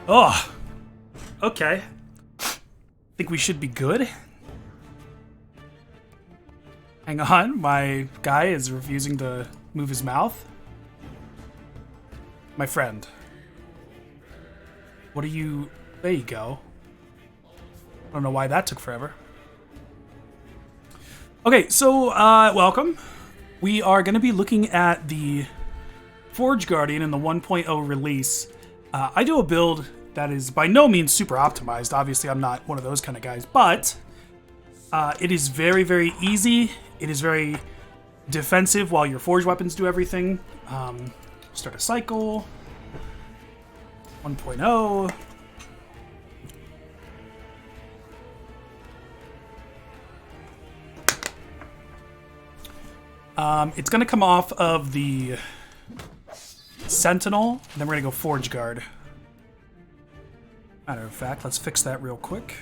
Oh, okay. Think we should be good? Hang on, my guy is refusing to move his mouth. My friend. What are you... There you go. I don't know why that took forever. Okay, so, welcome. We are going to be looking at the Forge Guardian in the 1.0 release. I do a build that is by no means super optimized. Obviously, I'm not one of those kind of guys, but it is very, very easy. It is very defensive while your forge weapons do everything. Start a cycle. 1.0. It's going to come off of the Sentinel, and then we're going to go Forge Guard. Matter of fact, let's fix that real quick.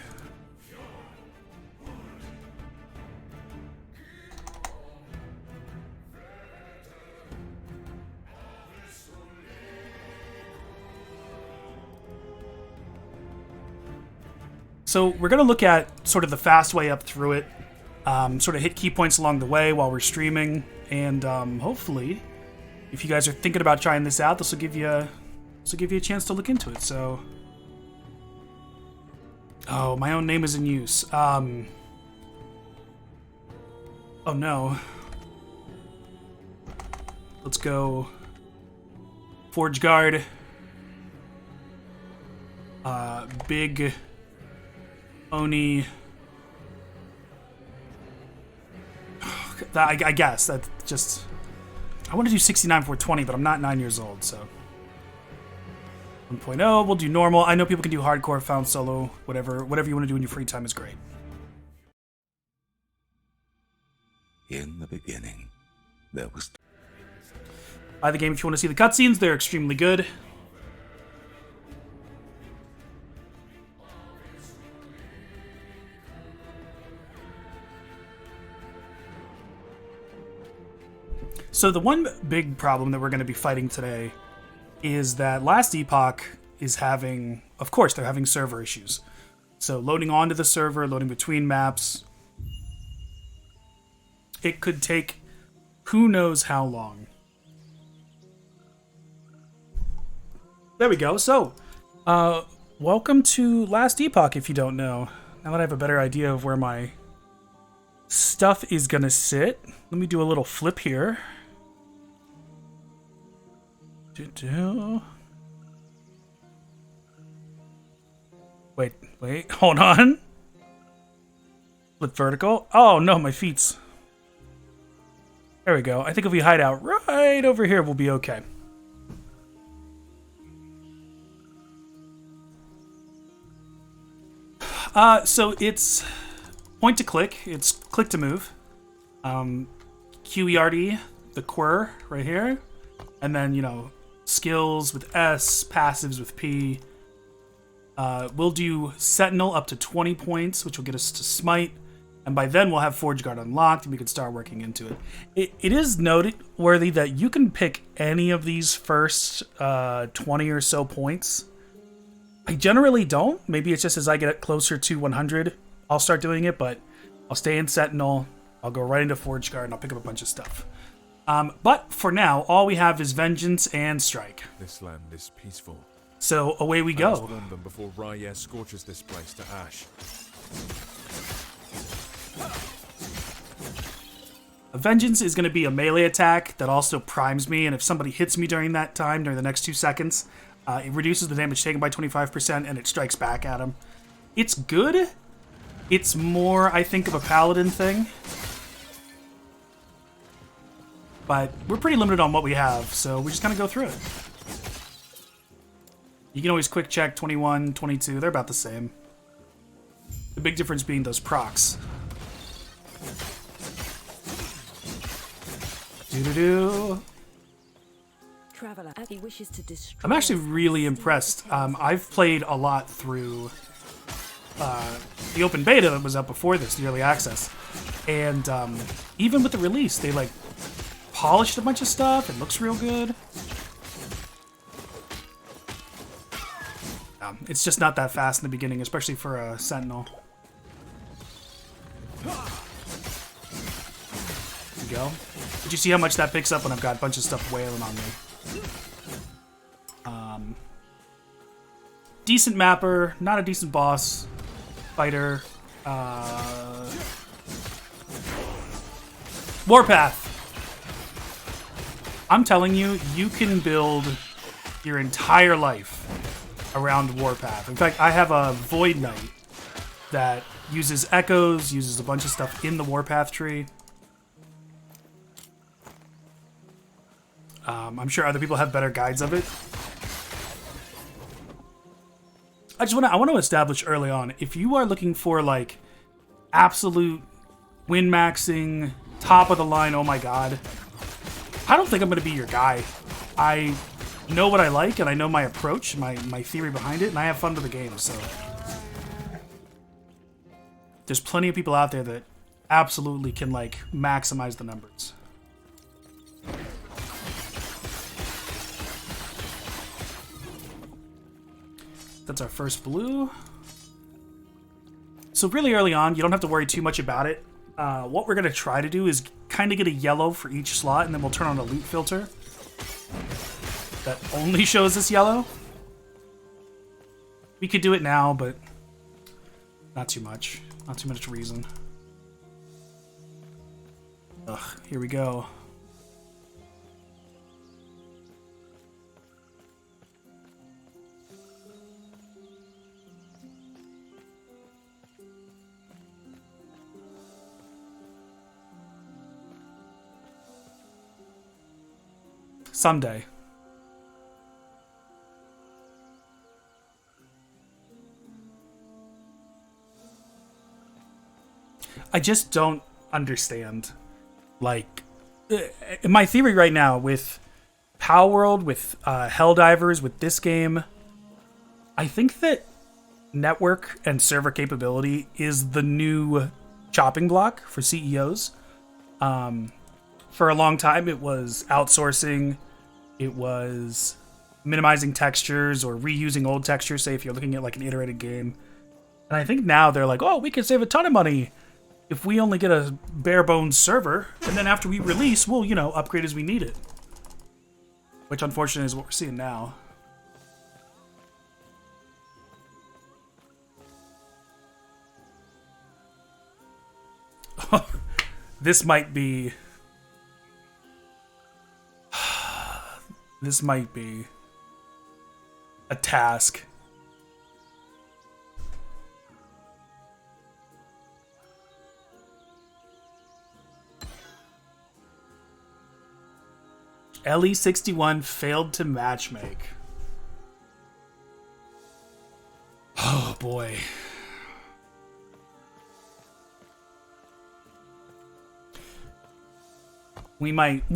So we're going to look at sort of the fast way up through it, sort of hit key points along the way while we're streaming, and hopefully, if you guys are thinking about trying this out, this will give you a chance to look into it. So, oh, my own name is in use. Oh no. Let's go Forge Guard. Big Oni. I guess that just... I want to do 69 for 20, but I'm not 9 years old, so... 1.0, we'll do normal. I know people can do hardcore, found solo, whatever you want to do in your free time is great. In the beginning, there was... Buy the game if you want to see the cutscenes. They're extremely good. So the one big problem that we're going to be fighting today is that Last Epoch is having, of course, they're having server issues. So loading onto the server, loading between maps, it could take who knows how long. There we go. So, welcome to Last Epoch, if you don't know. Now that I have a better idea of where my stuff is going to sit, let me do a little flip here. Wait, hold on. Flip vertical. Oh no, my feet's... There we go. I think if we hide out right over here, we'll be okay. So it's point to click. It's click to move. QERD, the quir right here. And then, you know, skills with S, passives with P. We'll do Sentinel up to 20 points, which will get us to Smite. And by then we'll have Forge Guard unlocked and we can start working into it. It is noteworthy that you can pick any of these first 20 or so points. I generally don't. Maybe it's just as I get closer to 100, I'll start doing it, but I'll stay in Sentinel. I'll go right into Forge Guard and I'll pick up a bunch of stuff. But for now, all we have is Vengeance and Strike. This land is peaceful. So away we I must go. warn them before Raya scorches this place to ash. A Vengeance is going to be a melee attack that also primes me, and if somebody hits me during that time, during the next 2 seconds, it reduces the damage taken by 25% and it strikes back at him. It's good. It's more, I think, of a paladin thing. But we're pretty limited on what we have, so we just kind of go through it. You can always quick check 21, 22, they're about the same. The big difference being those procs. Doo-doo-doo. Traveler, as he wishes to destroy. I'm actually really impressed. I've played a lot through the open beta that was up before this, the early access. And even with the release, they like polished a bunch of stuff. It looks real good. Yeah, it's just not that fast in the beginning, especially for a Sentinel. There you go. Did you see how much that picks up when I've got a bunch of stuff wailing on me? Decent mapper, not a decent boss fighter. Warpath. I'm telling you, you can build your entire life around Warpath. In fact, I have a Void Knight that uses echoes, uses a bunch of stuff in the Warpath tree. I'm sure other people have better guides of it. I want to establish early on, if you are looking for like absolute win maxing, top of the line, oh my god, I don't think I'm going to be your guy. I know what I like and I know my approach, my theory behind it, and I have fun with the game, so. There's plenty of people out there that absolutely can like maximize the numbers. That's our first blue. So really early on, you don't have to worry too much about it. What we're going to try to do is kind of get a yellow for each slot, and then we'll turn on a loot filter that only shows us yellow. We could do it now, but not too much. Not too much reason. Ugh, here we go. Someday. I just don't understand. Like, my theory right now with Power World, with Helldivers, with this game, I think that network and server capability is the new chopping block for CEOs. For a long time, it was outsourcing. It was minimizing textures or reusing old textures, say if you're looking at like an iterated game. And I think now they're like, oh, we can save a ton of money if we only get a bare bones server, and then after we release, we'll, you know, upgrade as we need it. Which unfortunately is what we're seeing now. This might be... This might be a task. LE61 failed to matchmake. Oh boy. We might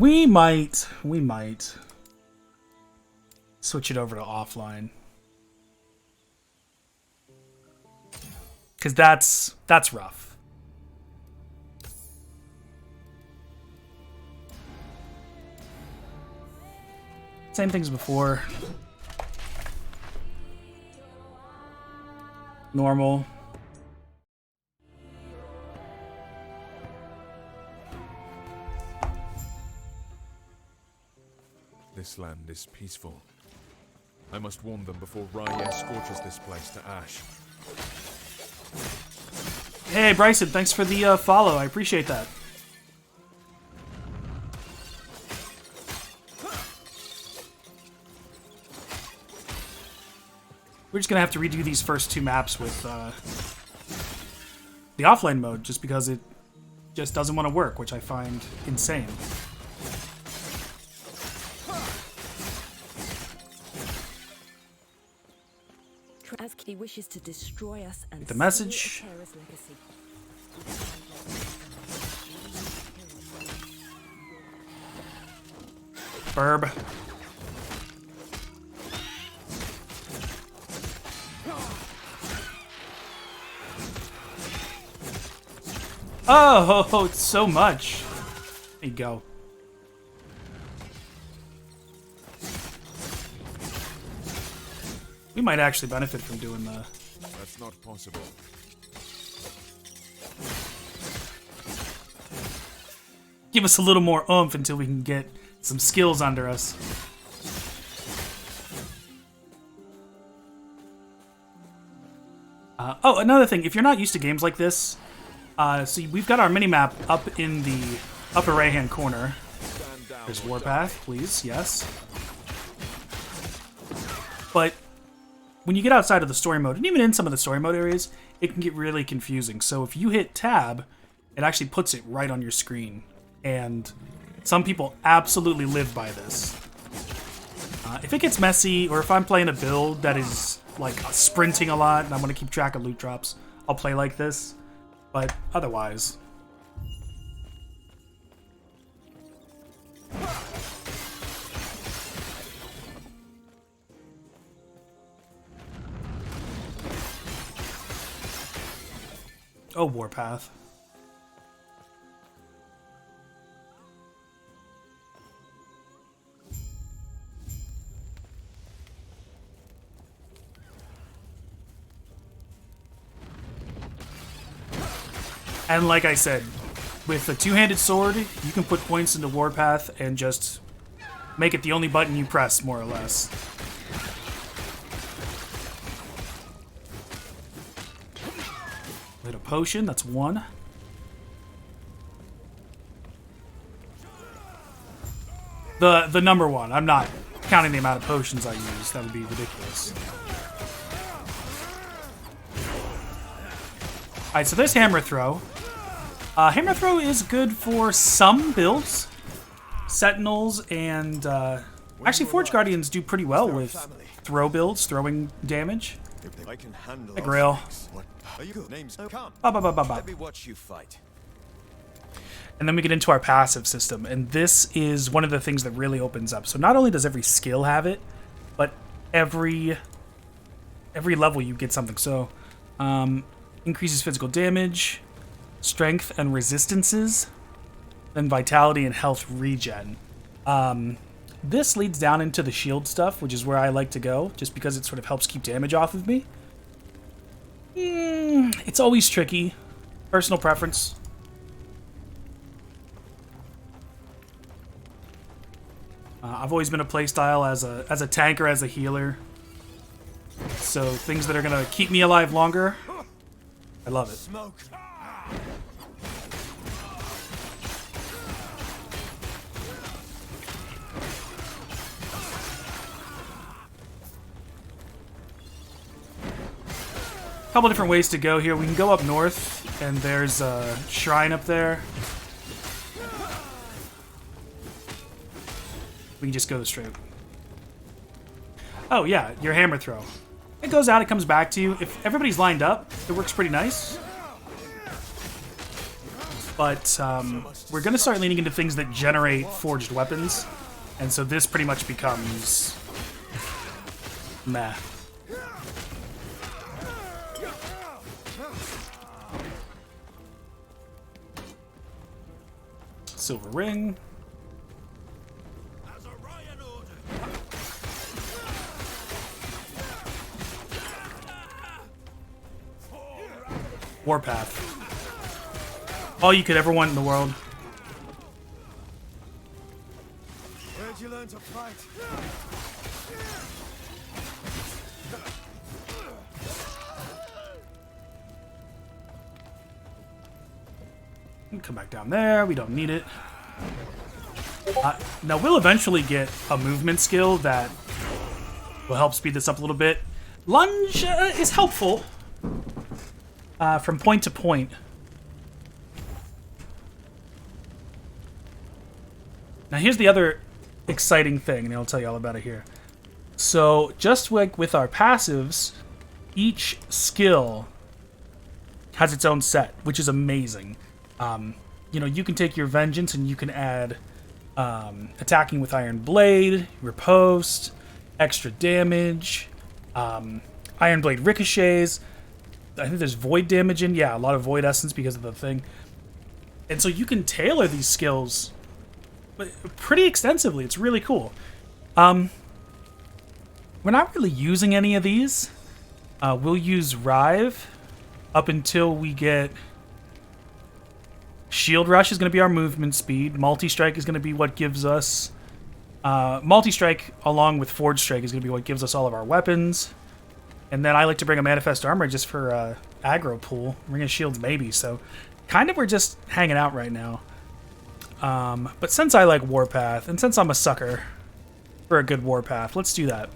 switch it over to offline. Cause that's rough. Same things before. Normal. This land is peaceful. I must warn them before Raya scorches this place to ash. Hey Bryson, thanks for the follow. I appreciate that. We're just gonna have to redo these first two maps with the offline mode, just because it just doesn't want to work, which I find insane. He wishes to destroy us and the message. Burb. Oh, it's so much. There you go. We might actually benefit from doing the... That's not possible. Give us a little more oomph until we can get some skills under us. Oh, another thing. If you're not used to games like this, so we've got our minimap up in the upper right-hand corner. There's Warpath, please. Yes. But when you get outside of the story mode, and even in some of the story mode areas, it can get really confusing. So if you hit tab, it actually puts it right on your screen. And some people absolutely live by this. If it gets messy, or if I'm playing a build that is like sprinting a lot and I want to keep track of loot drops, I'll play like this. But otherwise... Oh, Warpath. And like I said, with a two-handed sword, you can put points into Warpath and just make it the only button you press, more or less. Little potion, that's one. The number one. I'm not counting the amount of potions I use. That would be ridiculous. Alright, so there's Hammer Throw. Hammer Throw is good for some builds. Sentinels and... actually, Forge Guardians do pretty well with throw builds, throwing damage. Hey, Grail. Ba, ba, ba, ba, ba. Let me watch you fight. And then we get into our passive system, and this is one of the things that really opens up. So not only does every skill have it, but every level you get something. So increases physical damage, strength and resistances, then vitality and health regen. This leads down into the shield stuff, which is where I like to go, just because it sort of helps keep damage off of me. It's always tricky. Personal preference. I've always been a playstyle as a tanker, as a healer. So things that are gonna keep me alive longer, I love it. Smoke. Couple different ways to go here. We can go up north, and there's a shrine up there. We can just go straight. Oh yeah, your hammer throw. It goes out, it comes back to you. If everybody's lined up, it works pretty nice. But we're gonna start leaning into things that generate forged weapons, and so this pretty much becomes meh. Silver ring. Warpath. All you could ever want in the world. Where'd you learn to fight? Come back down there. We don't need it. Now we'll eventually get a movement skill that will help speed this up a little bit. Lunge is helpful from point to point. Now here's the other exciting thing, and I'll tell you all about it here. So just like with our passives, each skill has its own set, which is amazing. You know, you can take your Vengeance and you can add attacking with Iron Blade, Riposte, extra damage, Iron Blade ricochets. I think there's Void damage in. Yeah, a lot of Void Essence because of the thing. And so you can tailor these skills pretty extensively. It's really cool. When we're not really using any of these. We'll use Rive up until we get... Shield Rush is going to be our movement speed. Multi-Strike is going to be what gives us... Multi-Strike along with Forge Strike is going to be what gives us all of our weapons. And then I like to bring a Manifest Armor just for aggro pool. Ring of Shields maybe, so kind of we're just hanging out right now. But since I like Warpath, and since I'm a sucker for a good Warpath, let's do that.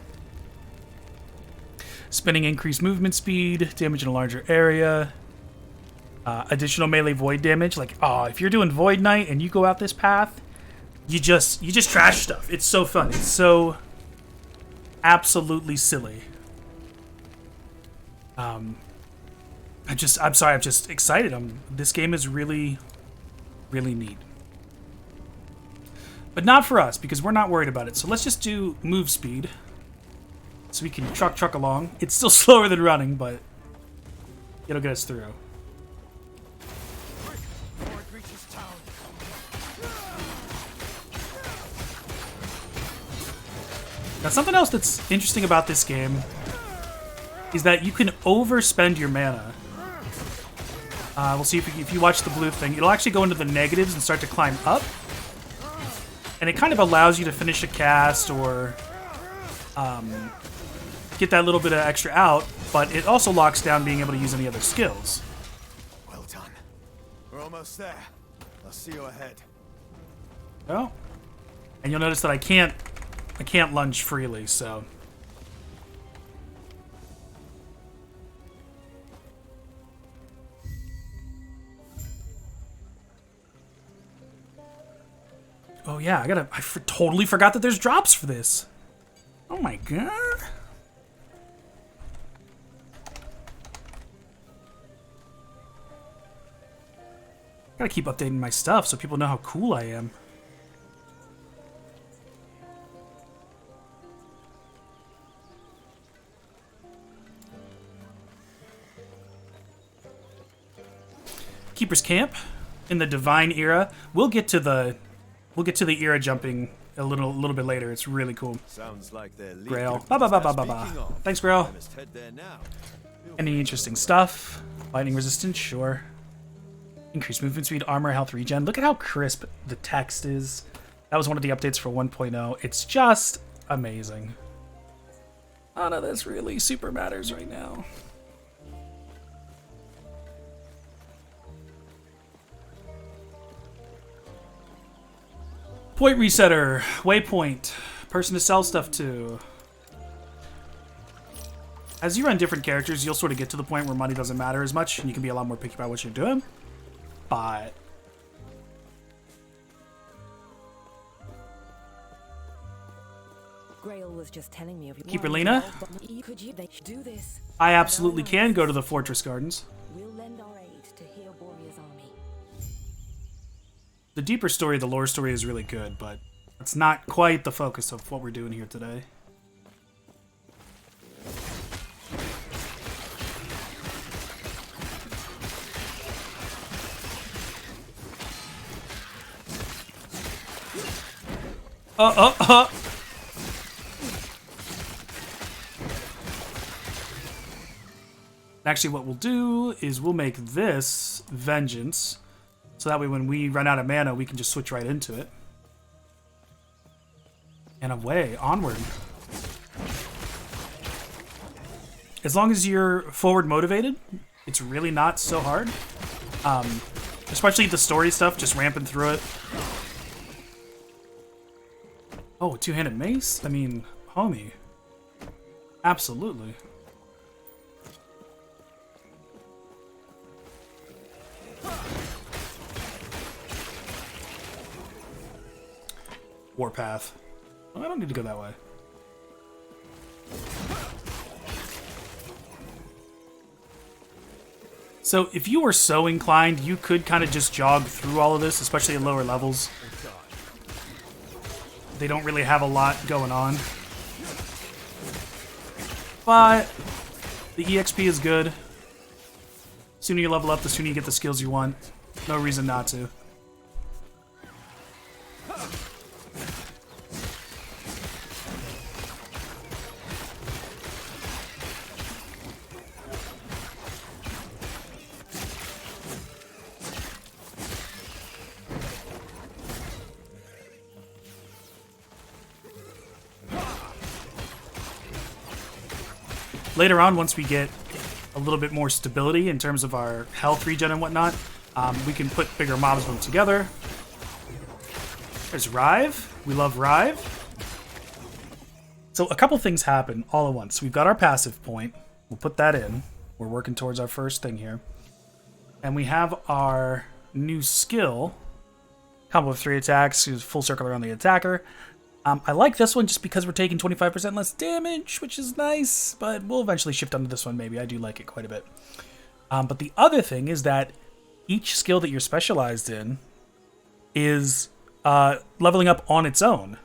Spinning increased movement speed, damage in a larger area. Additional melee void damage. Like, oh, if you're doing Void Knight and you go out this path, you just trash stuff. It's so fun. It's so absolutely silly. I'm sorry, I'm just excited. This game is really, really neat. But not for us, because we're not worried about it. So let's just do move speed. So we can truck along. It's still slower than running, but it'll get us through. Now, something else that's interesting about this game is that you can overspend your mana. We'll see if you watch the blue thing. It'll actually go into the negatives and start to climb up. And it kind of allows you to finish a cast or get that little bit of extra out, but it also locks down being able to use any other skills. Well done. We're almost there. I'll see you ahead. Oh. And you'll notice that I can't lunge freely, so... Oh yeah, I totally forgot that there's drops for this. Oh my god. Gotta keep updating my stuff so people know how cool I am. Keeper's Camp in the Divine era. We'll get to the era jumping a little bit later. It's really cool. Sounds like they're Grail. Ba. Thanks, Grail. Any interesting stuff? Lightning resistance, sure. Increased movement speed, armor, health regen. Look at how crisp the text is. That was one of the updates for 1.0. It's just amazing. None of this really super matters right now. Point resetter, waypoint, person to sell stuff to. As you run different characters, you'll sort of get to the point where money doesn't matter as much, and you can be a lot more picky about what you're doing. But Grail was just telling me of your Keeper Lena, do this. I absolutely can go to the Fortress Gardens. We'll lend our aid to heal Borea's army. The deeper story, the lore story, is really good, but it's not quite the focus of what we're doing here today. Actually, what we'll do is we'll make this Vengeance, so that way when we run out of mana, we can just switch right into it. And away, onward. As long as you're forward motivated, it's really not so hard. Especially the story stuff, just ramping through it. Oh, two-handed mace? I mean, homie. Absolutely. Warpath. Oh, I don't need to go that way. So if you were so inclined, you could kind of just jog through all of this, especially at lower levels. They don't really have a lot going on. But the EXP is good. The sooner you level up, the sooner you get the skills you want. No reason not to. Later on, once we get a little bit more stability in terms of our health regen and whatnot, we can put bigger mobs them together. There's Rive. We love Rive. So a couple things happen all at once. We've got our passive point. We'll put that in. We're working towards our first thing here. And we have our new skill. Combo of 3 attacks, full circle around the attacker. I like this one just because we're taking 25% less damage, which is nice, but we'll eventually shift onto this one maybe. I do like it quite a bit. But the other thing is that each skill that you're specialized in is leveling up on its own.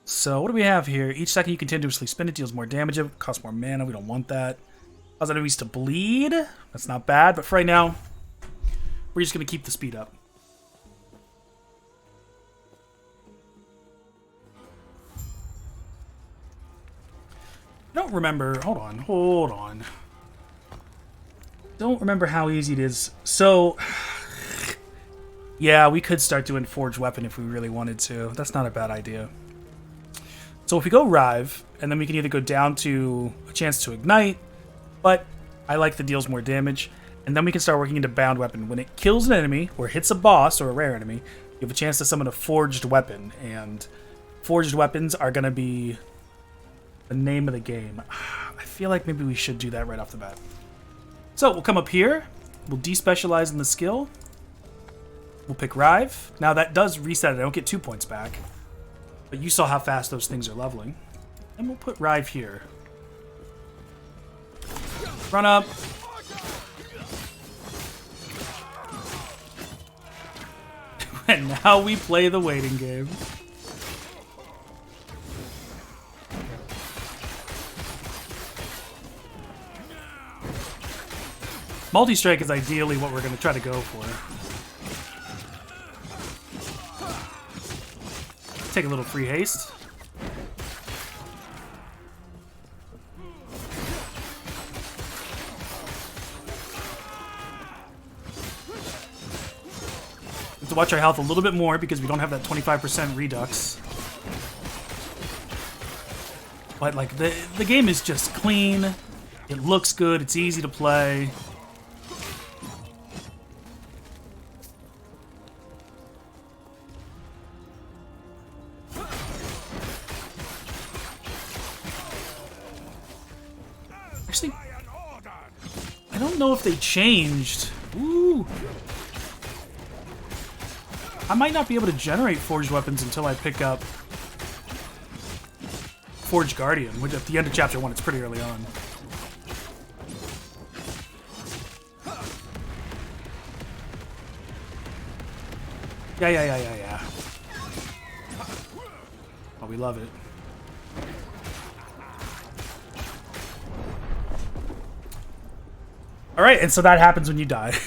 So what do we have here? Each second you continuously spin it deals more damage. It costs more mana. We don't want that. Cause enemies to bleed. That's not bad, but for right now, we're just going to keep the speed up. I don't remember. Hold on. Don't remember how easy it is. So, yeah, we could start doing Forged Weapon if we really wanted to. That's not a bad idea. So if we go Rive, and then we can either go down to a chance to Ignite, but I like the deals more damage, and then we can start working into Bound Weapon. When it kills an enemy, or hits a boss, or a rare enemy, you have a chance to summon a Forged Weapon, and Forged Weapons are going to be the name of the game. I feel like maybe we should do that right off the bat. So we'll come up here, we'll despecialize in the skill, we'll pick Rive. Now that does reset it, I don't get 2 points back, but you saw how fast those things are leveling. And we'll put Rive here. Run up. And now we play the waiting game. Multi-strike is ideally what we're going to try to go for. Take a little free haste. We have to watch our health a little bit more because we don't have that 25% redux. But like the game is just clean. It looks good. It's easy to play. Actually, I don't know if they changed. Ooh. I might not be able to generate forged weapons until I pick up Forged Guardian, which at the end of chapter 1, it's pretty early on. Yeah. Oh, we love it. Alright, and so that happens when you die.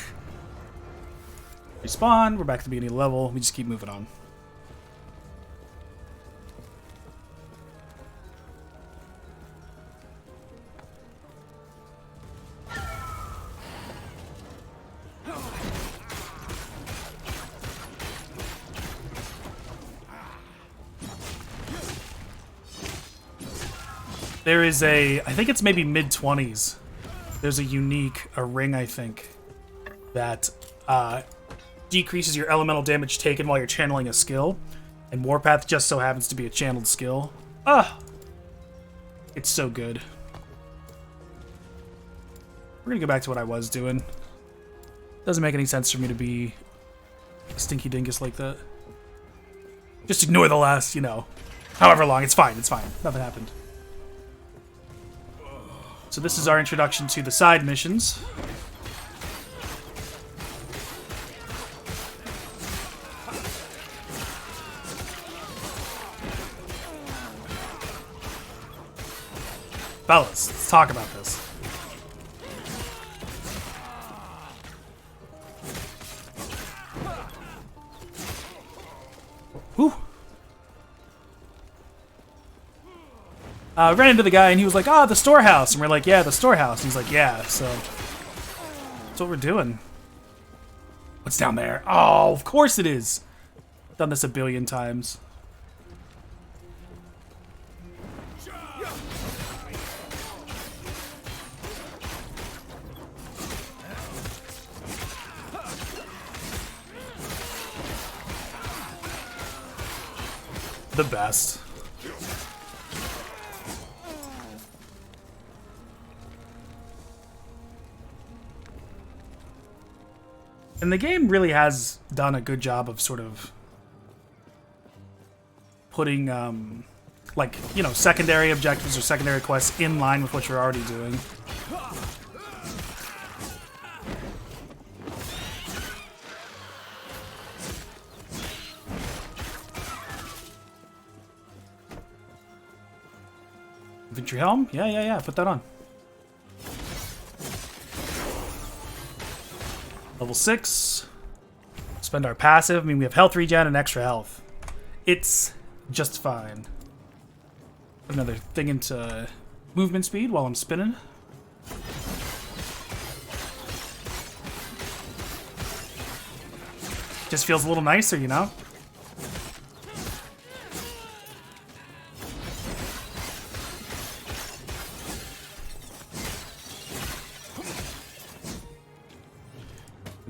Respawn, we're back to the beginning of the level, we just keep moving on. There is I think it's maybe mid-20s. There's a ring, I think, that decreases your elemental damage taken while you're channeling a skill. And Warpath just so happens to be a channeled skill. Ah! It's so good. We're gonna go back to what I was doing. Doesn't make any sense for me to be a stinky dingus like that. Just ignore the last, however long. It's fine, Nothing happened. So this is our introduction to the side missions. Fellas, let's talk about this. Whew. Ran into the guy and he was like, the storehouse. And we're like, yeah, the storehouse. And he's like, yeah, so that's what we're doing. What's down there? Oh, of course it is. I've done this a billion times. the best. And the game really has done a good job of sort of putting, like, you know, secondary objectives or secondary quests in line with what you're already doing. Infantry helm? Yeah. Put that on. Level 6. Spend our passive. I mean, we have health regen and extra health. It's just fine. Another thing into movement speed while I'm spinning. Just feels a little nicer, you know?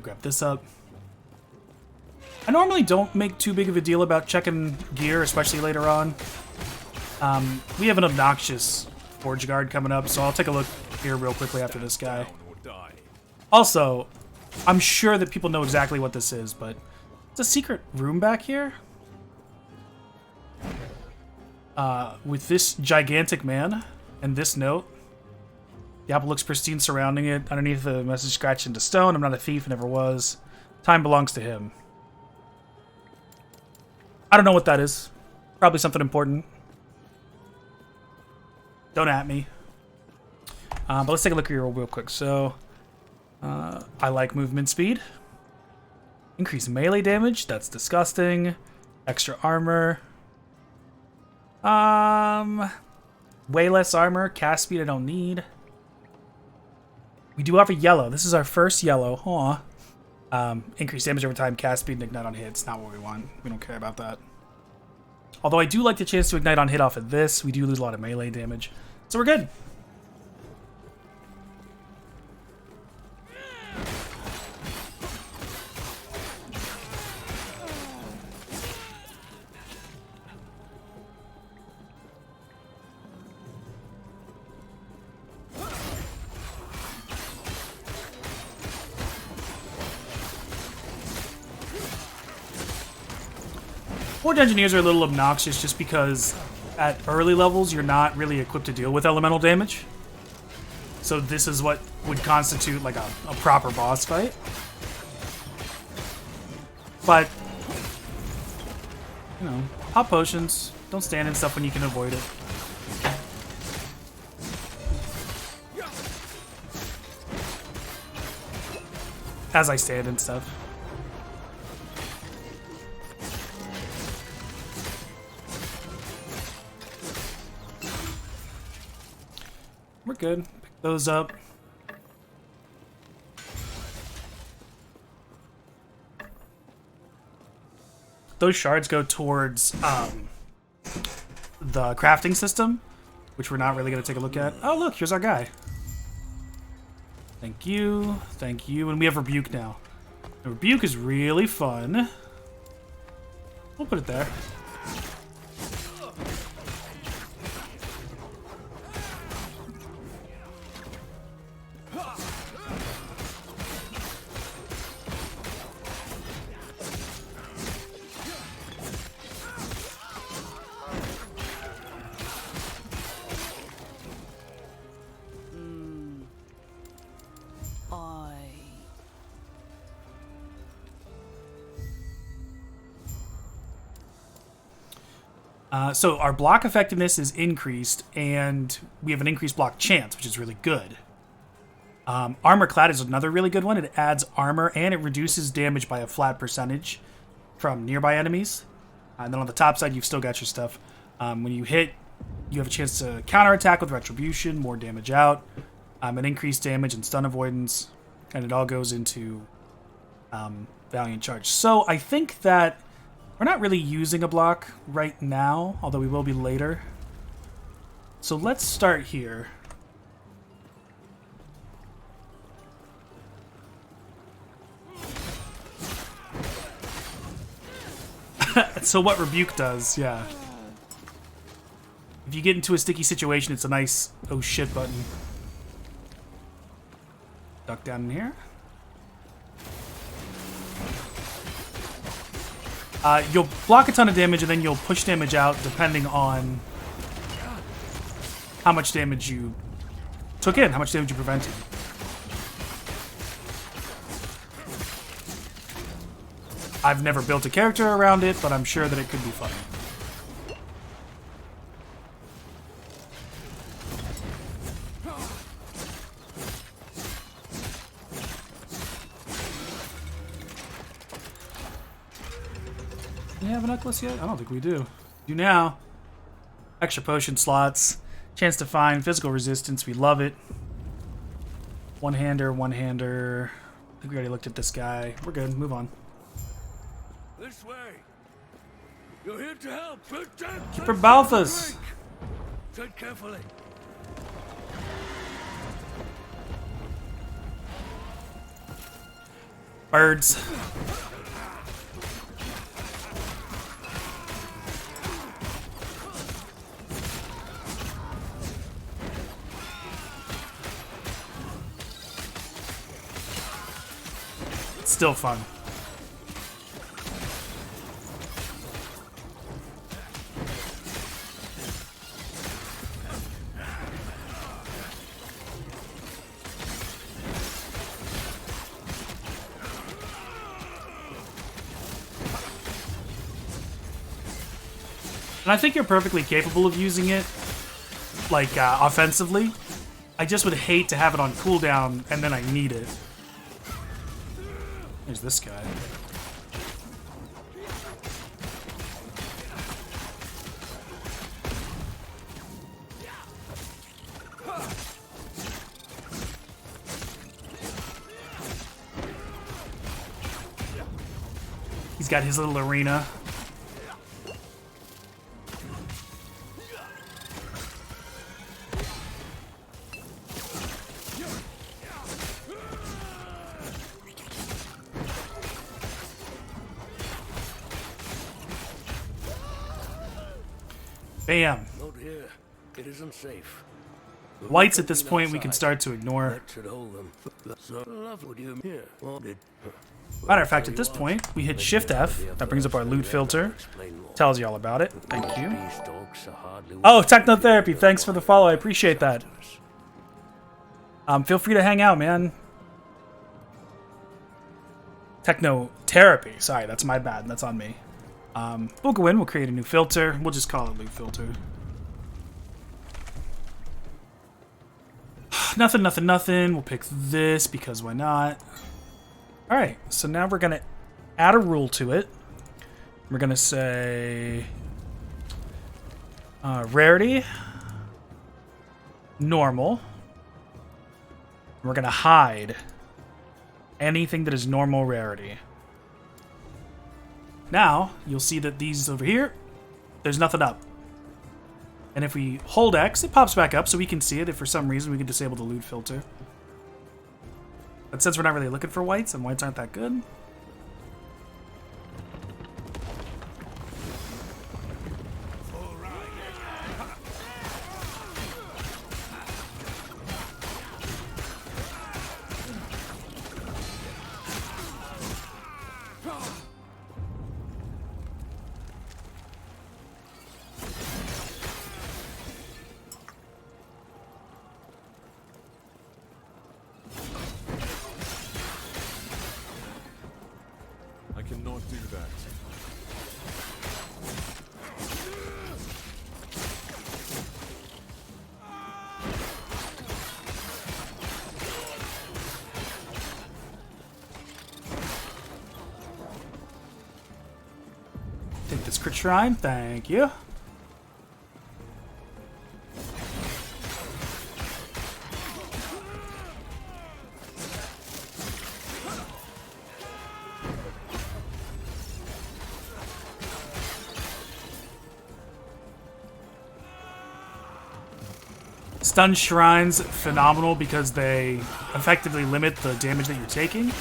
Grab this up. I normally don't make too big of a deal about checking gear, especially later on. We have an obnoxious Forge Guard coming up, so I'll take a look here real quickly after this guy. Also, I'm sure that people know exactly what this is, but it's a secret room back here. With this gigantic man and this note. The apple looks pristine surrounding it. Underneath the message scratched into stone. I'm not a thief, never was. Time belongs to him. I don't know what that is. Probably something important. Don't at me. But let's take a look here real quick. So, I like movement speed. Increase melee damage. That's disgusting. Extra armor. Way less armor. Cast speed I don't need. We do have a yellow. This is our first yellow. Aw. Increase damage over time, cast speed, and ignite on hit. It's not what we want. We don't care about that. Although I do like the chance to ignite on hit off of this. We do lose a lot of melee damage. So we're good. Forge engineers are a little obnoxious just because at early levels you're not really equipped to deal with elemental damage. So this is what would constitute like a proper boss fight. But, you know, pop potions. Don't stand in stuff when you can avoid it. As I stand in stuff. We're good. Pick those up. Those shards go towards the crafting system, which we're not really going to take a look at. Oh, look, here's our guy. Thank you. Thank you. And we have Rebuke now. And Rebuke is really fun. We'll put it there. So our block effectiveness is increased, and we have an increased block chance, which is really good. Armor Clad is another really good one. It adds armor, and it reduces damage by a flat percentage from nearby enemies. And then on the top side, you've still got your stuff. When you hit, you have a chance to counterattack with Retribution, more damage out, an increased damage and stun avoidance, and it all goes into Valiant Charge. So I think that we're not really using a block right now, although we will be later. So let's start here. So what Rebuke does, yeah. If you get into a sticky situation, it's a nice oh shit button. Duck down in here. You'll block a ton of damage and then you'll push damage out depending on how much damage you took in, how much damage you prevented. I've never built a character around it, but I'm sure that it could be fun. Do we have a necklace yet? I don't think we do. Do now. Extra potion slots. Chance to find physical resistance. We love it. One-hander, one-hander. I think we already looked at this guy. We're good. Move on. This way. You're here to help. Protect. Keep her Balthus. Tread carefully. Birds. It's still fun. And I think you're perfectly capable of using it, like, offensively. I just would hate to have it on cooldown and then I need it. There's this guy. He's got his little arena. Bam. Not here. It isn't safe. Whites at this point we can start to ignore. That should hold them. So love would you here? Matter of fact, at this point, we hit Shift F. That brings up our loot filter. Tells you all about it. Thank you. Oh, Technotherapy, thanks for the follow. I appreciate that. Feel free to hang out, man. Technotherapy. Sorry, that's my bad. That's on me. We'll go in. We'll create a new filter. We'll just call it loot filter. Nothing, nothing, nothing. We'll pick this because why not? All right. So now we're going to add a rule to it. We're going to say rarity, normal. We're going to hide anything that is normal rarity. Now, you'll see that these over here, there's nothing up. And if we hold X, it pops back up so we can see it. If for some reason we can disable the loot filter. But since we're not really looking for whites, and whites aren't that good, I cannot do that. take this crit shrine. Thank you. Stun shrines, phenomenal because they effectively limit the damage that you're taking.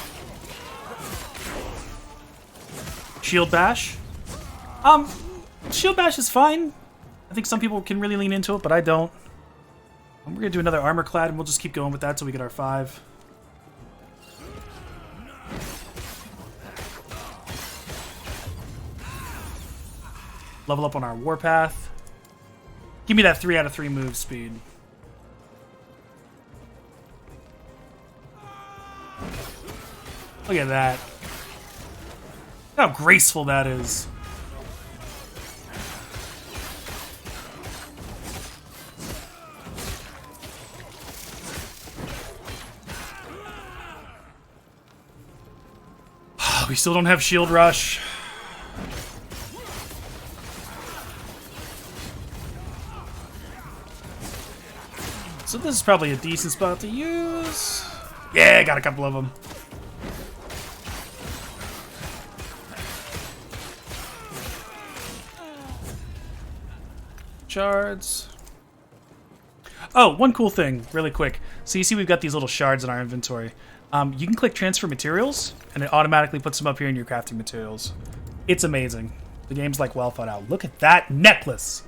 Shield bash. Shield bash is fine. I think some people can really lean into it, but I don't. And we're gonna do another armor clad, and we'll just keep going with that till we get our 5. Level up on our warpath. Give me that 3 out of 3 move speed. Look at that. Look how graceful that is. We still don't have shield rush. So this is probably a decent spot to use. Yeah, got a couple of them. Shards. Oh, one cool thing, really quick. So you see we've got these little shards in our inventory. You can click transfer materials, and it automatically puts them up here in your crafting materials. It's amazing. The game's like well thought out. Look at that necklace!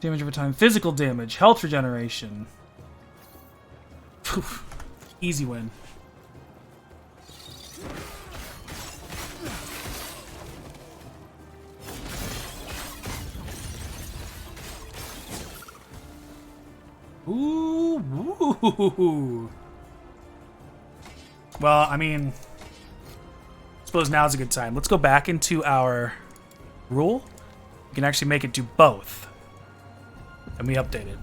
Damage over time, physical damage, health regeneration. Poof. Easy win. Ooh. Well, I mean, I suppose now's a good time. Let's go back into our rule. We can actually make it do both. And we update it.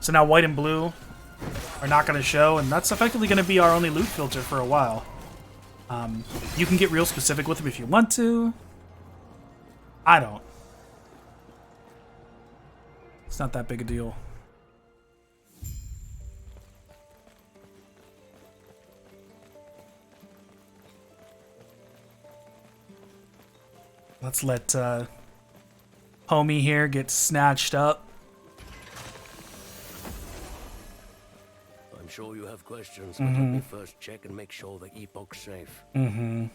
So now white and blue are not going to show, and that's effectively going to be our only loot filter for a while. You can get real specific with them if you want to. I don't. It's not that big a deal. Let's let homie here get snatched up. I'm sure you have questions, but let me first check and make sure the epoch's safe. Fun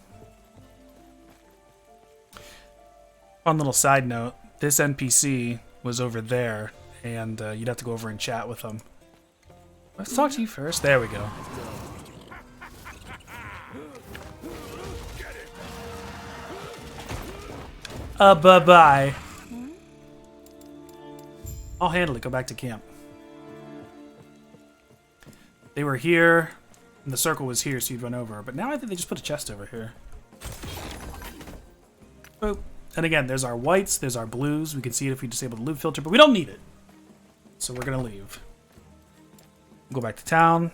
little side note, this NPC was over there, and you'd have to go over and chat with him. Let's talk to you first. There we go. Bye-bye. I'll handle it. Go back to camp. They were here, and the circle was here, so you'd run over. But now I think they just put a chest over here. Boop. And again, there's our whites, there's our blues. We can see it if we disable the loot filter, but we don't need it. So we're going to leave. Go back to town.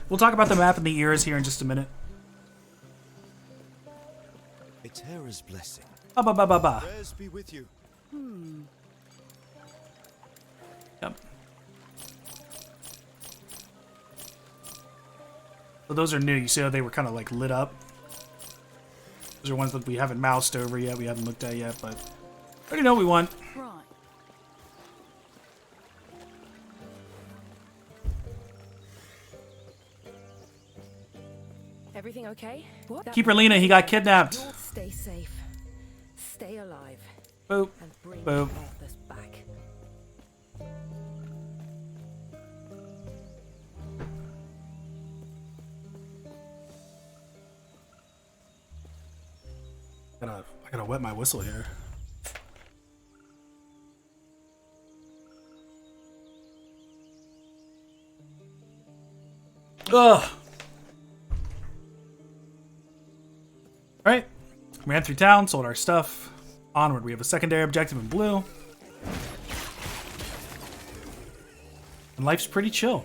We'll talk about the map and the eras here in just a minute. A Terra's blessing. Ba ba ba ba ba. Prayers be with you. Yep. So those are new. You see how they were kind of like lit up? Those are ones that we haven't moused over yet, we haven't looked at yet, but I already know what we want. Right. Everything okay? What? Keeper Lena, he got kidnapped. You'll stay safe. Stay alive. Boop. And bring Boop. Arthas back. I gotta wet my whistle here. Ugh. Alright. Ran through town, sold our stuff. Onward. We have a secondary objective in blue. And life's pretty chill.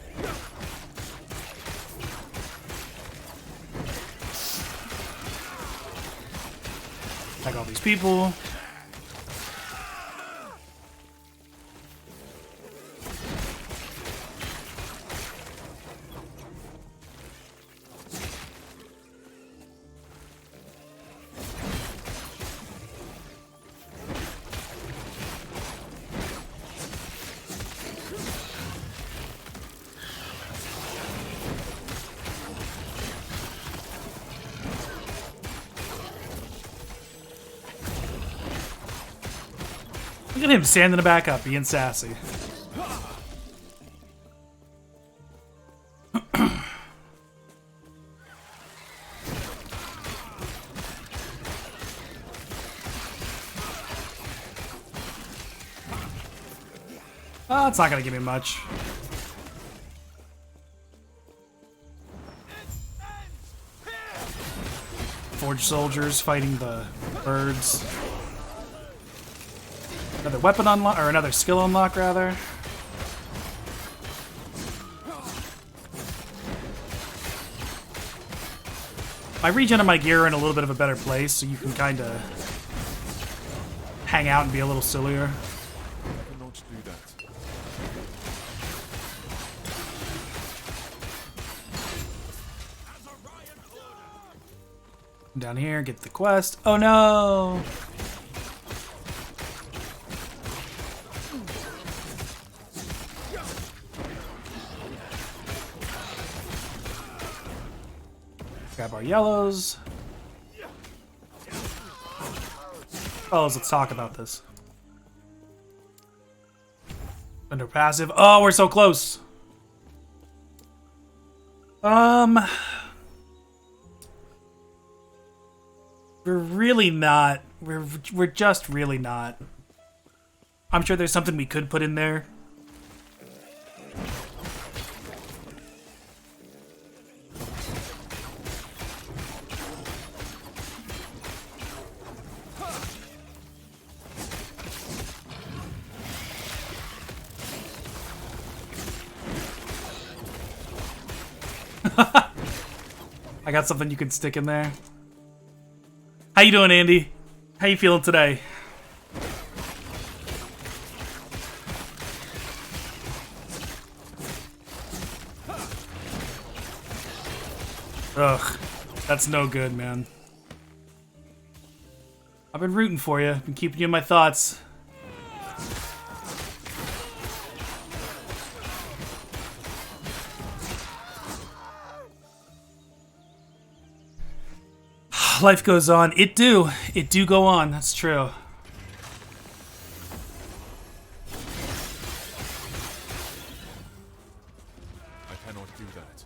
Attack all these people. Look at him standing back up, being sassy. Oh, it's not gonna give me much. Forge soldiers fighting the birds. Another weapon unlock, or another skill unlock, rather. My regen and my gear are in a little bit of a better place, so you can kind of hang out and be a little sillier. I cannot do that. Down here, get the quest. Oh no! Grab our yellows. Fellas, let's talk about this. Under passive. Oh, we're so close. We're really not. We're just really not. I'm sure there's something we could put in there. I got something you can stick in there. How you doing, Andy? How you feeling today? Ugh, that's no good, man. I've been rooting for you. Been keeping you in my thoughts. Life goes on. It do go on. That's true. I cannot do that.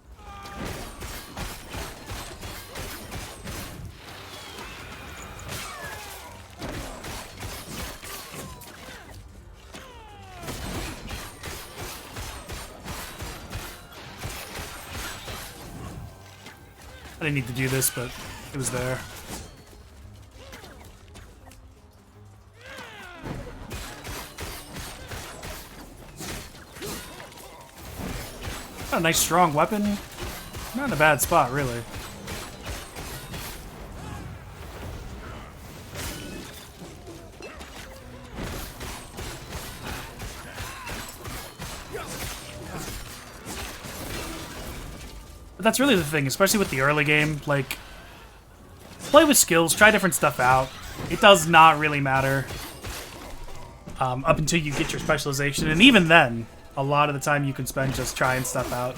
I didn't need to do this, but it was there. Got a nice strong weapon. Not in a bad spot, really. But that's really the thing, especially with the early game. Like, play with skills, try different stuff out. It does not really matter up until you get your specialization, and even then, a lot of the time you can spend just trying stuff out.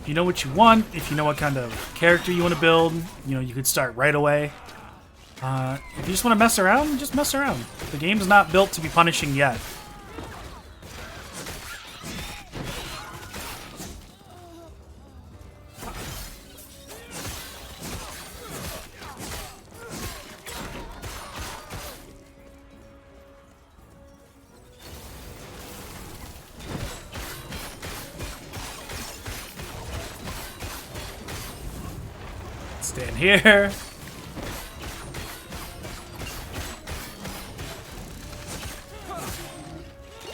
If you know what you want, if you know what kind of character you want to build, you know, you could start right away. If you just want to mess around, just mess around. The game's not built to be punishing yet. Stand here.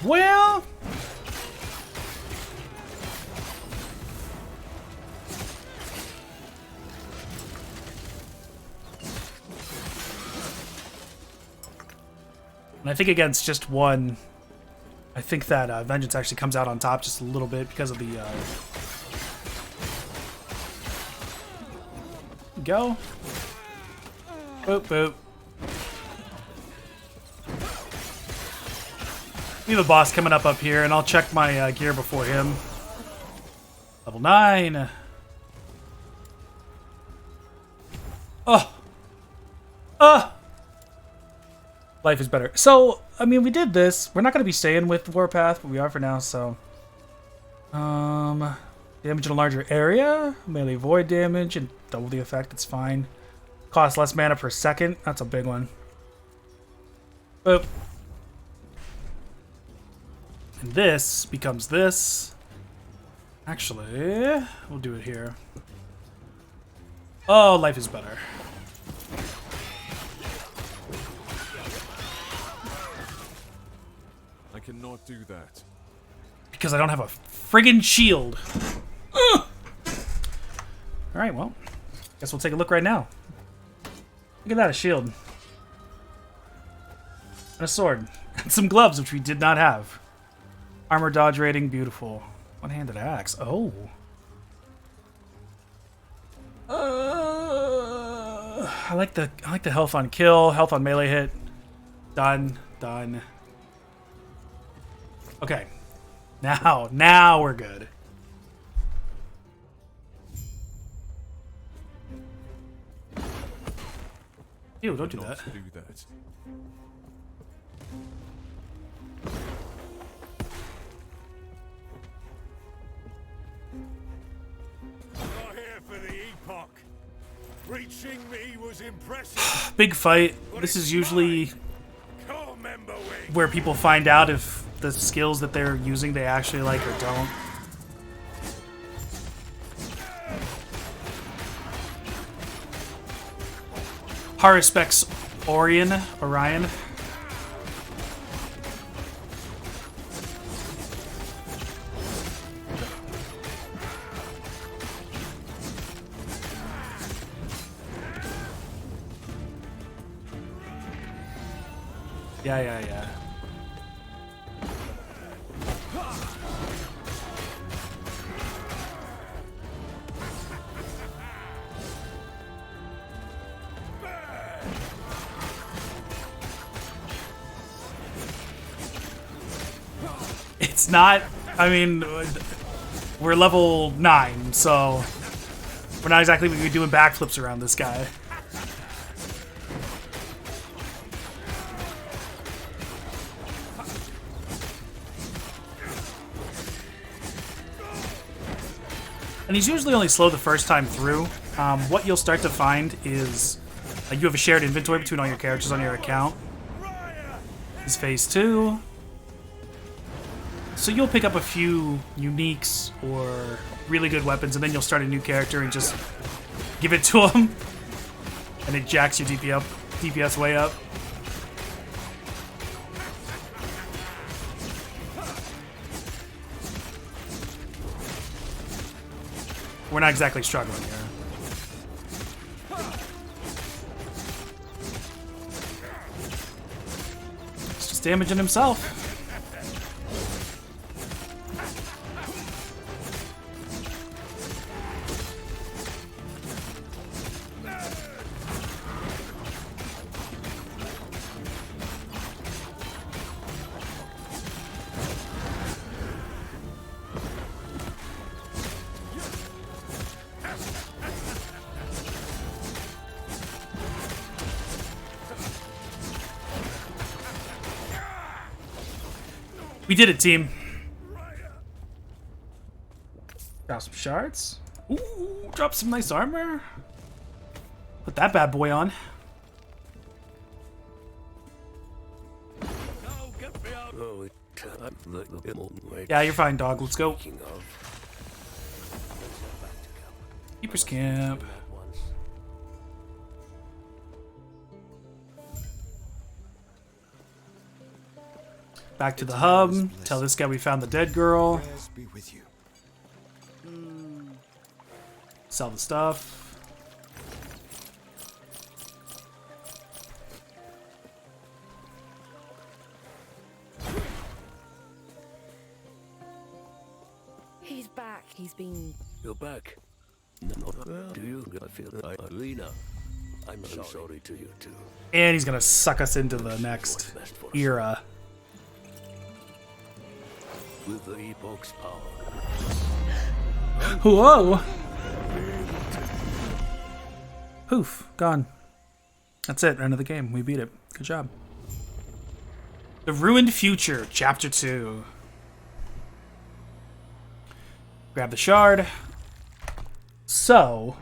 Well, and I think against just one, I think that Vengeance actually comes out on top just a little bit because of the go. Boop, boop. We have a boss coming up here, and I'll check my gear before him. Level 9. Oh. Life is better. So, I mean, we did this. We're not going to be staying with Warpath, but we are for now, so. Damage in a larger area. Melee void damage and double the effect. It's fine. Cost less mana per second. That's a big one. Boop. And this becomes this. Actually, we'll do it here. Oh, life is better. I cannot do that. Because I don't have a friggin' shield. Alright, well. Guess we'll take a look right now. Look at that, a shield. And a sword. And some gloves, which we did not have. Armor dodge rating, beautiful. One-handed axe. Oh. I like the health on kill, health on melee hit. Done. Done. Okay. Now we're good. Ew, don't do that. Do that. You're here for the Epoch. Reaching me was impressive. Big fight. This is usually Co-member wing. where people find out if the skills that they're using they actually like or don't. Haruspex Orion. Yeah. It's not, I mean, we're level 9, so we're not exactly going to be doing backflips around this guy. And he's usually only slow the first time through. What you'll start to find is you have a shared inventory between all your characters on your account. This is phase 2. So you'll pick up a few uniques or really good weapons, and then you'll start a new character and just give it to him. And it jacks your DPS way up. We're not exactly struggling here. It's just damaging himself. We did it, team. Drop some shards. Ooh, drop some nice armor. Put that bad boy on. Yeah, you're fine, dog. Let's go. Keeper's camp. Back to the hub. Tell this guy we found the dead girl. Be with you. Sell the stuff. He's back. He's been. You're back. No, do you? I feel Lena. I'm so sorry to you too. And he's gonna suck us into the next era. With the Epoch's power. Whoa! poof, gone. That's it, end of the game. We beat it. Good job. The Ruined Future, Chapter 2. Grab the shard. So,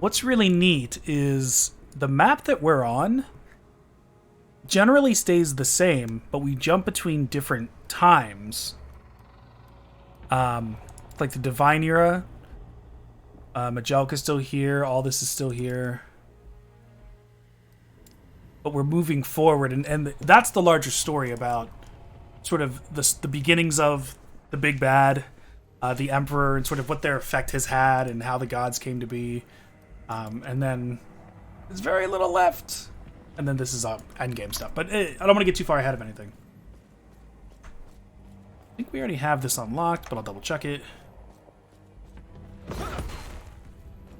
what's really neat is the map that we're on generally stays the same, but we jump between different times. Like the Divine Era. Majelka's still here. All this is still here. But we're moving forward, and that's the larger story about sort of the beginnings of the big bad, the Emperor, and sort of what their effect has had and how the gods came to be. And then there's very little left. And then this is endgame stuff. But I don't want to get too far ahead of anything. I think we already have this unlocked, but I'll double check it.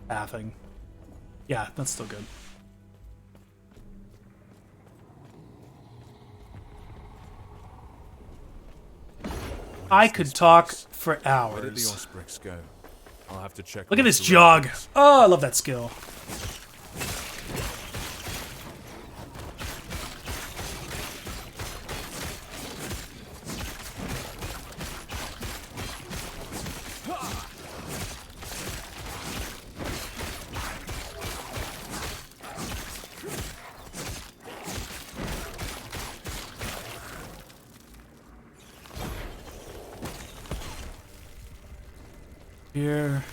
Bathing. Yeah, that's still good. I could talk for Where did the hours. Osprix go? I'll have to check. Look at my this jog. surroundings. Oh, I love that skill. Here.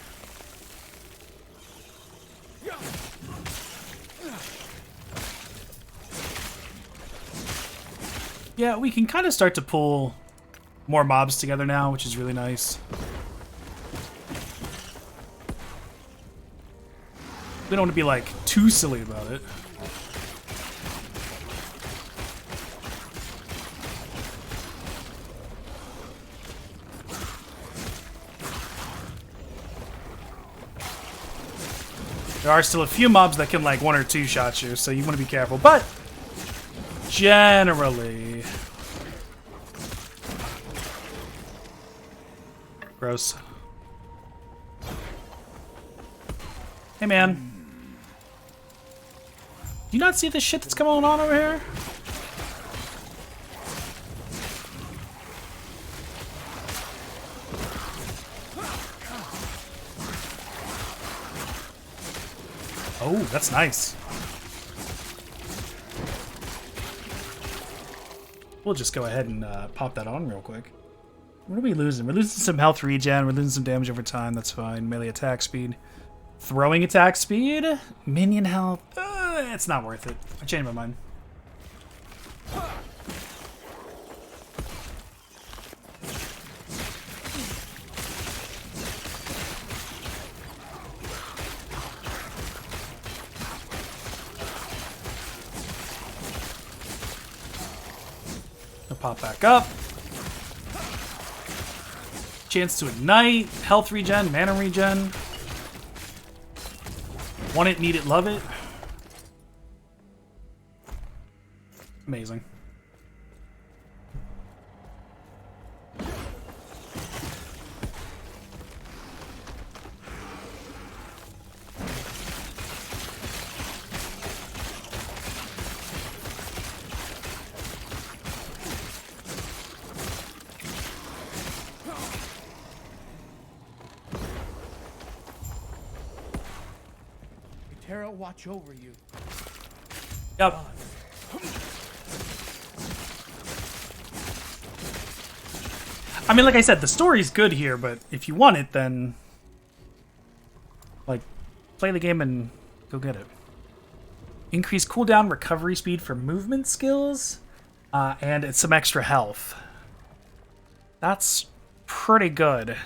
Yeah, we can kind of start to pull more mobs together now, which is really nice. We don't want to be like too silly about it. There are still a few mobs that can like 1 or 2 shot you, so you want to be careful. But generally, gross. Hey man, do you not see the shit that's going on over here? Oh, that's nice. We'll just go ahead and pop that on real quick. What are we losing? We're losing some health regen. We're losing some damage over time. That's fine. Melee attack speed. Throwing attack speed. Minion health. It's not worth it. I changed my mind. Pop back up. Chance to ignite. Health regen. Mana regen. Want it, need it, love it. Amazing. Terra watch over you. Yep. I mean, like I said, the story's good here, but if you want it, then like play the game and go get it. Increase cooldown recovery speed for movement skills, and it's some extra health. That's pretty good.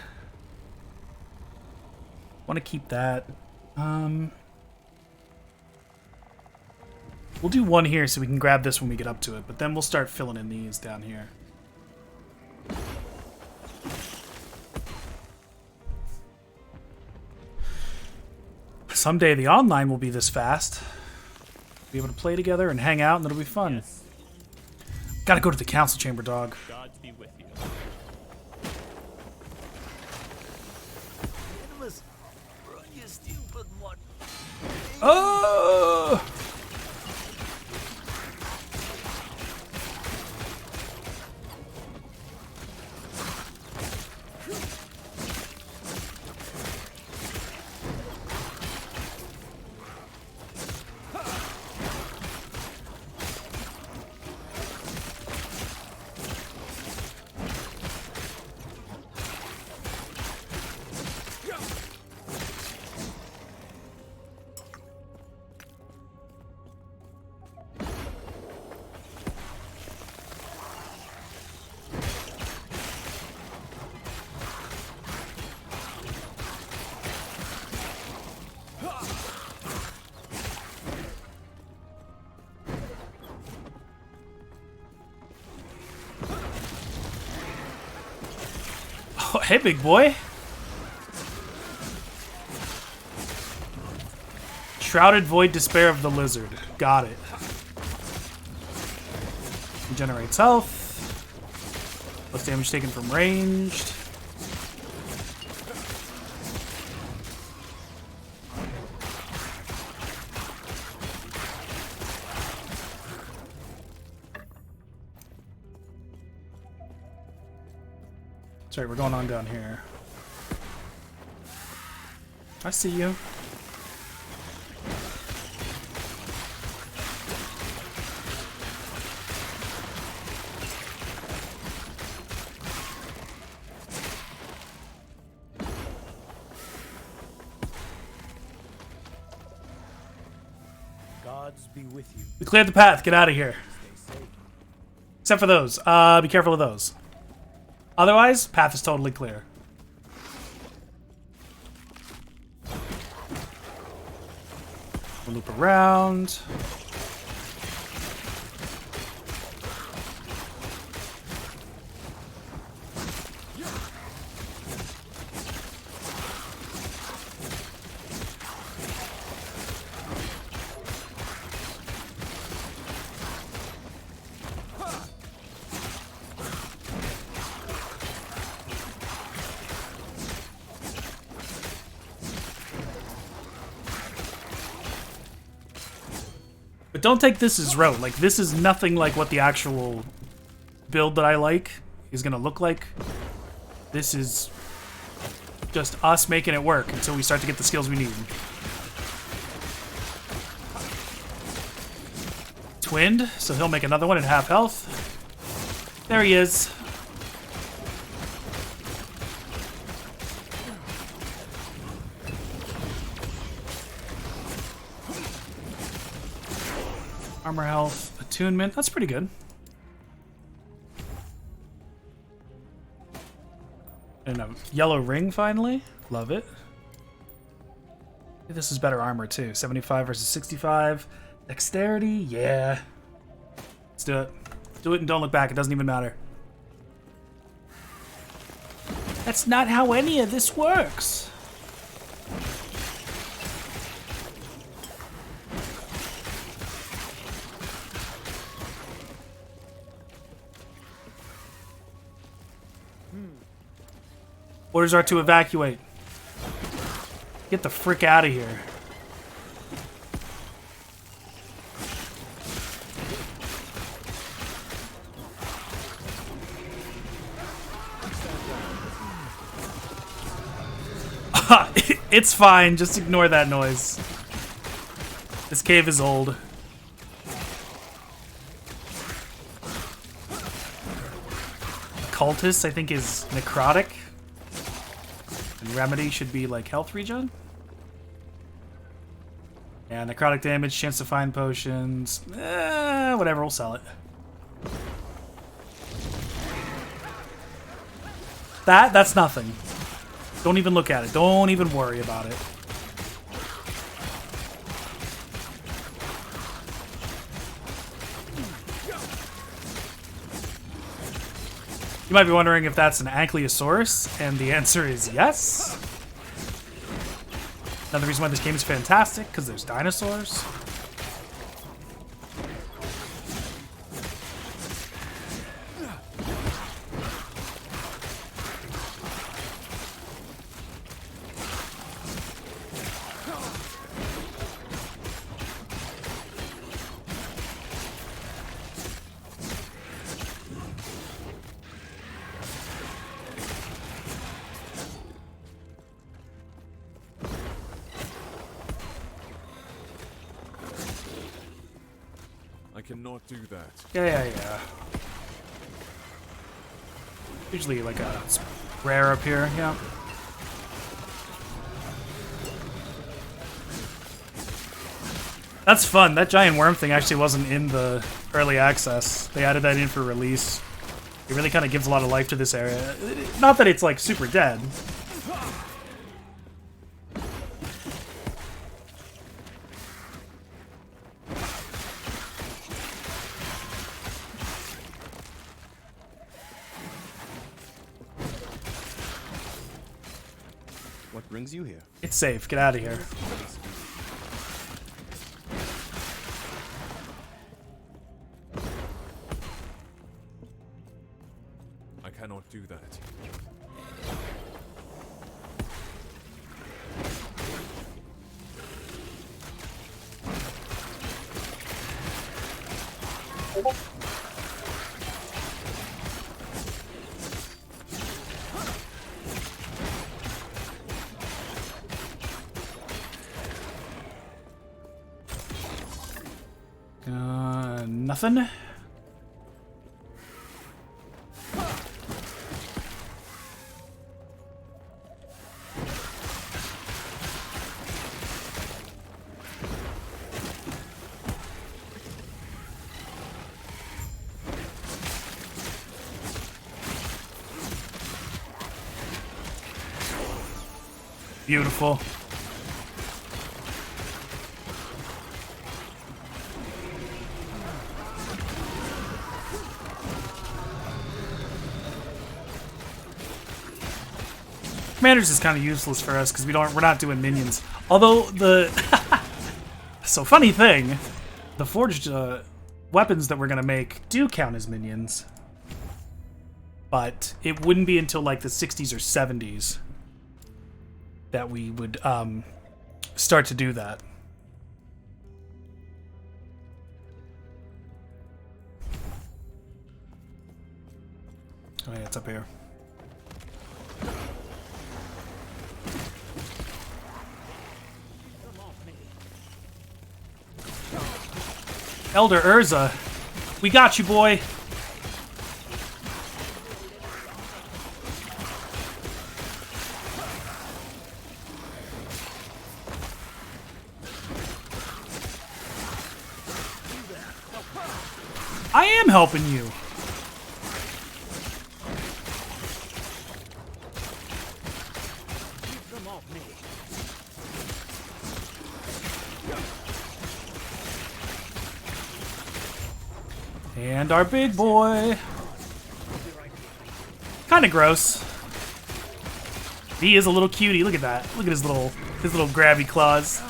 Want to keep that. We'll do one here so we can grab this when we get up to it, but then we'll start filling in these down here. Someday the online will be this fast. Be able to play together and hang out, and it'll be fun. Yes. Gotta go to the council chamber, dog. Gods be with you. It was you stupid one. Oh, hey, big boy. Shrouded Void Despair of the Lizard. Got it. Regenerates health. Plus damage taken from ranged. That's right, we're going on down here. I see you. Gods be with you. We cleared the path. Get out of here. Except for those. Be careful of those. Otherwise, path is totally clear. We'll loop around. But don't take this as rote. Like, this is nothing like what the actual build that I like is gonna look like. This is just us making it work until we start to get the skills we need. Twinned, so he'll make another one at half health. There he is. Armor health, attunement, that's pretty good. And a yellow ring finally. Love it. This is better armor too. 75 versus 65. Dexterity, yeah. Let's do it. Do it and don't look back, it doesn't even matter. That's not how any of this works. Orders are to evacuate. Get the frick out of here. It's fine, just ignore that noise. This cave is old. Cultist, I think, is necrotic. And remedy should be like health regen. Yeah, necrotic damage, chance to find potions. Whatever, we'll sell it. That's nothing. Don't even look at it. Don't even worry about it. You might be wondering if that's an Ankylosaurus, and the answer is yes. Another reason why this game is fantastic, because there's dinosaurs. I cannot do that. Yeah. Usually like a rare up here, yeah. That's fun. That giant worm thing actually wasn't in the early access. They added that in for release. It really kind of gives a lot of life to this area. Not that it's like super dead. What brings you here? It's safe. Get out of here. I cannot do that. Nothing. Beautiful. Commanders is kind of useless for us because we're not doing minions. Although the so funny thing, the forged weapons that we're gonna make do count as minions, but it wouldn't be until like the 60s or 70s that we would start to do that. Oh yeah, it's up here. Elder Urza, we got you, boy. I am helping you. And our big boy. Kind of gross. He is a little cutie. Look at that. Look at his little grabby claws.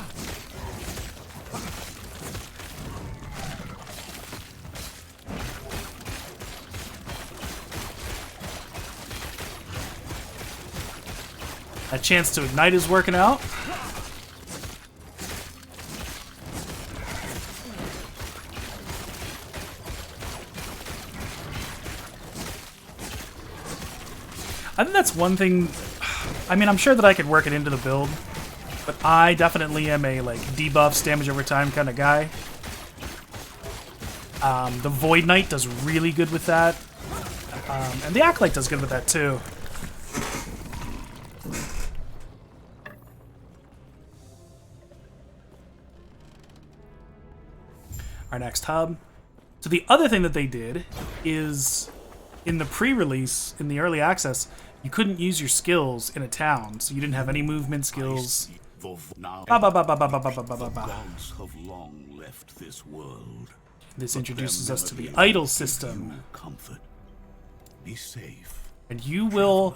That chance to ignite is working out. I think that's one thing. I mean, I'm sure that I could work it into the build, but I definitely am a like debuffs, damage over time kind of guy. The Void Knight does really good with that, and the Acolyte does good with that too. Our next hub. So the other thing that they did is in the pre-release, in the early access, you couldn't use your skills in a town, so you didn't have any movement skills. Now, Ba, ba, ba, ba, the ba, ba, ba, ba, ba, ba. gods have long left this world. This introduces us to the melody idol gives system, you comfort. Be safe. and you will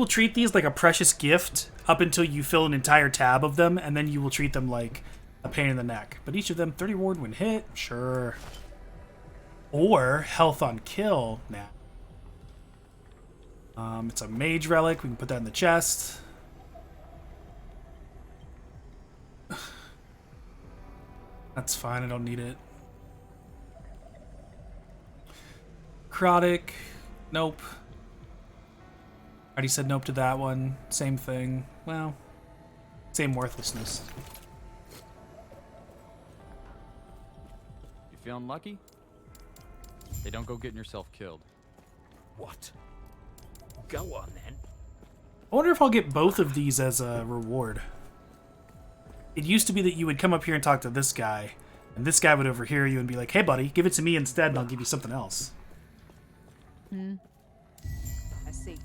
treat these like a precious gift up until you fill an entire tab of them, and then you will treat them like a pain in the neck. But each of them 30 reward when hit, sure, or health on kill now. It's a mage relic. We can put that in the chest. That's fine. I don't need it. Necrotic. Nope. Already said nope to that one. Same thing. Well, same worthlessness. You feeling lucky? Hey, don't go getting yourself killed. What? Go on then. I wonder if I'll get both of these as a reward. It used to be that you would come up here and talk to this guy, and this guy would overhear you and be like, hey buddy, give it to me instead and I'll give you something else. I see.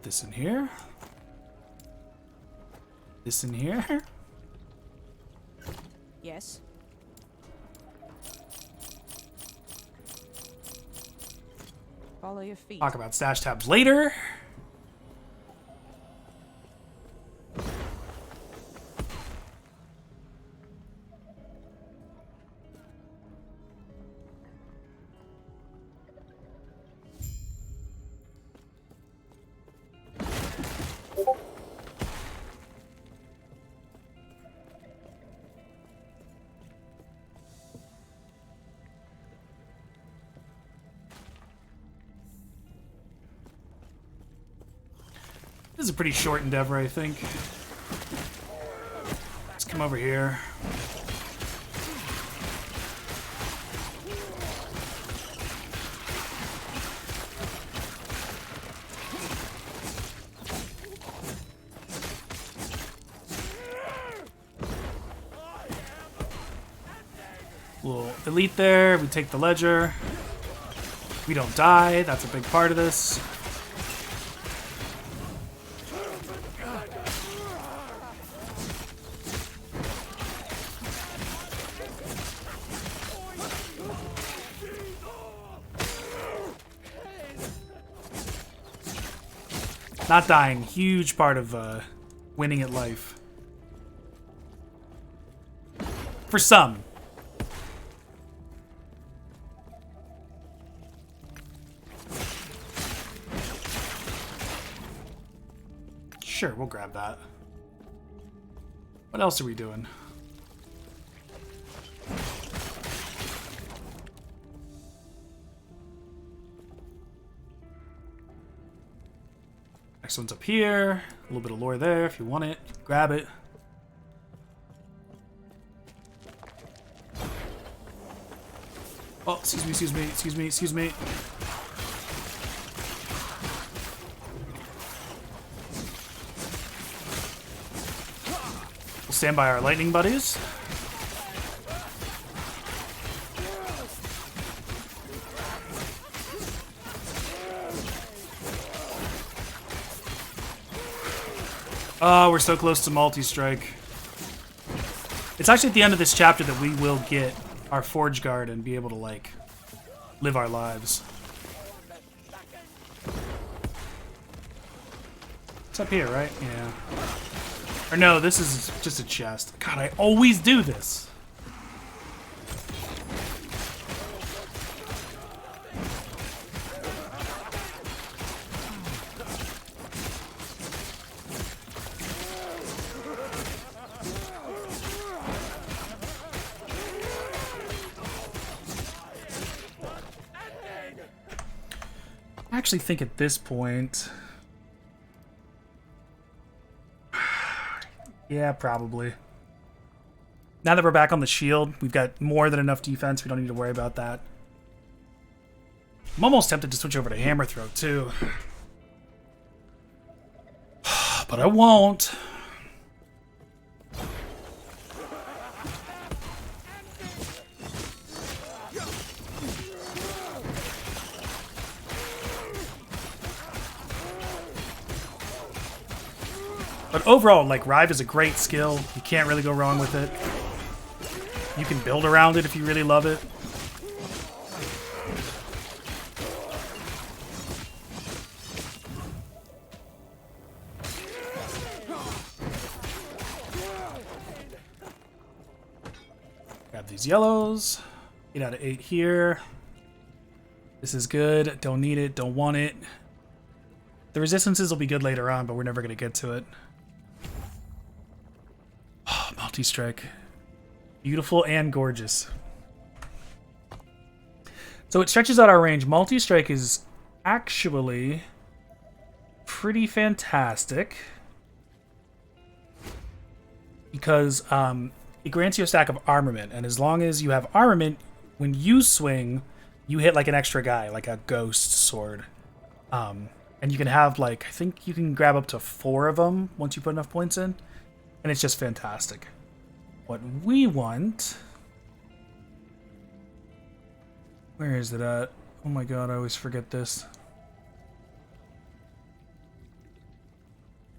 This in here. This in here. Yes. Follow your feet. Talk about stash tabs later. This is a pretty short endeavor, I think. Let's come over here. We'll elite there. We take the ledger. We don't die. That's a big part of this. Not dying, huge part of winning at life. For some. Sure, we'll grab that. What else are we doing? Next one's up here. A little bit of lore there if you want it. Grab it. Oh, excuse me, excuse me, excuse me, excuse me. We'll stand by our lightning buddies. Oh, we're so close to multi-strike. It's actually at the end of this chapter that we will get our Forge Guard and be able to, like, live our lives. It's up here, right? Yeah. Or no, this is just a chest. God, I always do this. I actually think at this point... yeah, probably. Now that we're back on the shield, we've got more than enough defense. We don't need to worry about that. I'm almost tempted to switch over to Hammer Throw, too. But I won't. But overall, like, Rive is a great skill. You can't really go wrong with it. You can build around it if you really love it. Grab these yellows. 8 out of 8 here. This is good. Don't need it. Don't want it. The resistances will be good later on, but we're never going to get to it. Multi-strike. Beautiful and gorgeous. So it stretches out our range. Multi-strike is actually pretty fantastic because it grants you a stack of armament, and as long as you have armament, when you swing, you hit like an extra guy, like a ghost sword. And you can have, like, I think you can grab up to 4 of them once you put enough points in, and it's just fantastic. What we want... where is it at? Oh my god, I always forget this.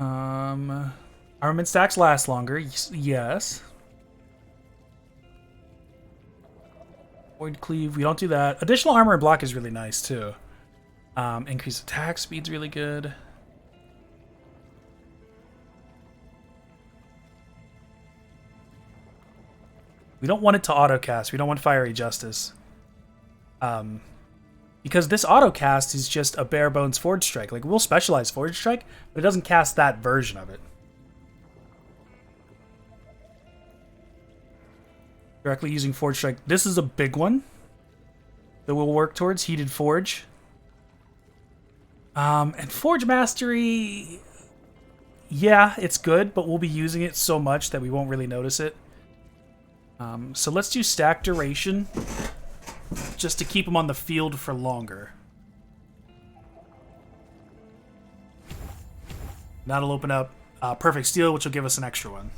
Armament stacks last longer, yes. Void Cleave, we don't do that. Additional armor and block is really nice too. Increased attack speed's really good. We don't want it to auto-cast. We don't want Fiery Justice. Because this auto-cast is just a bare bones Forge Strike. Like, we'll specialize Forge Strike, but it doesn't cast that version of it. Directly using Forge Strike. This is a big one that we'll work towards. Heated Forge. And Forge Mastery... Yeah, it's good, but we'll be using it so much that we won't really notice it. So let's do Stack Duration, just to keep them on the field for longer. That'll open up Perfect Steel, which will give us an extra one.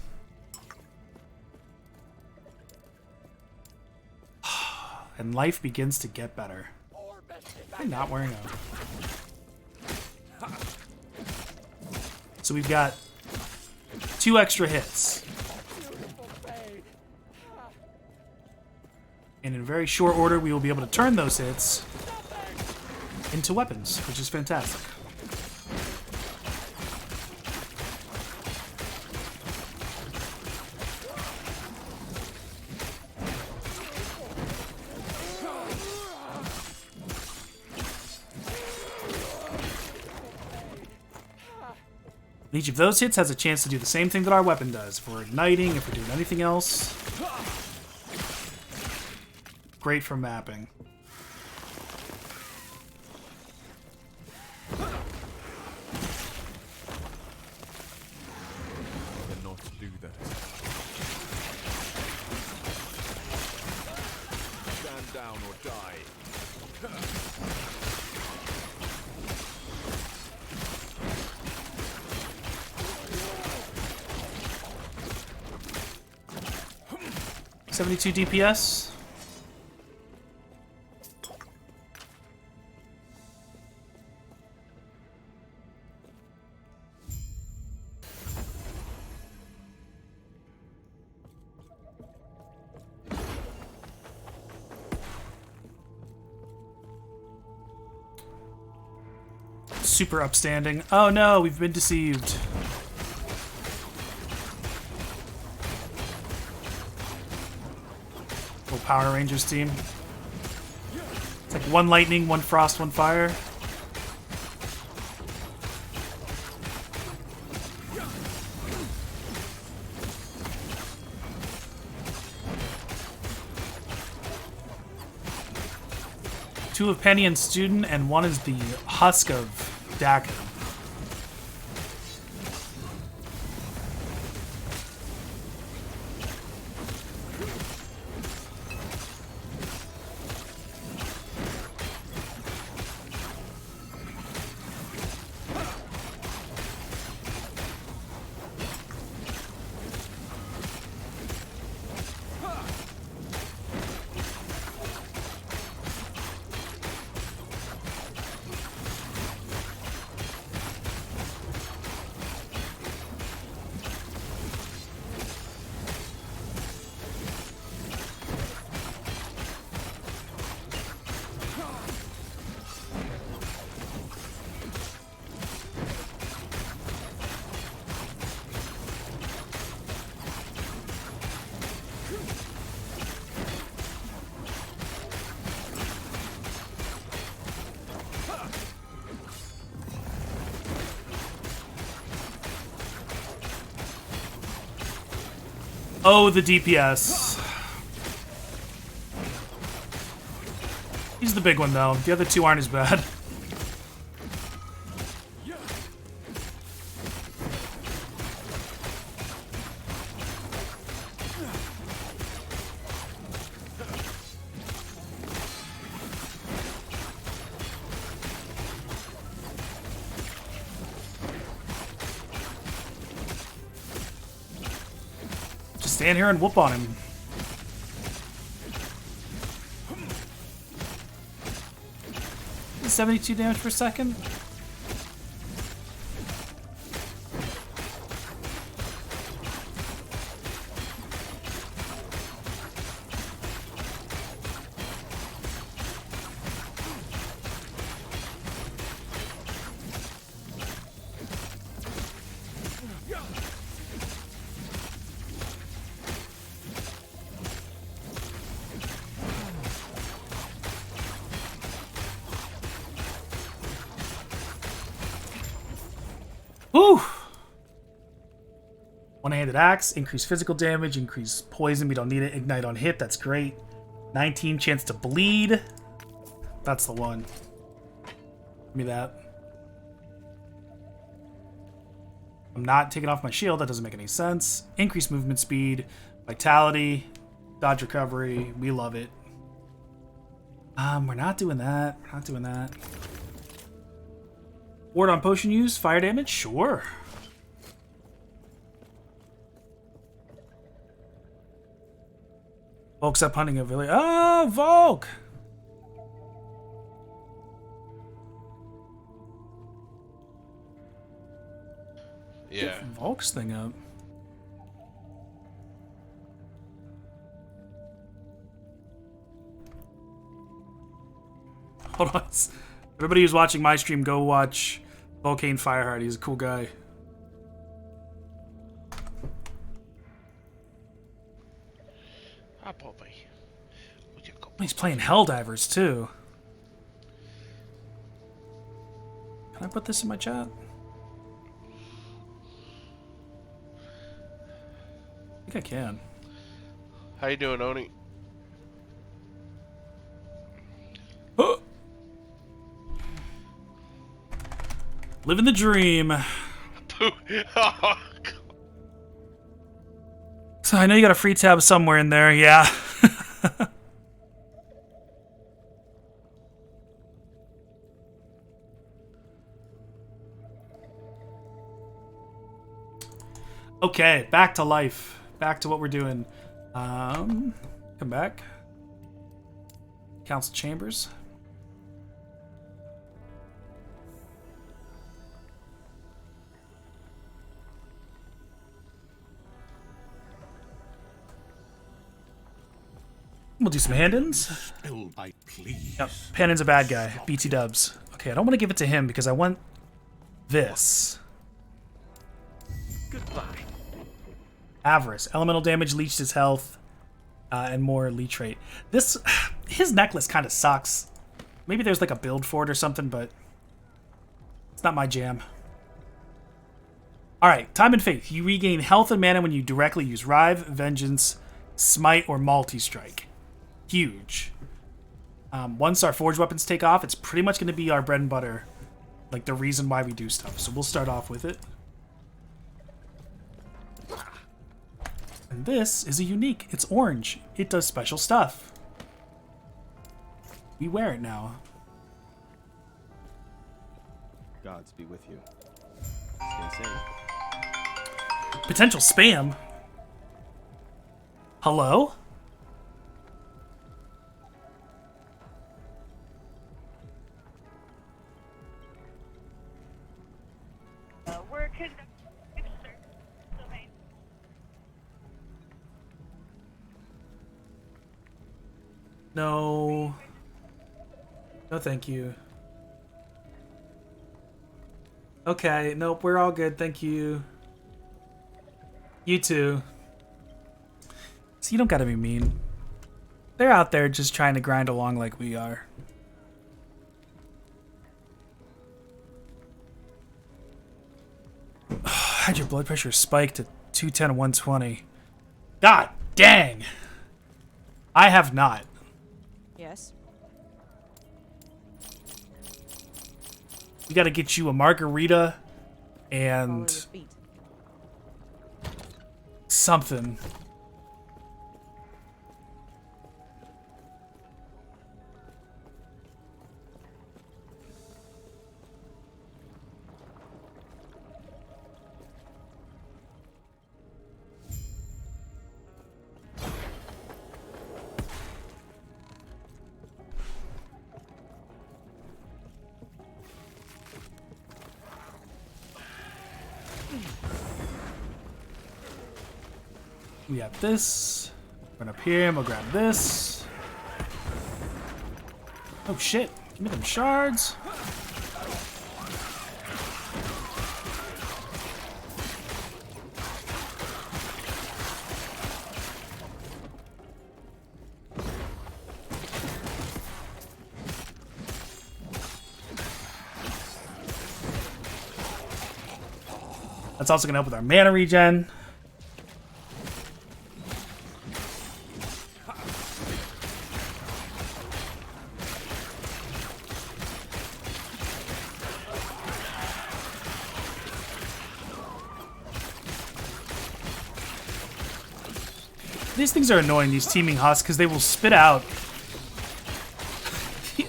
And life begins to get better. I'm not wearing a... So we've got 2 extra hits. And in very short order, we will be able to turn those hits into weapons, which is fantastic. Each of those hits has a chance to do the same thing that our weapon does. If we're igniting, if we're doing anything else. Great for mapping. Cannot do that. Stand down or die. $72 DPS. Super upstanding. Oh no, we've been deceived. Full Power Rangers team. It's like 1 lightning, 1 frost, 1 fire. Two of Penny and Student, and 1 is the husk of Dak. Oh, the DPS. He's the big one, though. The other 2 aren't as bad. Stand here and whoop on him. $72 damage per second. Whew! One-handed axe, increase physical damage, increase poison. We don't need it. Ignite on hit. That's great. 19 chance to bleed. That's the one. Give me that. I'm not taking off my shield. That doesn't make any sense. Increase movement speed, vitality, dodge recovery. We love it. We're not doing that. We're not doing that. Ward on potion use, fire damage? Sure. Volk's up hunting a village. Oh, Volk! Yeah. Get Volk's thing up. Hold on. Everybody who's watching my stream, go watch Volcane Fireheart. He's a cool guy. Ah, Bobby. He's playing Helldivers too. Can I put this in my chat? I think I can. How you doing, Oni? Living the dream. Oh, So I know you got a free tab somewhere in there, yeah. Okay, back to life. Back to what we're doing. Come back. Council chambers. We'll do some hand-ins. Still, I please. Yep, Pannon's a bad guy. BT dubs. Okay, I don't want to give it to him because I want this. Goodbye. Avarice. Elemental damage, leached his health, and more leech rate. This, his necklace kind of sucks. Maybe there's like a build for it or something, but it's not my jam. Alright, Time and Faith. You regain health and mana when you directly use Rive, Vengeance, Smite, or Multi-Strike. Huge. Once our forged weapons take off, it's pretty much going to be our bread and butter. Like the reason why we do stuff. So we'll start off with it. And this is a unique. It's orange. It does special stuff. We wear it now. Gods be with you. Stay safe. Potential spam. Hello? We're conducting research. No. No, thank you. Okay, nope, we're all good, thank you. You too. So you don't gotta be mean. They're out there just trying to grind along like we are. Had your blood pressure spiked to 210 and 120. God dang! I have not. Yes. We gotta get you a margarita and Follow your feet. something. We got this. Run up here and we'll grab this. Oh shit. Give me them shards. That's also gonna help with our mana regen. These things are annoying, these teeming husks, because they will spit out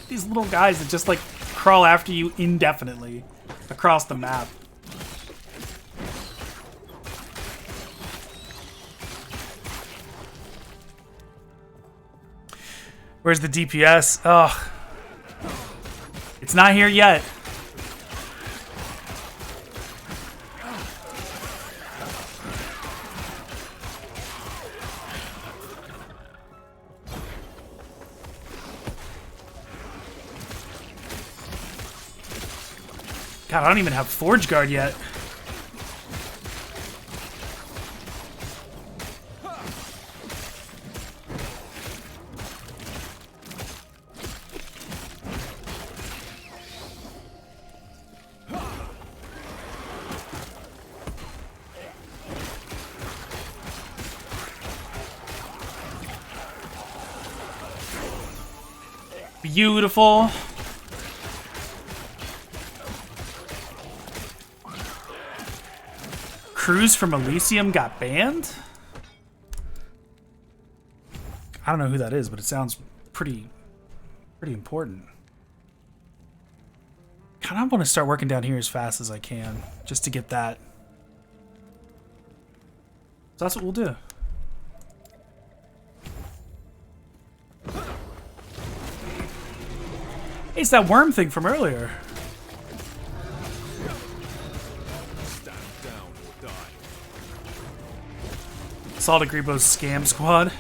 these little guys that just like crawl after you indefinitely across the map. Where's the DPS? Ugh. It's not here yet. God, I don't even have Forge Guard yet. Beautiful. Cruz from Elysium got banned? I don't know who that is, but it sounds pretty important. Kind of want to start working down here as fast as I can, just to get that. So that's what we'll do. Hey, it's that worm thing from earlier. Assault Agribo's scam squad.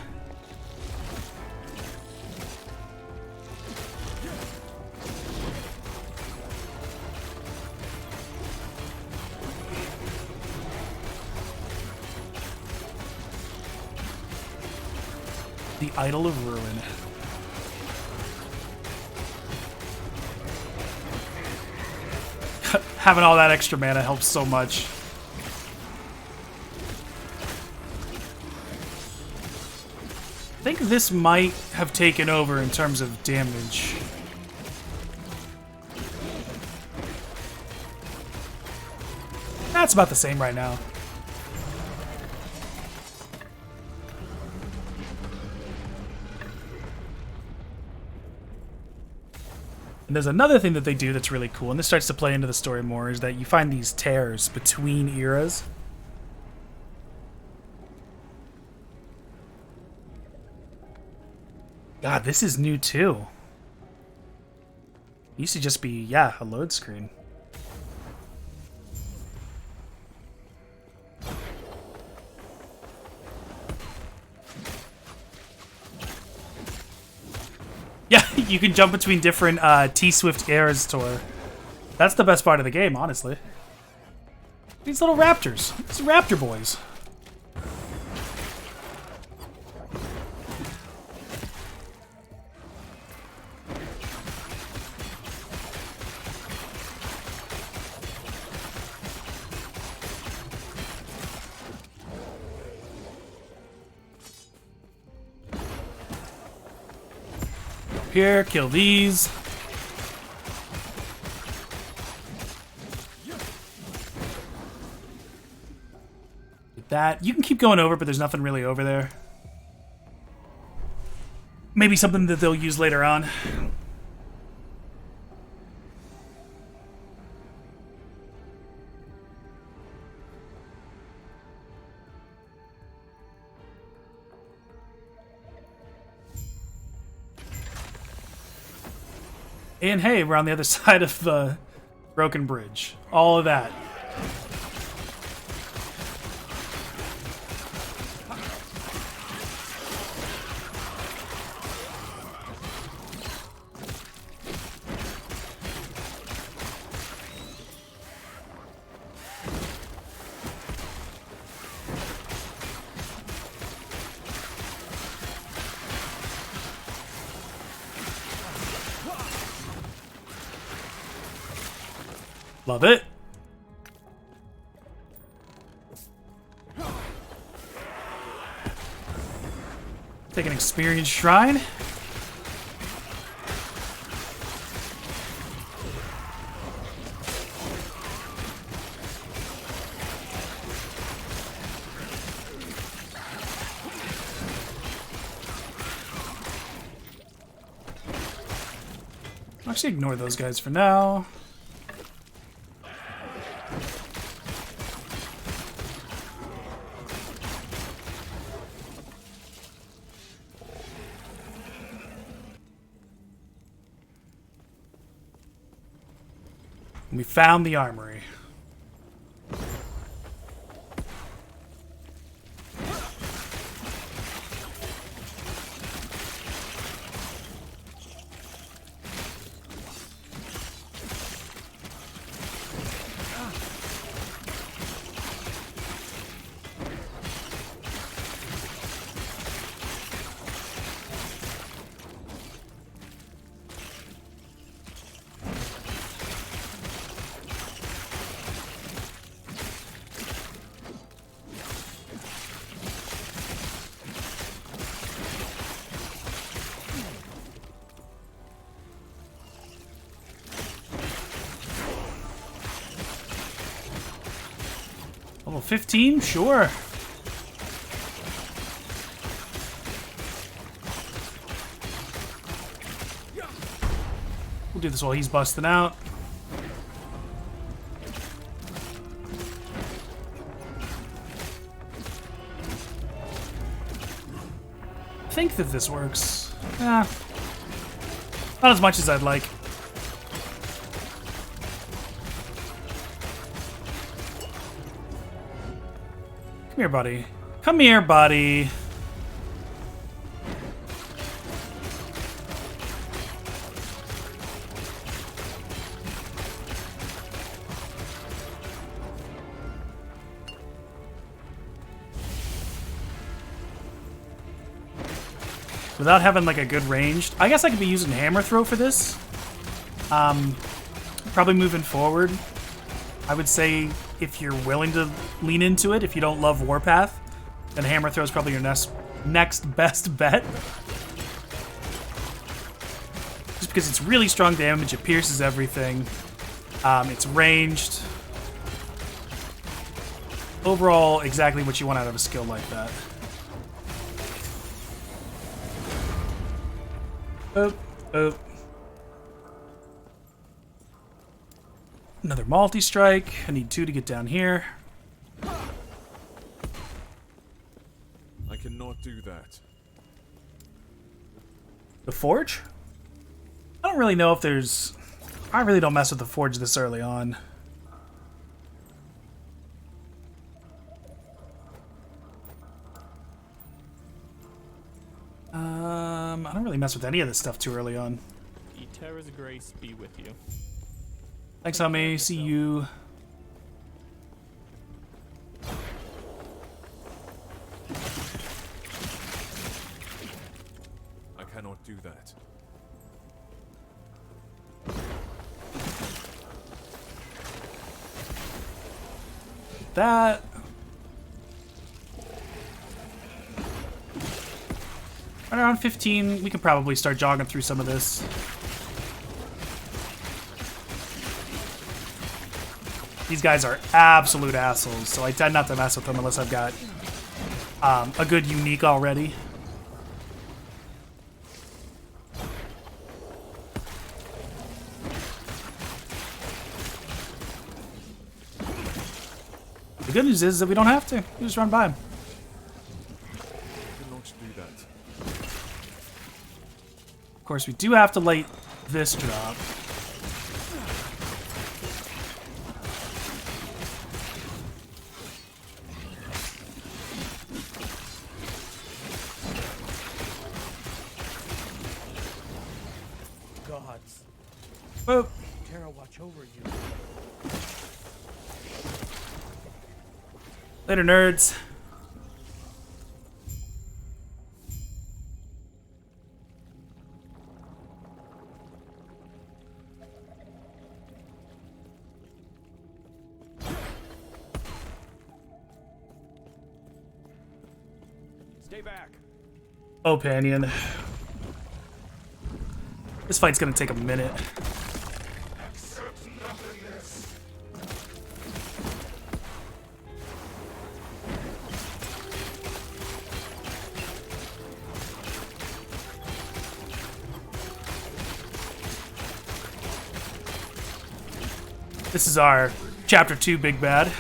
The Idol of Ruin. Having all that extra mana helps so much. I think this might have taken over in terms of damage. That's about the same right now. And there's another thing that they do that's really cool, and this starts to play into the story more, is that you find these tears between eras. God, this is new too. It used to just be, yeah, a load screen. Yeah, you can jump between different T-Swift eras tour. That's the best part of the game, honestly. These little raptors. These raptor boys. Here, kill these. Get that. You can keep going over, but there's nothing really over there. Maybe something that they'll use later on. And hey, we're on the other side of the broken bridge. All of that. Love it. Take an experience shrine. Actually, ignore those guys for now. We found the armory. Level 15? Sure. We'll do this while he's busting out. I think that this works. Not as much as I'd like. Come here, buddy. Come here, buddy. Without having like a good range, I guess I could be using hammer throw for this. Probably moving forward, I would say if you're willing to lean into it, if you don't love Warpath, then hammer throw is probably your next best bet. Just because it's really strong damage, it pierces everything, it's ranged. Overall, exactly what you want out of a skill like that. Oh. Another multi-strike. I need 2 to get down here. I cannot do that. The forge? I don't really know if there's... I really don't mess with the forge this early on. I don't really mess with any of this stuff too early on. Terra's grace be with you. Thanks, homie. See you. I cannot do that. That. Right around 15, we can probably start jogging through some of this. These guys are absolute assholes, so I tend not to mess with them unless I've got a good unique already. The good news is that we don't have to. We just run by them. Of course, we do have to light this drop. Gods. Oh. Terra watch over you. Later, nerds. Stay back. Oh, Panion. This fight's gonna take a minute. This is our Chapter 2 Big Bad.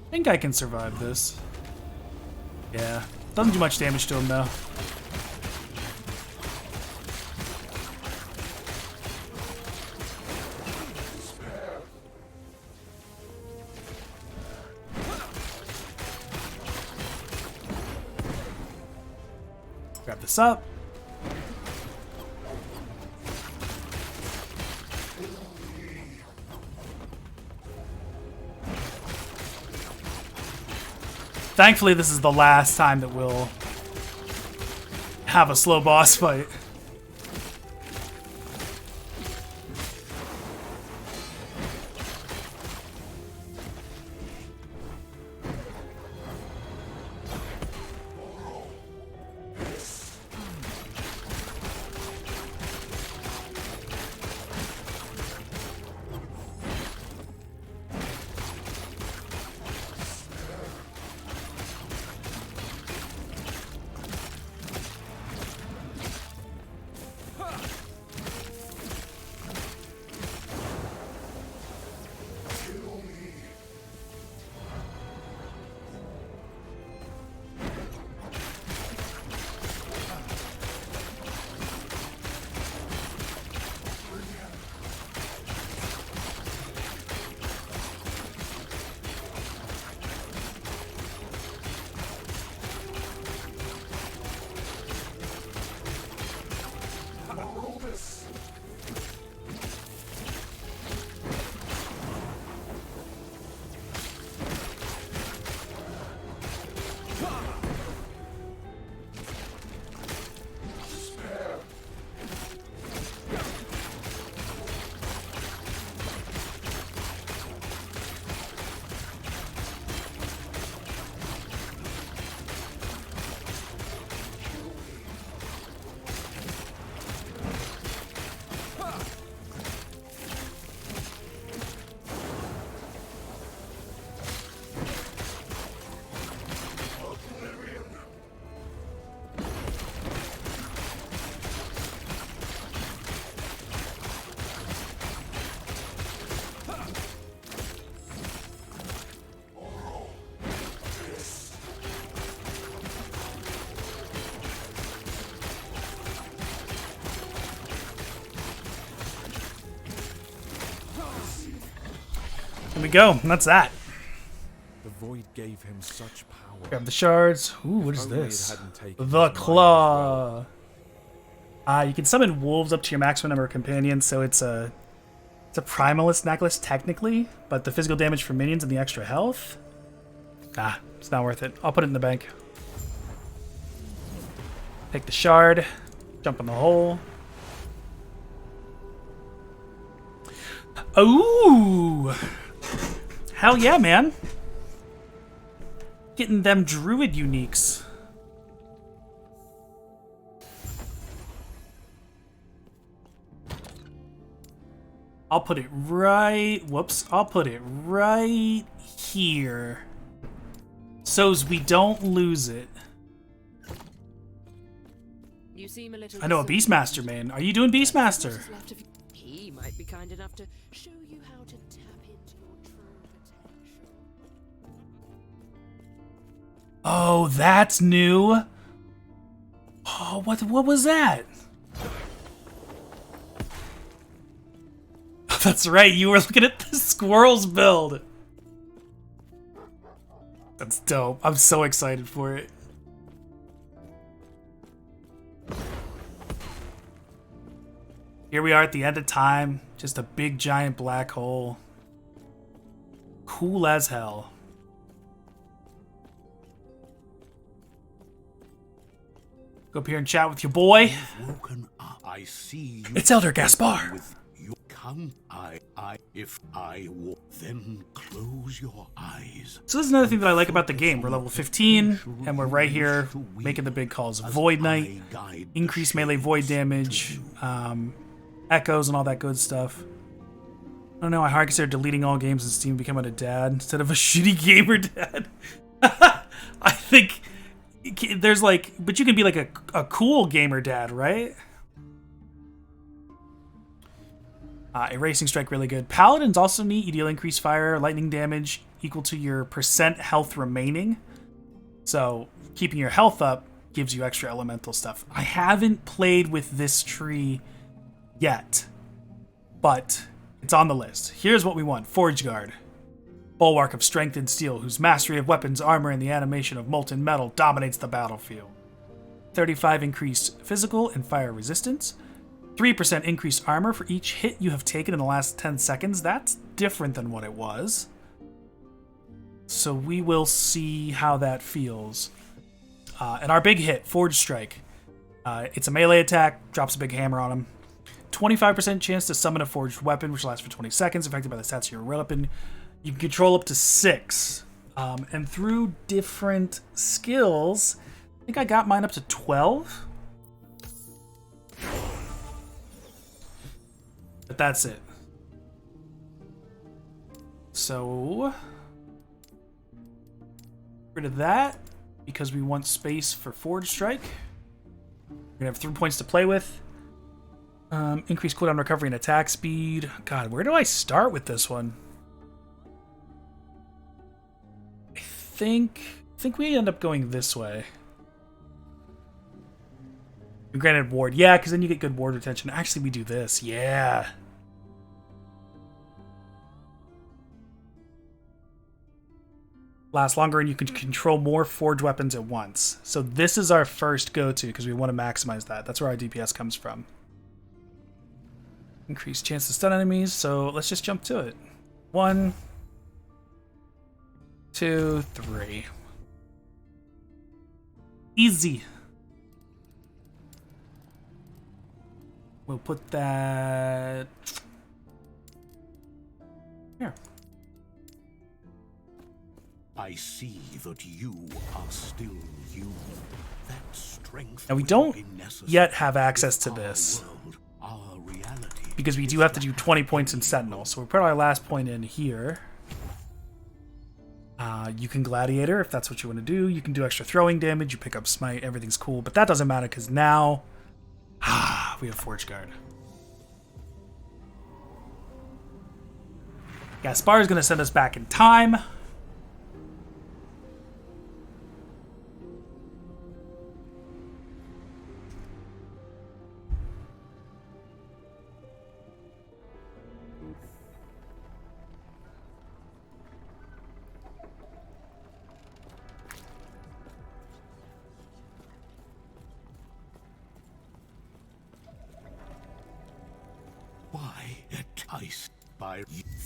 I think I can survive this. Yeah, doesn't do much damage to him though. Grab this up. Thankfully, this is the last time that we'll have a slow boss fight. There we go. That's that. The void gave him such power. Grab the shards. Ooh, what is Only it this? hadn't taken The his mind as claw. well. You can summon wolves up to your maximum number of companions, so it's a primalist necklace technically, but the physical damage for minions and the extra health, it's not worth it. I'll put it in the bank. Take the shard, jump in the hole. Ooh! Hell yeah, man. Getting them druid uniques. I'll put it right, I'll put it right here. So's we don't lose it. You seem a little I know a Beastmaster, man. Are you doing Beastmaster? He might be kind enough to show you how to tap into your true potential. Oh, that's new. Oh, what was that? That's right, you were looking at the squirrels build. That's dope. I'm so excited for it. Here we are at the end of time. Just a big giant black hole. Cool as hell. Go up here and chat with your boy. I see you. It's Elder Gaspar. With you come, if I walk, then close your eyes. So this is another thing that I like about the game. We're level 15, and we're right here making the big calls. Void Knight, increased melee void damage, echoes, and all that good stuff. I don't know, I hard consider deleting all games in Steam, becoming a dad instead of a shitty gamer dad. I think there's like, but you can be like a cool gamer dad, right? Erasing Strike, really good. Paladin's also neat. You deal increased fire, lightning damage equal to your % health remaining. So keeping your health up gives you extra elemental stuff. I haven't played with this tree yet, but it's on the list. Here's what we want. Forge Guard. Bulwark of Strength and Steel, whose mastery of weapons, armor, and the animation of molten metal dominates the battlefield. 35 increased physical and fire resistance. 3% increased armor for each hit you have taken in the last 10 seconds. That's different than what it was. So we will see how that feels. And our big hit, Forge Strike. It's a melee attack, drops a big hammer on him. 25% chance to summon a forged weapon, which lasts for 20 seconds, affected by the stats of your weapon. You can control up to 6. And through different skills, I think I got mine up to 12. But that's it. So, rid of that because we want space for Forge Strike. We're gonna have 3 points to play with. Increase cooldown, recovery, and attack speed. God, where do I start with this one? I think we end up going this way. Granted ward, yeah, because then you get good ward retention. Actually, we do this, yeah. Lasts longer and you can control more forged weapons at once. So this is our first go-to because we want to maximize that. That's where our DPS comes from. Increased chance to stun enemies, so let's just jump to it. 1, 2, 3. Easy. We'll put that here. I see that you are still you. That strength. Now we don't yet have access to this because we do have to do 20 points in Sentinel. So we put our last point in here. You can Gladiator if that's what you want to do. You can do extra throwing damage. You pick up Smite. Everything's cool, but that doesn't matter because now we have Forge Guard. Gaspar is going to send us back in time.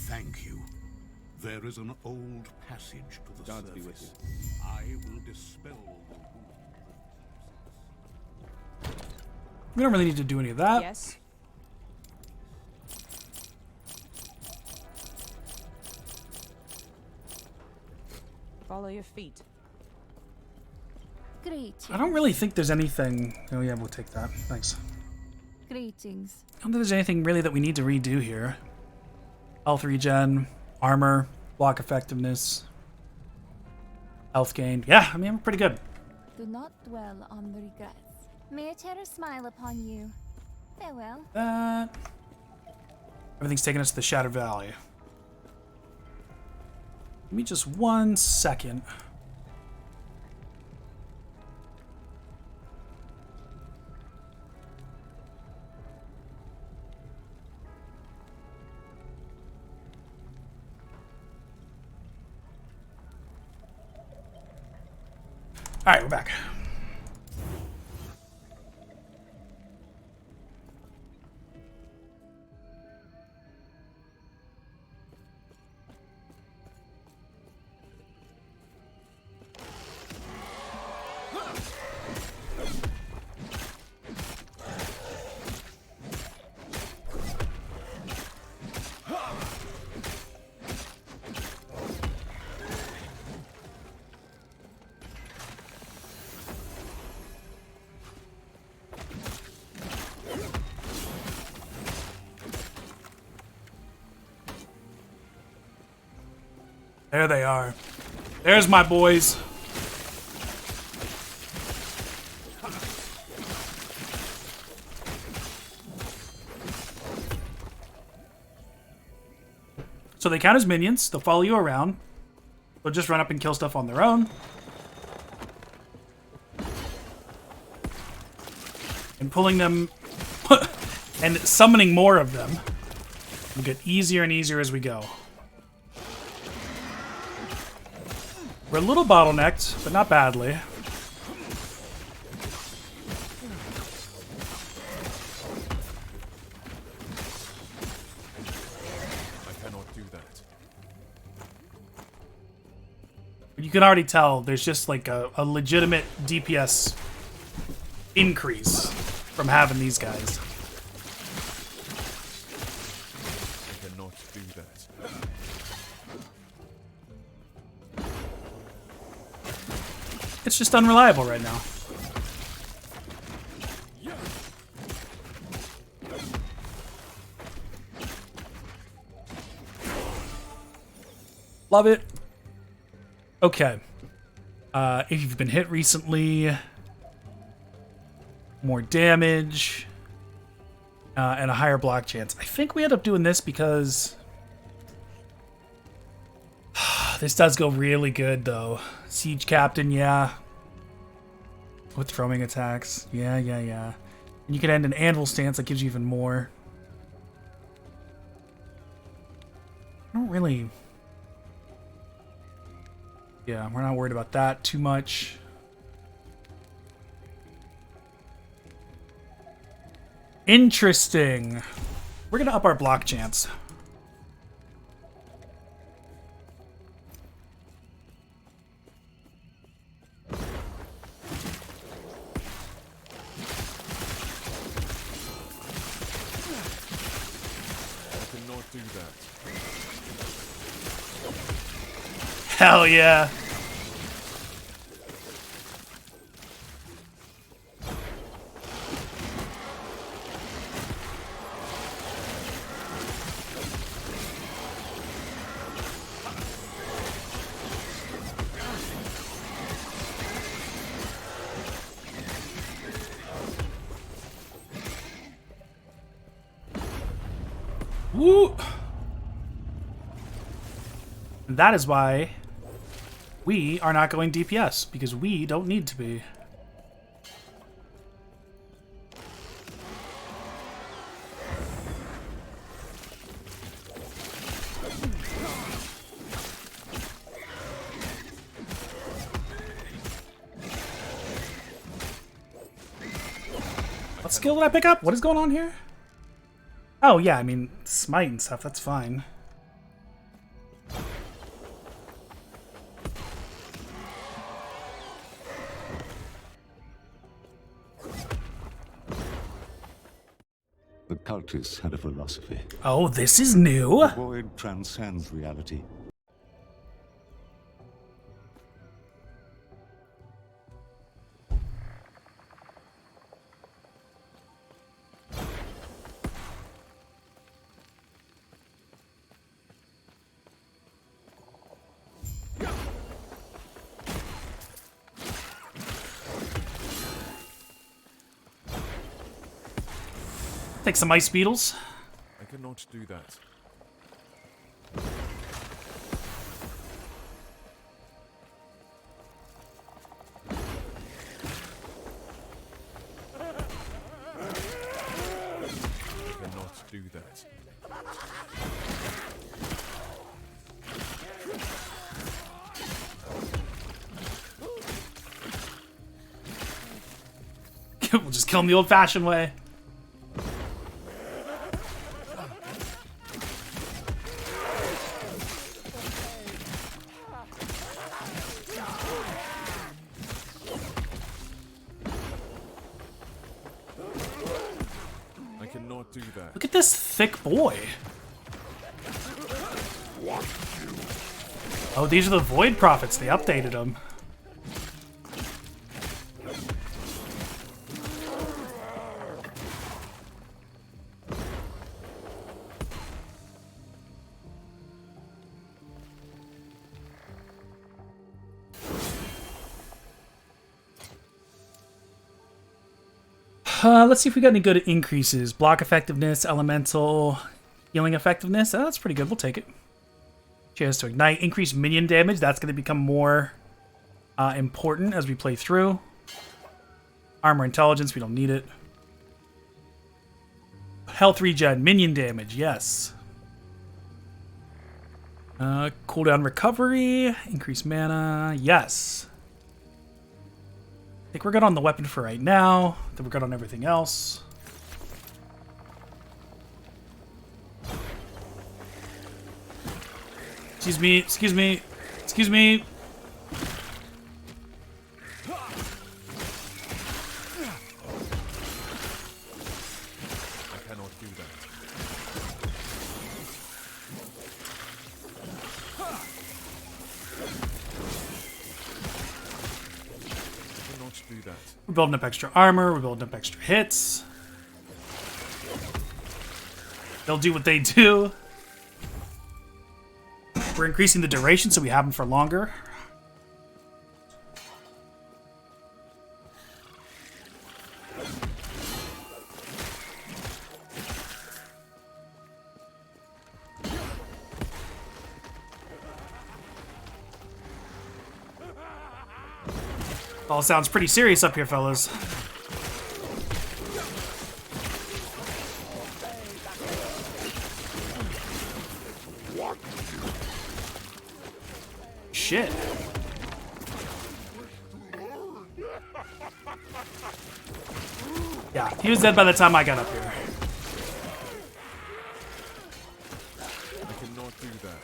Thank you. There is an old passage to the Gods be with surface. you. I will dispel the wound. We don't really need to do any of that. Yes. Follow your feet. Greetings. I don't really think there's anything. Oh yeah, we'll take that. Thanks. Greetings. I don't think there's anything really that we need to redo here. Health regen, armor, block effectiveness, health gained. Yeah, I mean, we're pretty good. Do not dwell on the regrets. May a terror smile upon you. Farewell. Everything's taking us to the Shattered Valley. Give me just 1 second. All right, we're back. There they are. There's my boys. So they count as minions. They'll follow you around. They'll just run up and kill stuff on their own. And pulling them and summoning more of them will get easier and easier as we go. We're a little bottlenecked, but not badly. I cannot do that. You can already tell there's just like a legitimate DPS increase from having these guys. I cannot do that. It's just unreliable right now. Love it. Okay. If you've been hit recently, more damage, and a higher block chance. I think we end up doing this because this does go really good, though. Siege Captain, yeah. With throwing attacks. Yeah. And you can end an Anvil stance that gives you even more. I don't really... Yeah, we're not worried about that too much. Interesting. We're gonna up our block chance. Do that. Hell yeah. Woo! That is why we are not going DPS, because we don't need to be. What skill did I pick up? What is going on here? Oh, yeah, I mean, smite and stuff, that's fine. The cultists had a philosophy. Oh, this is new. The void transcends reality. Take some ice beetles. I cannot do that. I cannot do that. We'll just kill him the old-fashioned way. Do that. Look at this thick boy. Oh, these are the Void Prophets. They updated them. Let's see if we got any good increases. Block effectiveness, elemental, healing effectiveness. Oh, that's pretty good. We'll take it. Chance to ignite. Increase minion damage. That's going to become more important as we play through. Armor intelligence. We don't need it. Health regen. Minion damage. Yes. Cooldown recovery. Increase mana. Yes. I think we're good on the weapon for right now. I think we're good on everything else. Excuse me, excuse me, excuse me. I cannot do that. Do that. We're building up extra armor. We're building up extra hits. They'll do what they do. We're increasing the duration so we have them for longer. All sounds pretty serious up here, fellas. Shit. Yeah, he was dead by the time I got up here. I cannot do that.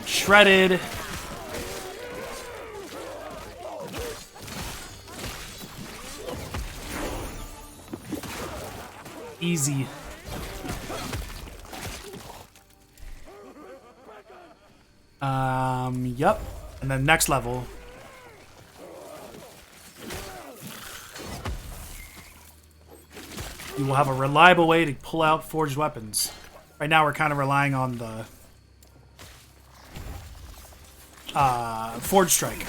Shredded. Easy. Yep. And then next level. You will have a reliable way to pull out forged weapons. Right now we're kind of relying on the Forge Strike.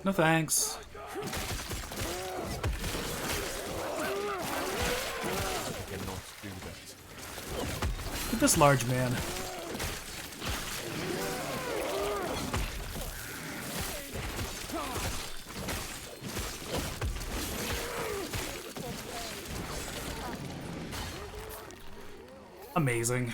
No thanks. Look at this large man. Amazing.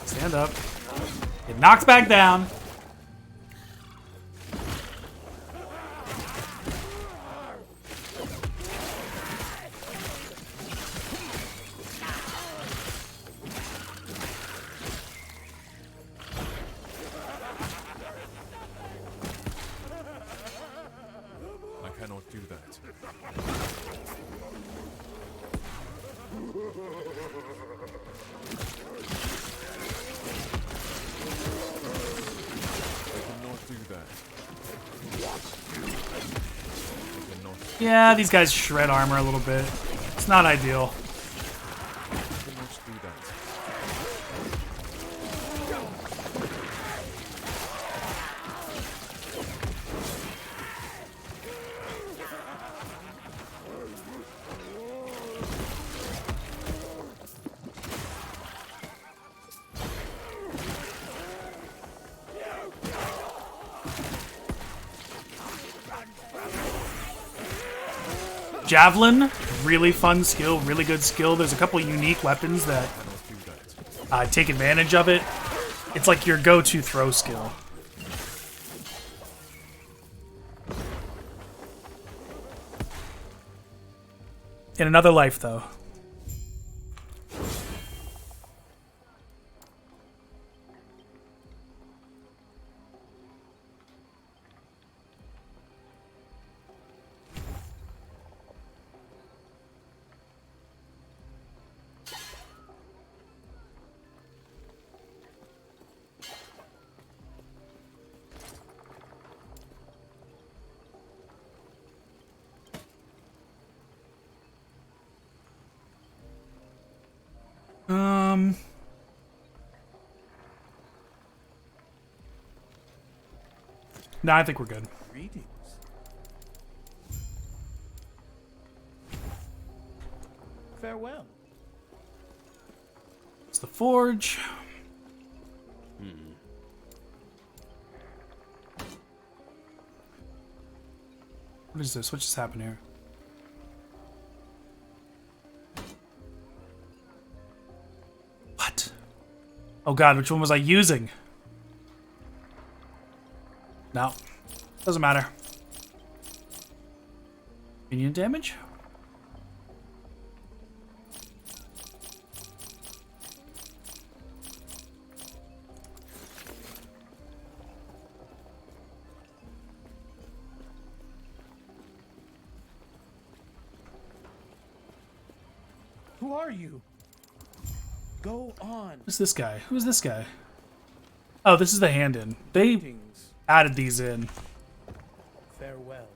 Stand up. Get knocked back down. I cannot do that. Yeah, these guys shred armor a little bit. It's not ideal. Javelin, really fun skill, really good skill. There's a couple unique weapons that take advantage of it. It's like your go-to throw skill. In another life, though. No, I think we're good. Greetings. Farewell. It's the forge. What is this? What just happened here? What? Oh god, which one was I using? No. Doesn't matter. Minion damage? Who are you? Go on. Who's this guy? Who's this guy? Oh, this is the hand-in. They Greetings. added these in. Farewell.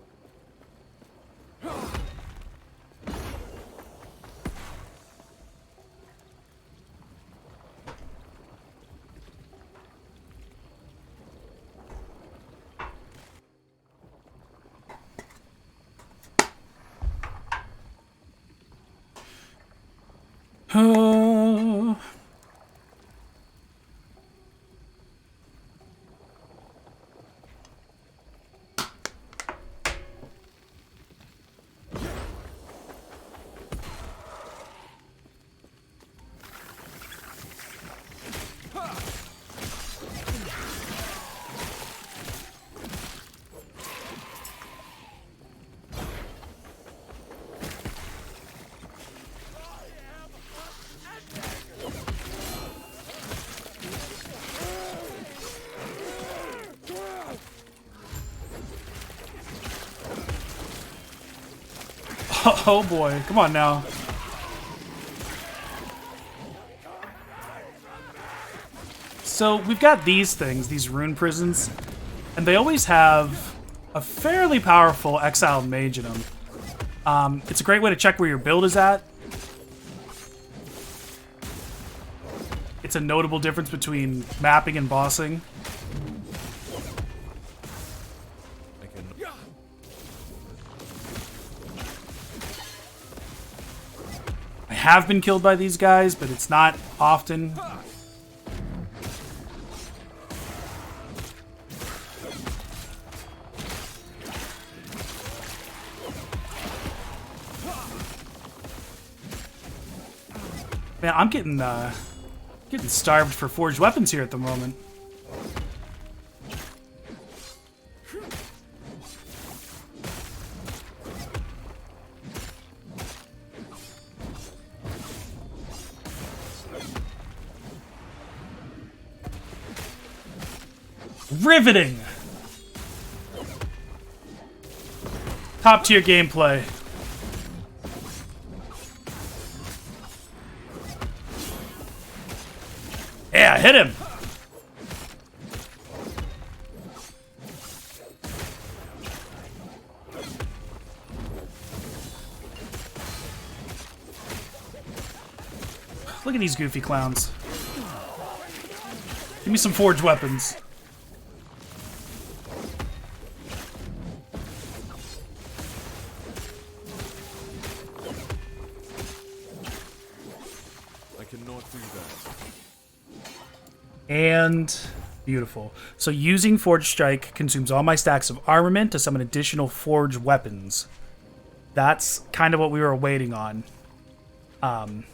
Oh boy, come on now. So we've got these things, these rune prisons, and they always have a fairly powerful exiled mage in them. It's a great way to check where your build is at. It's a notable difference between mapping and bossing. I have been killed by these guys, but it's not often. Man, I'm getting starved for forged weapons here at the moment. Riveting! Top tier gameplay. Yeah, hit him! Look at these goofy clowns. Give me some forged weapons. And beautiful. So using Forged Strike consumes all my stacks of armament to summon additional forged weapons. That's kind of what we were waiting on. And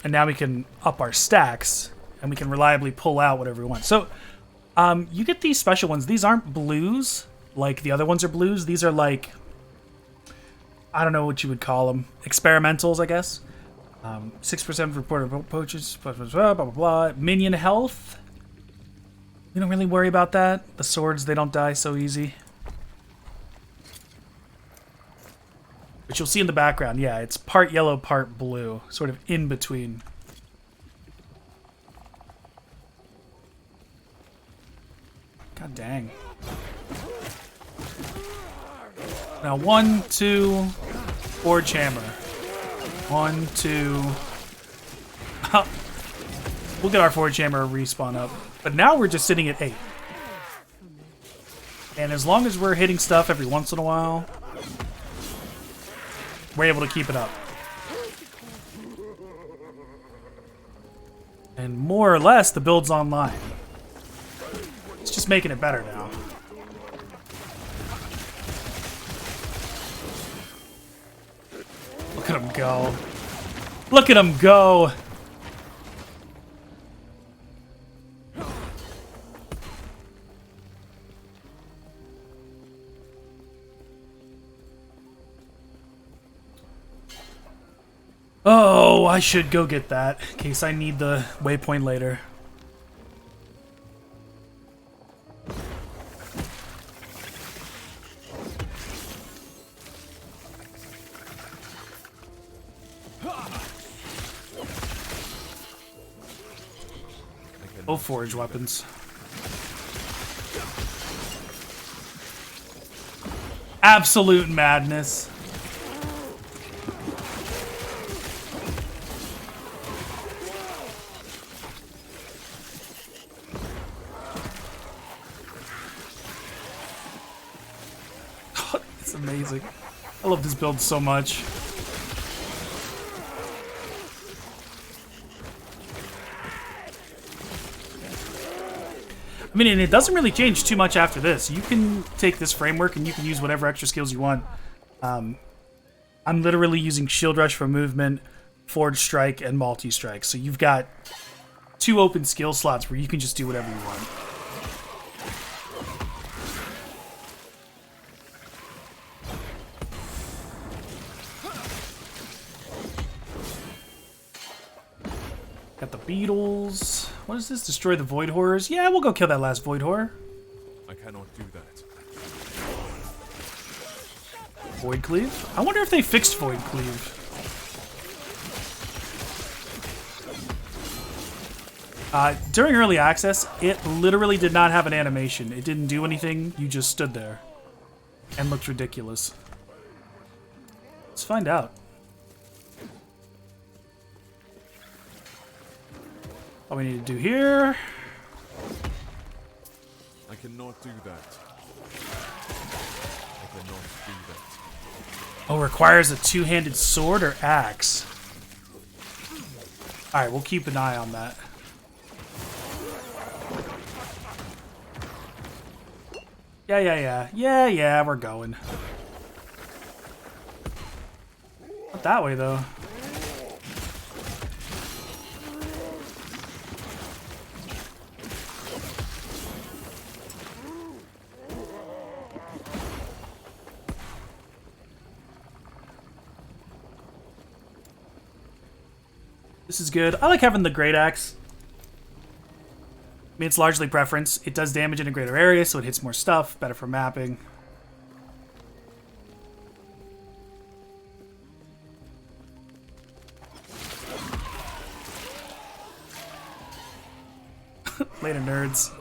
now we can up our stacks and we can reliably pull out whatever we want. So you get these special ones. These aren't blues like the other ones are blues. These are like, I don't know what you would call them. Experimentals, I guess. 6% reported poaches, blah, blah, blah, blah. Minion health. We don't really worry about that. The swords, they don't die so easy. But you'll see in the background, yeah, it's part yellow, part blue. Sort of in between. God dang. Now 1, 2, forge hammer. 1, 2. Oh. We'll get our Forge Hammer respawn up. But now we're just sitting at 8. And as long as we're hitting stuff every once in a while, we're able to keep it up. And more or less, the build's online. It's just making it better now. Look at him go. Look at him go! Oh, I should go get that in case I need the waypoint later. Oh, forge weapons. Absolute madness. It's amazing. I love this build so much. I mean, and it doesn't really change too much after this. You can take this framework and you can use whatever extra skills you want. I'm literally using Shield Rush for movement, Forge Strike, and Multi-Strike. So you've got 2 open skill slots where you can just do whatever you want. Got the beetles. What is this? Destroy the void horrors? Yeah, we'll go kill that last void horror. I cannot do that. Void cleave? I wonder if they fixed void cleave. During early access, it literally did not have an animation. It didn't do anything. You just stood there and looked ridiculous. Let's find out. What we need to do here. I cannot do that. I cannot do that. Oh, requires a 2-handed sword or axe. Alright, we'll keep an eye on that. Yeah, we're going. Not that way, though. This is good. I like having the great axe. I mean, it's largely preference. It does damage in a greater area, so it hits more stuff. Better for mapping. Later, nerds.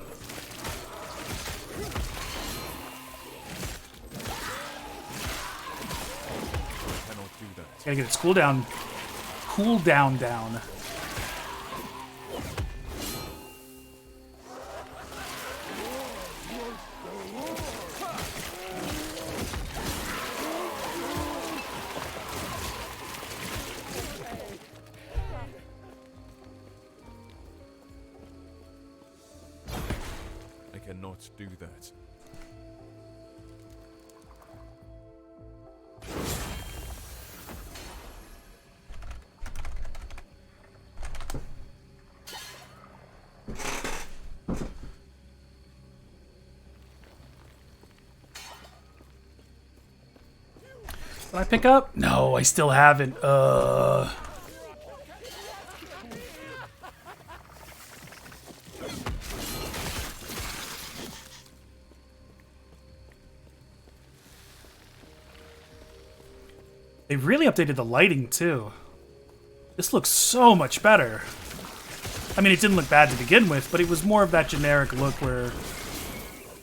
I cannot do that. Gotta get its cooldown. Cooldown down. I cannot do that. Did I pick up? No, I still haven't. They really updated the lighting, too. This looks so much better. I mean, it didn't look bad to begin with, but it was more of that generic look where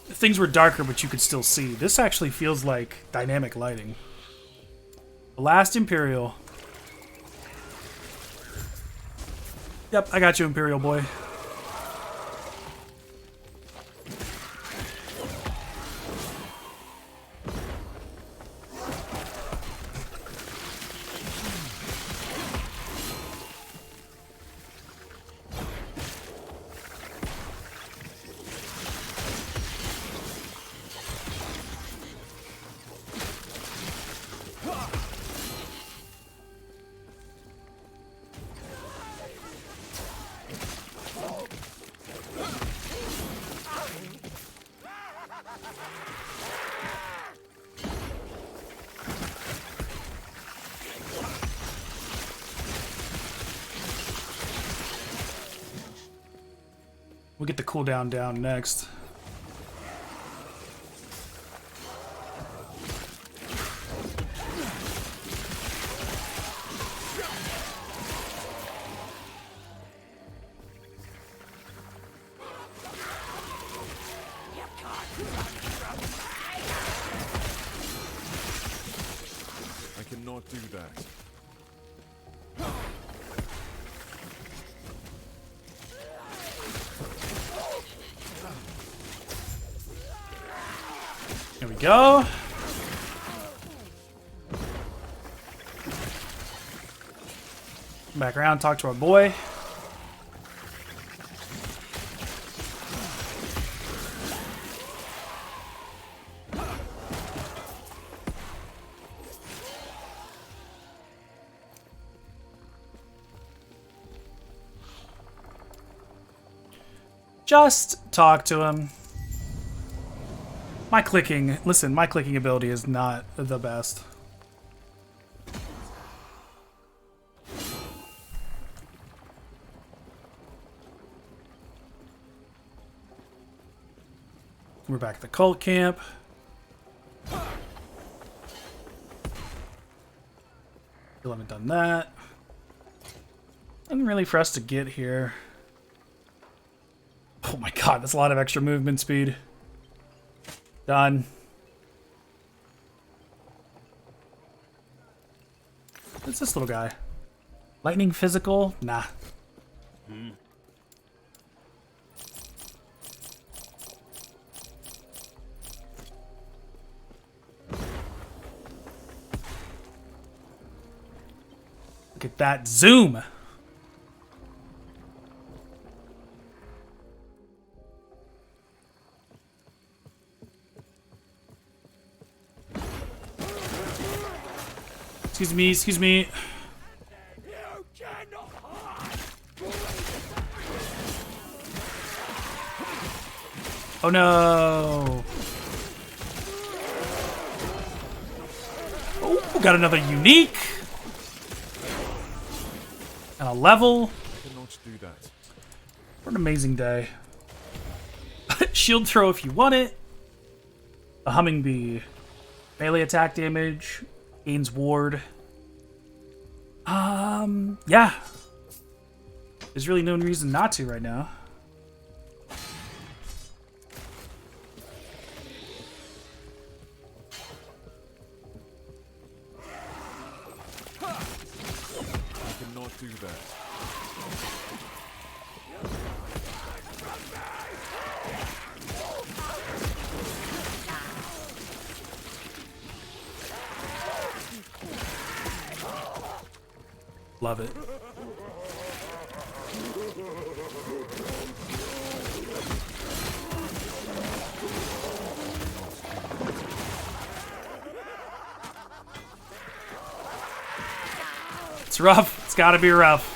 things were darker, but you could still see. This actually feels like dynamic lighting. The Last Imperial. Yep, I got you, Imperial boy. We'll get the cooldown down next. I cannot do that. Here we go. Come back around, talk to our boy. Just talk to him. My clicking, listen, my clicking ability is not the best. We're back at the cult camp. Still haven't done that. Nothing really for us to get here. Oh my god, that's a lot of extra movement speed. Done. What's this little guy? Lightning physical? Nah. Look at that zoom! Excuse me, excuse me. Oh no! Oh, got another unique! And a level. I cannot do that. What an amazing day. Shield throw if you want it. A humming bee. Melee attack damage. Gains ward. Yeah. There's really no reason not to right now. I cannot do that. Love it. It's rough. It's gotta be rough.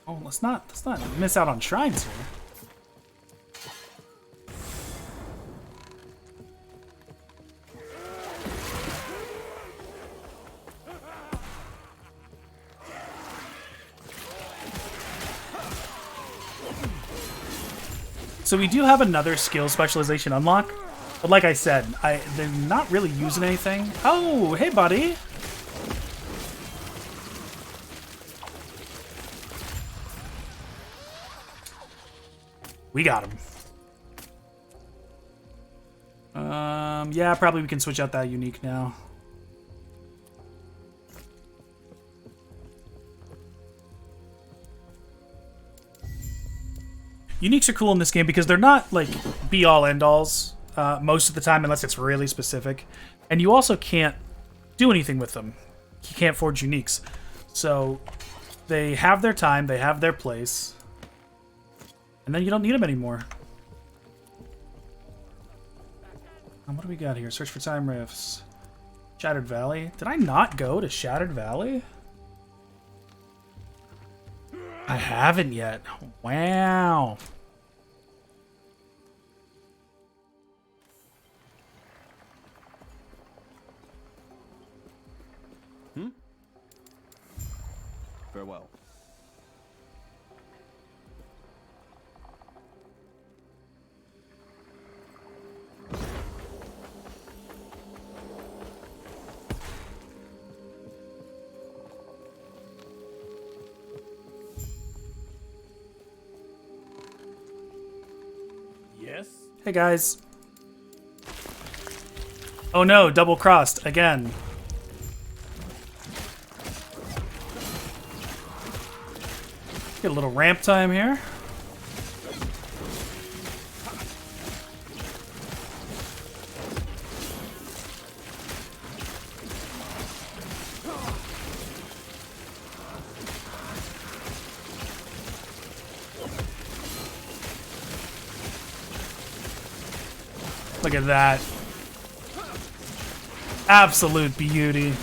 Oh, let's not miss out on shrines here. So we do have another skill specialization unlock, but like I said, they're not really using anything. Oh, hey buddy. We got him. Yeah, probably we can switch out that unique now. Uniques are cool in this game because they're not like be-all end-alls most of the time unless it's really specific. And you also can't do anything with them. You can't forge uniques. So they have their time, they have their place, and then you don't need them anymore. What do we got here? Search for time rifts. Shattered Valley. Did I not go to Shattered Valley? I haven't yet. Wow. Farewell. Yes? Hey guys. Oh no, double crossed again. Get a little ramp time here. Look at that. Absolute beauty.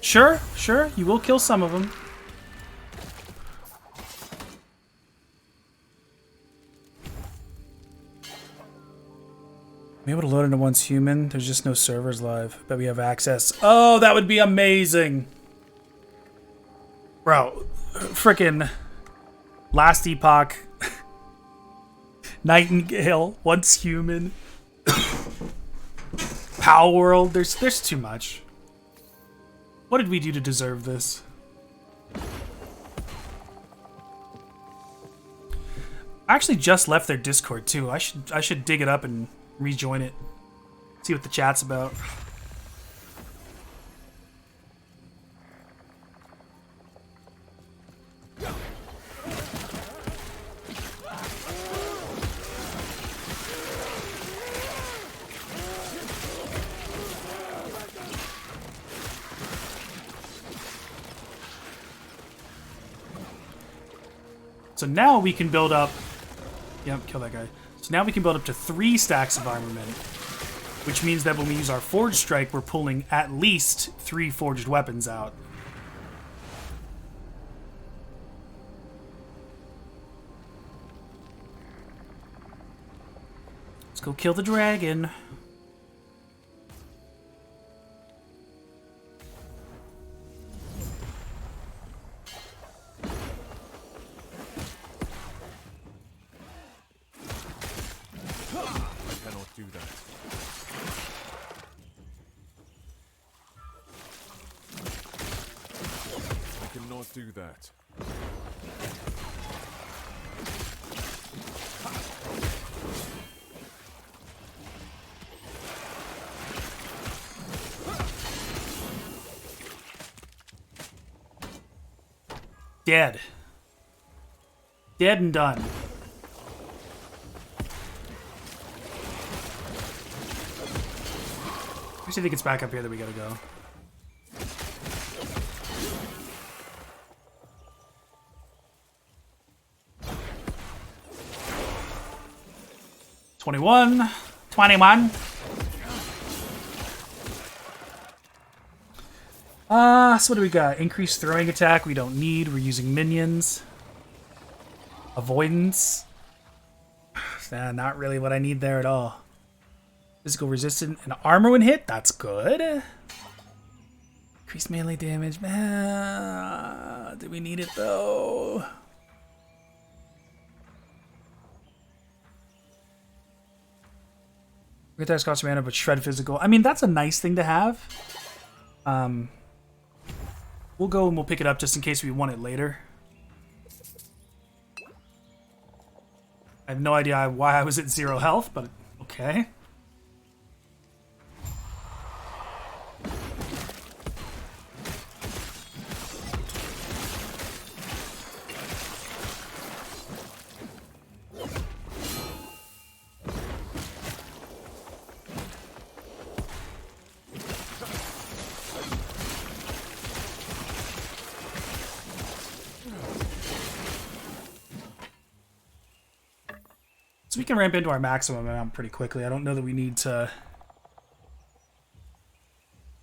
Sure, you will kill some of them. Be able to load into one's human. There's just no servers live, but we have access. Oh, that would be amazing. Bro, frickin' Last Epoch, Nightingale, once human, Pow World. There's too much. What did we do to deserve this? I actually just left their Discord too. I should dig it up and rejoin it. See what the chat's about. So now we can build up... Yep, kill that guy. So now we can build up to 3 stacks of armament, which means that when we use our Forged Strike, we're pulling at least 3 forged weapons out. Let's go kill the dragon. Do that. Dead. Dead and done. Actually, I think it's back up here that we gotta go. $21. So what do we got? Increased throwing attack we don't need. We're using minions. Avoidance. Nah, not really what I need there at all. Physical resistance and armor when hit. That's good. Increased melee damage. Do we need it though? Get that cost mana, but shred physical. I mean, that's a nice thing to have. We'll go and we'll pick it up just in case we want it later. I have no idea why I was at 0 health, but okay. So we can ramp into our maximum amount pretty quickly. I don't know that we need to...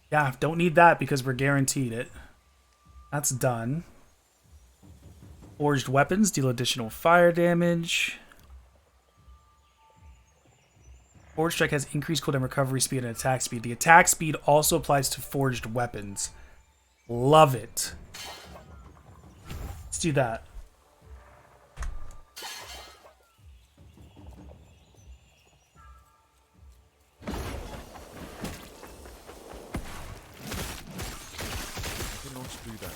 Yeah, don't need that because we're guaranteed it. That's done. Forged weapons deal additional fire damage. Forged strike has increased cooldown recovery speed and attack speed. The attack speed also applies to forged weapons. Love it. Let's do that. Do that.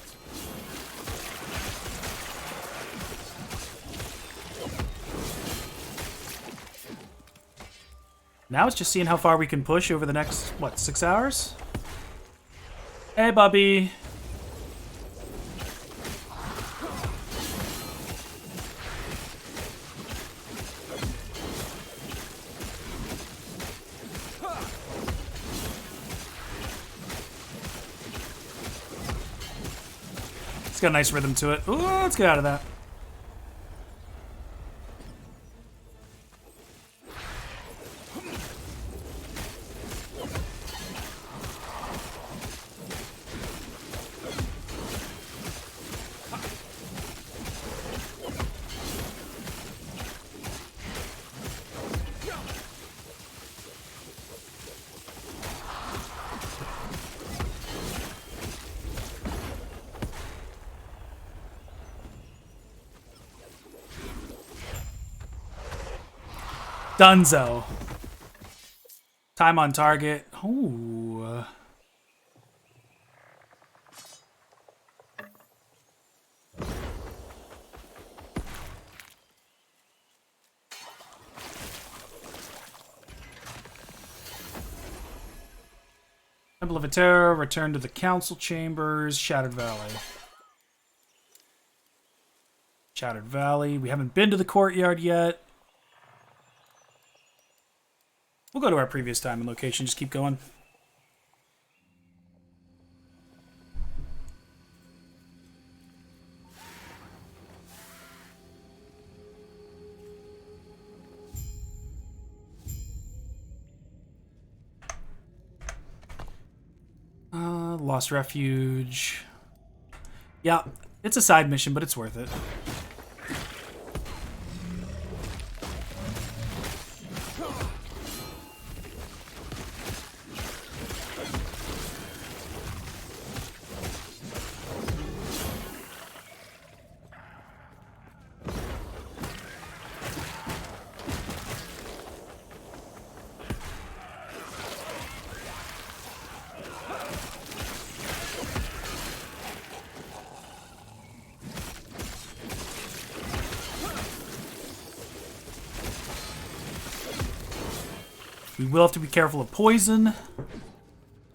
Now it's just seeing how far we can push over the next, what, 6 hours? Hey, Bubby. It's got a nice rhythm to it. Ooh, let's get out of that. Dunzo. Time on target. Ooh. Temple of Terror, return to the council chambers, Shattered Valley. Shattered Valley. We haven't been to the courtyard yet. We'll go to our previous time and location, just keep going. Lost Refuge. Yeah, it's a side mission, but it's worth it. We will have to be careful of poison,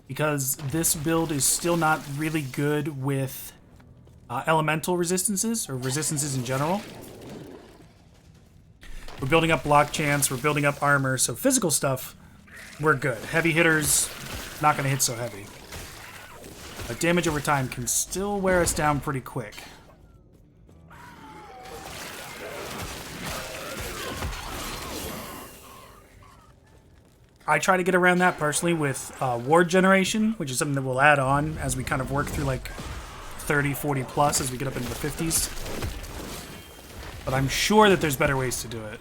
because this build is still not really good with elemental resistances, or resistances in general. We're building up block chance, we're building up armor, so physical stuff, we're good. Heavy hitters, not going to hit so heavy. But damage over time can still wear us down pretty quick. I try to get around that personally with ward generation, which is something that we'll add on as we kind of work through like 30, 40 plus as we get up into the 50s. But I'm sure that there's better ways to do it.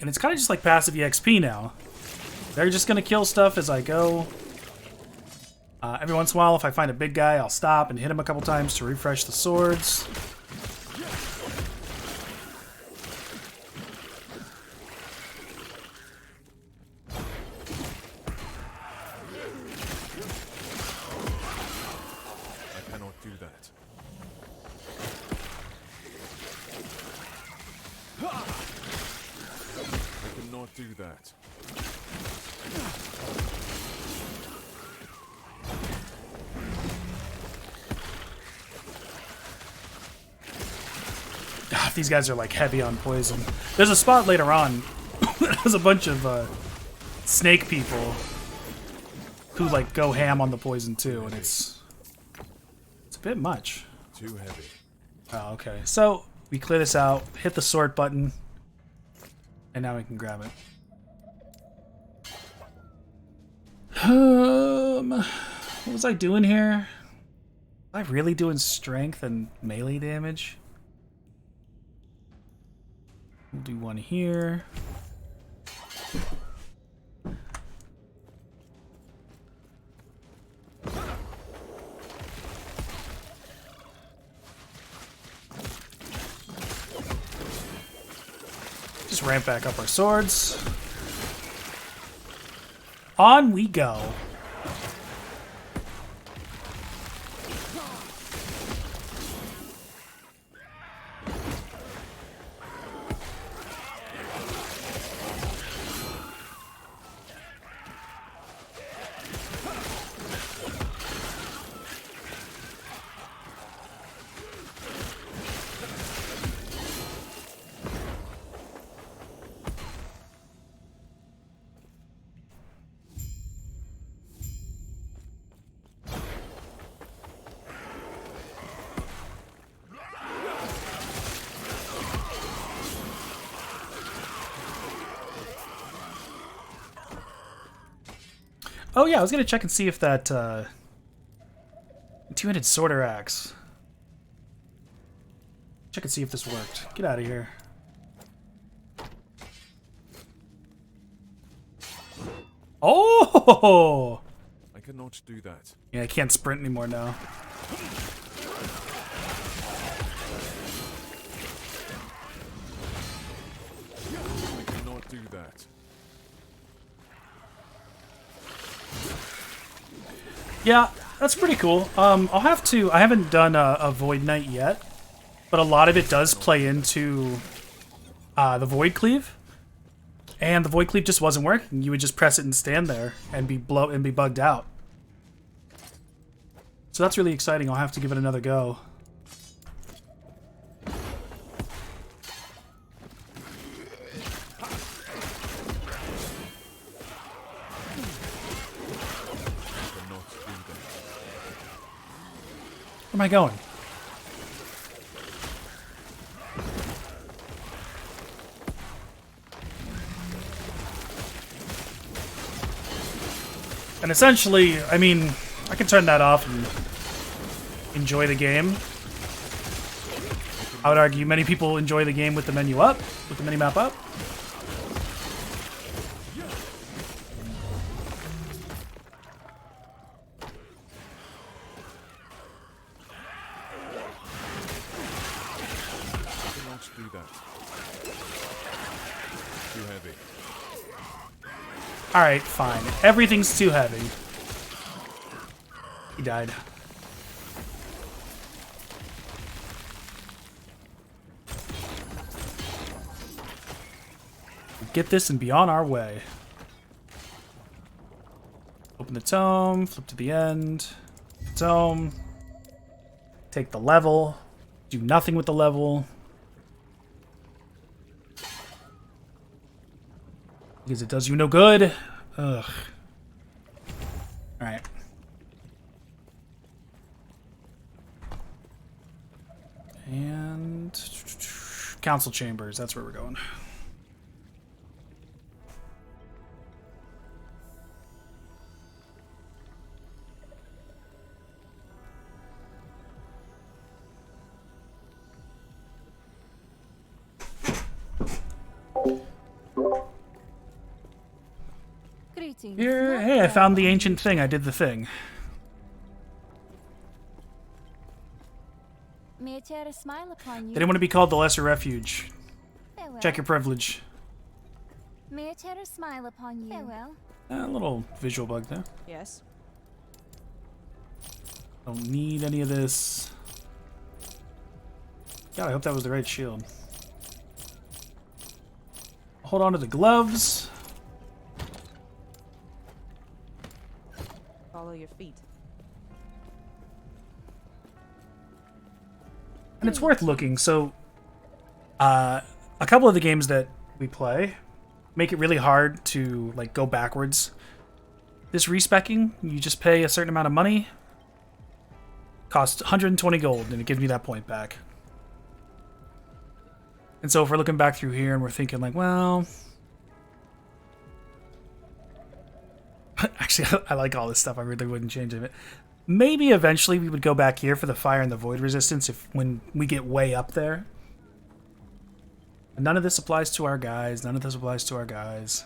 And it's kind of just like passive EXP now. They're just going to kill stuff as I go. Every once in a while, if I find a big guy, I'll stop and hit him a couple times to refresh the swords. I cannot do that. I cannot do that. These guys are like heavy on poison. There's a spot later on that has a bunch of snake people. who like go ham on the poison too, and it's a bit much. Too heavy. Oh, okay. So we clear this out, hit the sort button, and now we can grab it. What was I doing here? Was I really doing strength and melee damage? We'll do one here. Just ramp back up our swords. On we go. Oh yeah, I was gonna check and see if that two-handed sorter axe. Check and see if this worked. Get out of here. Oh! I cannot do that. Yeah, I can't sprint anymore now. I cannot do that. Yeah, that's pretty cool. I'll have to... I haven't done a Void Knight yet, but a lot of it does play into the Void Cleave. And the Void Cleave just wasn't working. You would just press it and stand there and be bugged out. So that's really exciting. I'll have to give it another go. Where am I going? And essentially, I mean, I can turn that off and enjoy the game. I would argue many people enjoy the game with the menu up, with the mini-map up. Alright, fine. Everything's too heavy. He died. Get this and be on our way. Open the tome, flip to the end. Tome. Take the level. Do nothing with the level. Because it does you no good. Ugh. Alright. And... Council chambers, that's where we're going. Here, hey, I found the ancient thing. I did the thing. May it tear a smile upon you. They didn't want to be called the Lesser Refuge. Farewell. Check your privilege. May it tear a smile upon you. Farewell. A little visual bug there. Yes. Don't need any of this. God, I hope that was the right shield. Hold on to the gloves. Follow your feet. And it's worth looking. So, a couple of the games that we play make it really hard to like go backwards. This respecking, you just pay a certain amount of money. Costs 120 gold, and it gives me that point back. And so if we're looking back through here and we're thinking like, well... Actually, I like all this stuff. I really wouldn't change it. Maybe eventually we would go back here for the fire and the void resistance when we get way up there. None of this applies to our guys. None of this applies to our guys.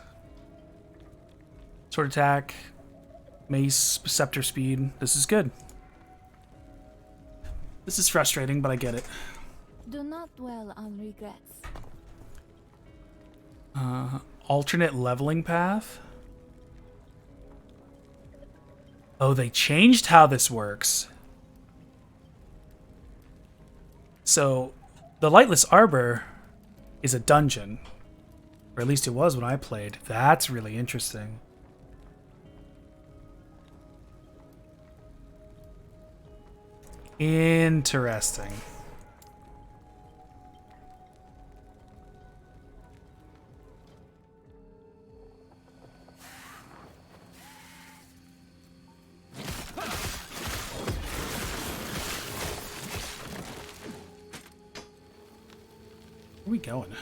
Sword attack, mace, scepter speed. This is good. This is frustrating, but I get it. Do not dwell on regrets. Alternate leveling path. Oh, they changed how this works. So, the Lightless Arbor is a dungeon. Or at least it was when I played. That's really interesting. Interesting. Where are we going?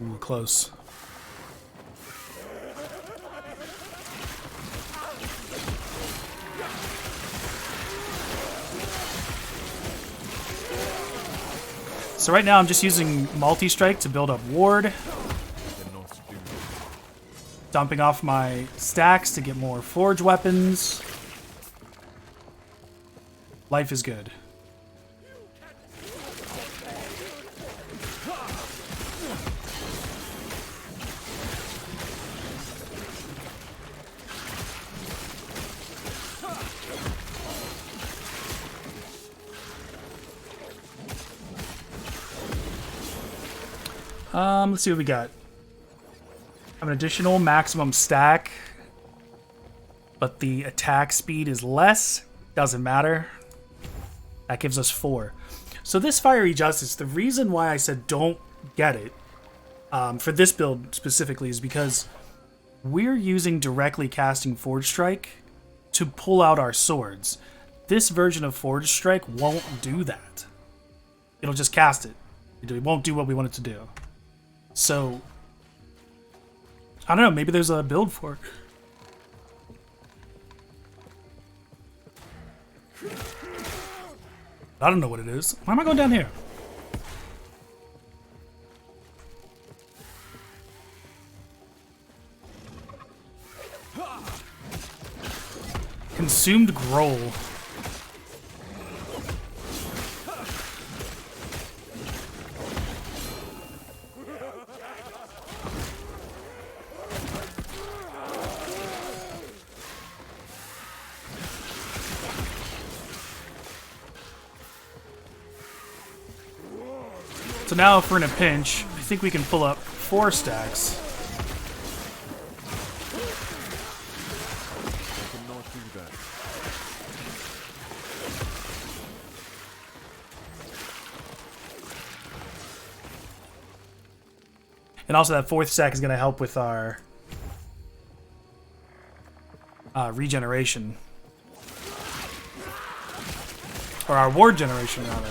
Ooh, close. So right now I'm just using multi-strike to build up ward. Dumping off my stacks to get more forge weapons. Life is good. Let's see what we got. I have an additional maximum stack, but the attack speed is less. Doesn't matter. That gives us 4. So this Fiery Justice, the reason why I said don't get it, for this build specifically, is because we're using directly casting Forge Strike to pull out our swords. This version of Forge Strike won't do that. It'll just cast it. It won't do what we want it to do. So, I don't know, maybe there's a build for it. I don't know what it is. Why am I going down here? Consumed Growl. So now if we're in a pinch, I think we can pull up 4 stacks. I cannot do that. And also that 4th stack is going to help with our regeneration. Or our ward generation, rather.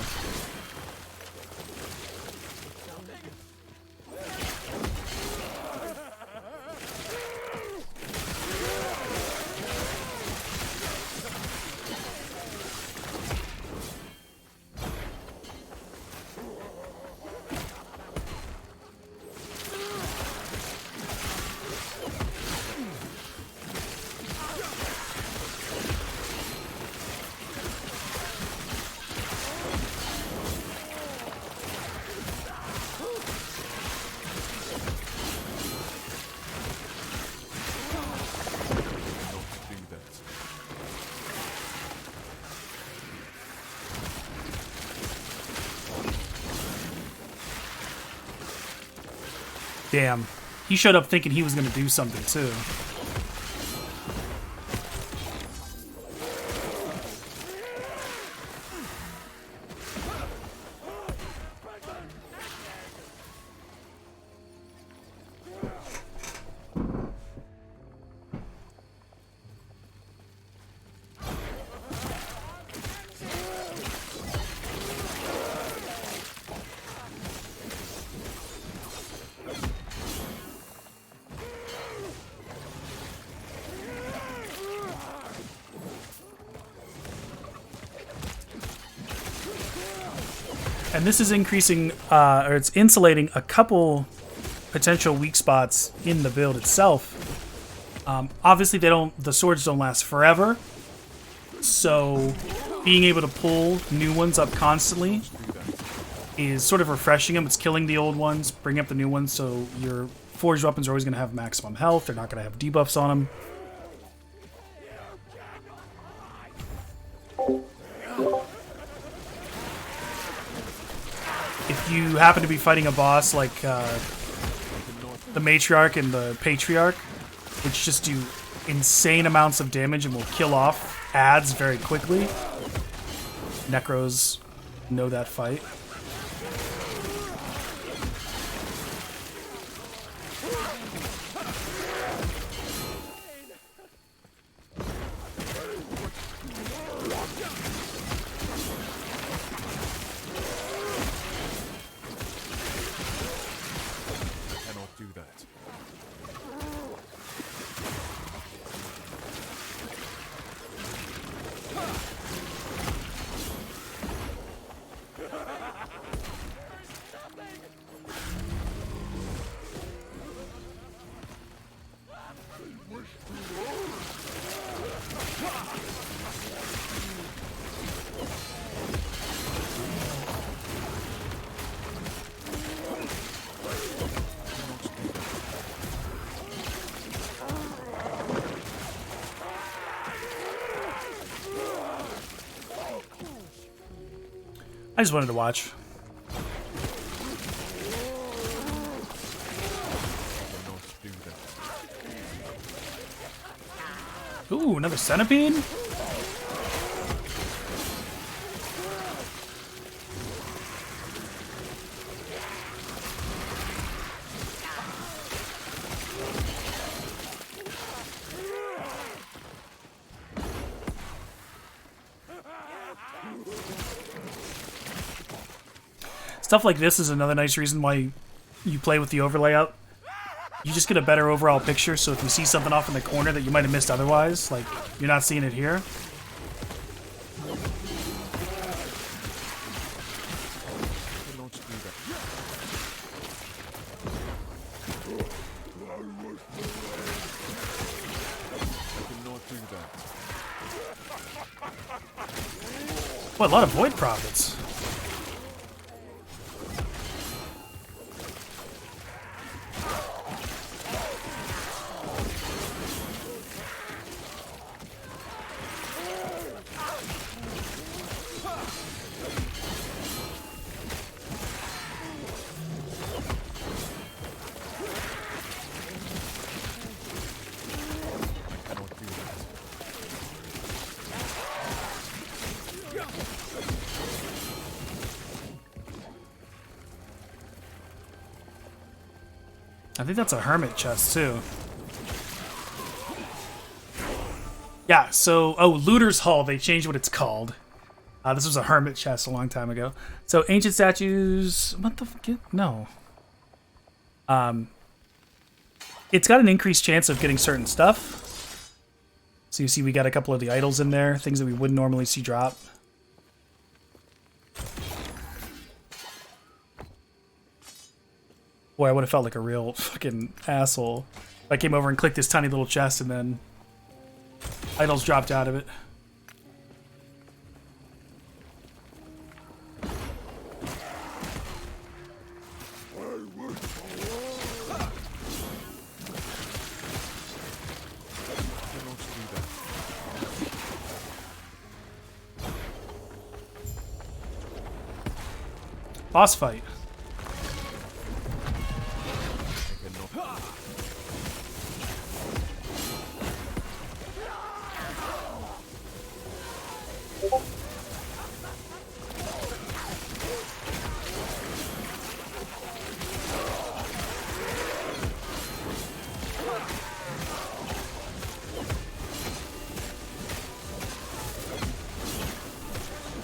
Damn. He showed up thinking he was going to do something, too. And this is increasing, or it's insulating a couple potential weak spots in the build itself. Obviously, the swords don't last forever, so being able to pull new ones up constantly is sort of refreshing them. It's killing the old ones, bringing up the new ones, so your forged weapons are always going to have maximum health. They're not going to have debuffs on them. If you happen to be fighting a boss like the Matriarch and the Patriarch, which just do insane amounts of damage and will kill off adds very quickly, Necros know that fight. I just wanted to watch. Ooh, another centipede? Stuff like this is another nice reason why you play with the overlay out. You just get a better overall picture, so if you see something off in the corner that you might have missed otherwise, like, you're not seeing it here. What, a lot of Void Prophets. I think that's a hermit chest, too. Yeah, so... Oh, Looter's Hall. They changed what it's called. This was a hermit chest a long time ago. So, ancient statues... What the fuck? No. It's got an increased chance of getting certain stuff. So you see we got a couple of the idols in there. Things that we wouldn't normally see drop. Boy, I would have felt like a real fucking asshole if I came over and clicked this tiny little chest and then idols dropped out of it. Boss fight.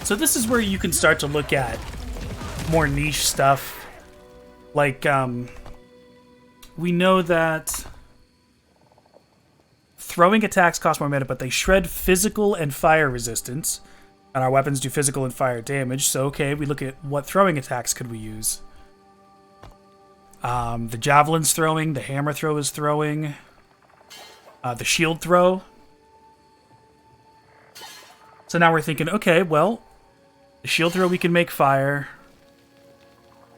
So this is where you can start to look at more niche stuff. Like, we know that throwing attacks cost more mana, but they shred physical and fire resistance. And our weapons do physical and fire damage. So, okay, we look at what throwing attacks could we use. The javelin's throwing. The hammer throw is throwing. The shield throw. So now we're thinking, okay, well, the shield throw we can make fire.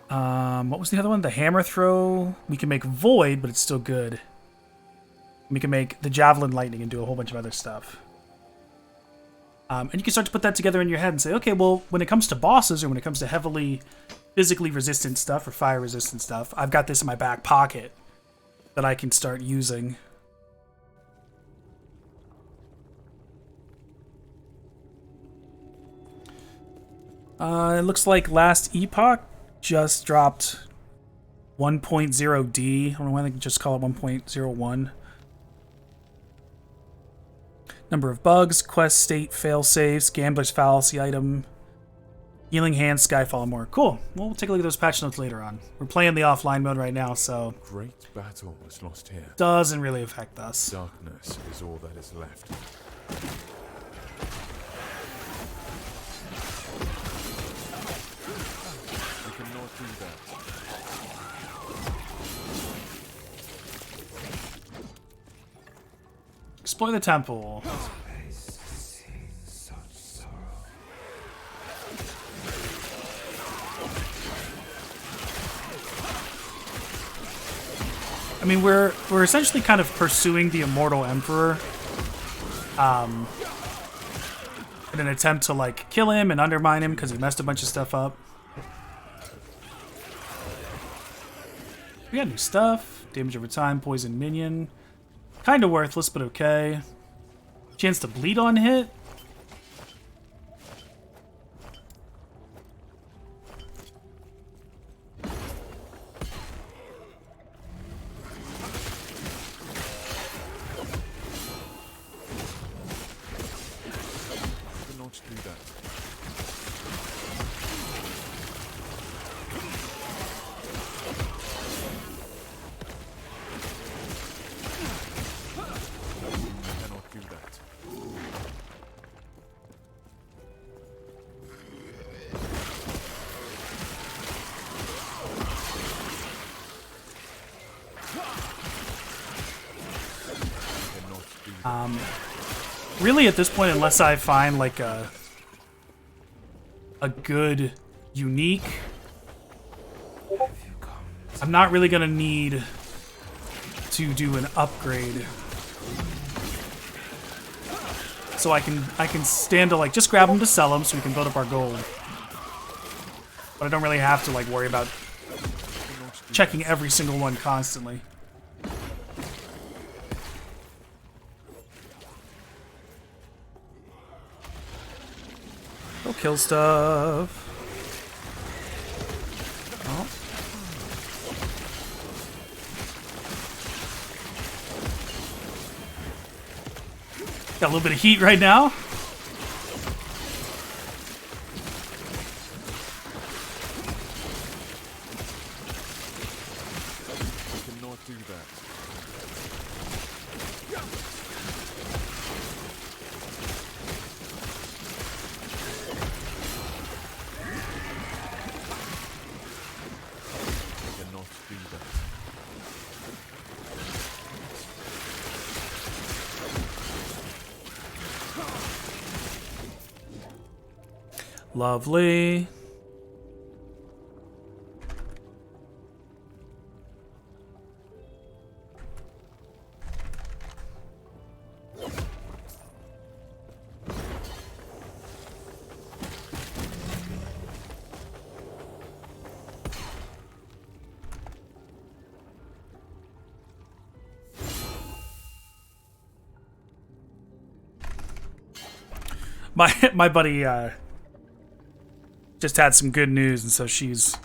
What was the other one? The hammer throw. We can make void, but it's still good. We can make the javelin lightning and do a whole bunch of other stuff. And you can start to put that together in your head and say, okay, well, when it comes to bosses or when it comes to heavily physically resistant stuff or fire resistant stuff, I've got this in my back pocket that I can start using. It looks like Last Epoch just dropped 1.0D. I don't know why they just call it 1.01. Number of bugs, quest state, fail saves, gambler's fallacy item, healing hand, skyfall, and more. Cool. Well, we'll take a look at those patch notes later on. We're playing the offline mode right now, so Great battle was lost here. Doesn't really affect us. Darkness is all that is left. I cannot do that. Explore the temple. I mean, we're essentially kind of pursuing the Immortal Emperor, in an attempt to like kill him and undermine him because he messed a bunch of stuff up. We got new stuff. Damage over time, poison minion. Kind of worthless, but okay. Chance to bleed on hit. Really, at this point, unless I find like a good unique, I'm not really gonna need to do an upgrade. So I can stand to like just grab them to sell them so we can build up our gold. But I don't really have to like worry about checking every single one constantly. Go kill stuff. Oh. Got a little bit of heat right now. I cannot do that. Lovely. My buddy just had some good news, and so she's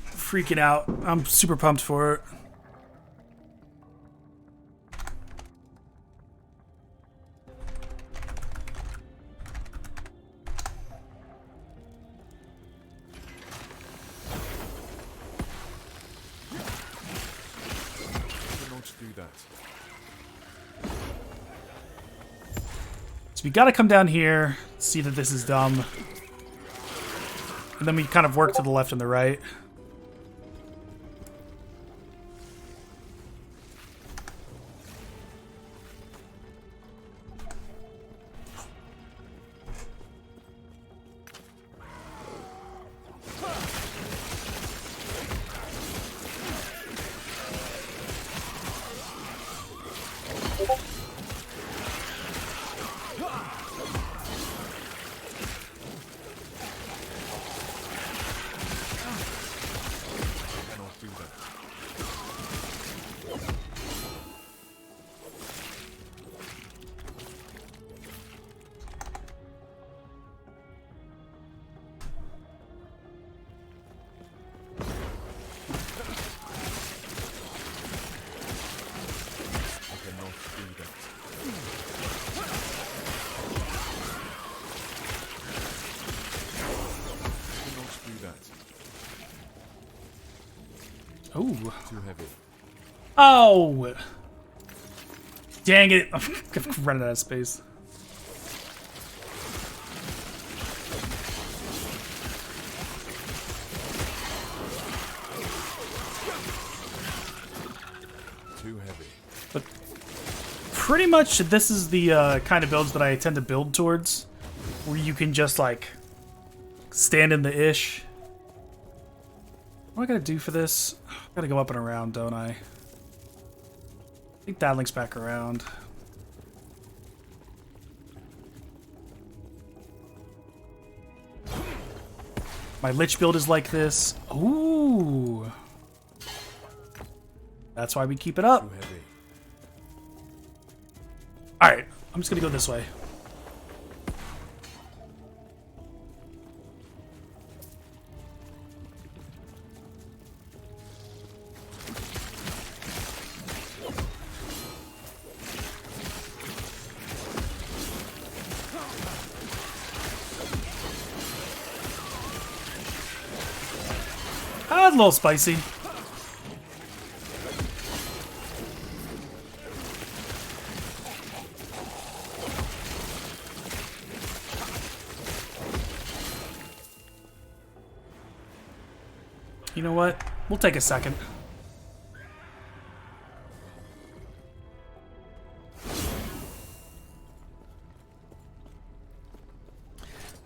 freaking out. I'm super pumped for it. So we got to come down here, see that this is dumb. And then we kind of work to the left and the right. Ooh. Too heavy. Oh! Dang it. I'm running out of space. Too heavy. But pretty much this is the kind of builds that I tend to build towards. Where you can just, like, stand in the ish. What do I gotta do for this? I gotta go up and around, don't I? I think that links back around. My Lich build is like this. Ooh. That's why we keep it up. Alright, I'm just gonna go this way. Ah, it's a little spicy. You know what? We'll take a second.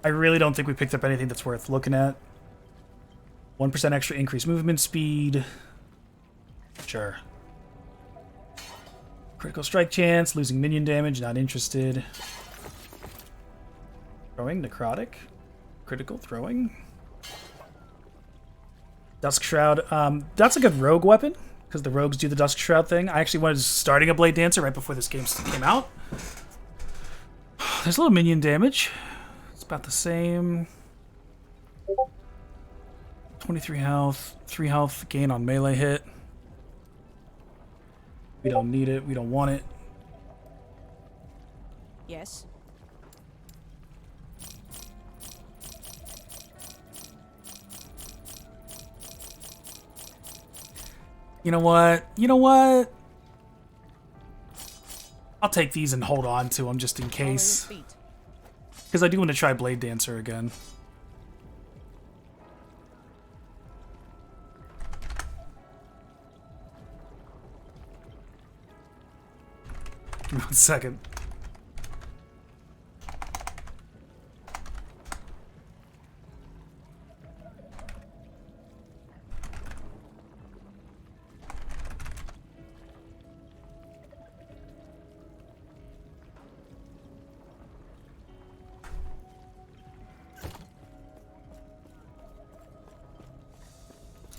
I really don't think we picked up anything that's worth looking at. 1% extra increased movement speed. Sure. Critical strike chance, losing minion damage, not interested. Throwing, necrotic. Critical throwing. Dusk Shroud. That's a good rogue weapon, because the rogues do the Dusk Shroud thing. I actually was starting a Blade Dancer right before this game came out. There's a little minion damage. It's about the same. 23 health, 3 health gain on melee hit. We don't need it, we don't want it. Yes. You know what? You know what? I'll take these and hold on to them just in case. Because I do want to try Blade Dancer again. Give me 1 second.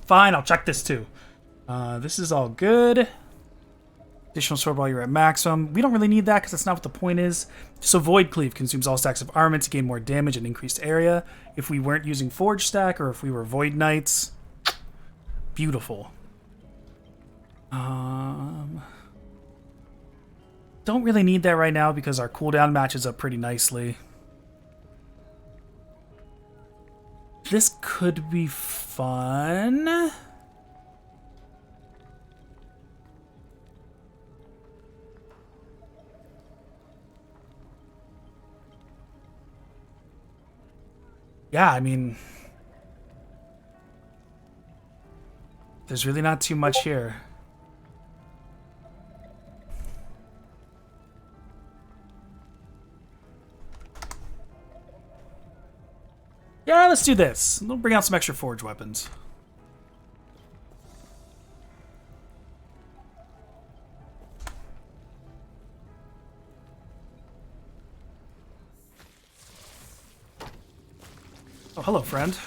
Fine, I'll check this too. This is all good. Additional sword while you're at maximum. We don't really need that because that's not what the point is. So Void Cleave consumes all stacks of armament to gain more damage and increased area. If we weren't using Forge Stack or if we were Void Knights. Beautiful. Don't really need that right now because our cooldown matches up pretty nicely. This could be fun. yeah, I mean, there's really not too much here. Yeah, let's do this. We'll bring out some extra forge weapons. Oh, hello, friend.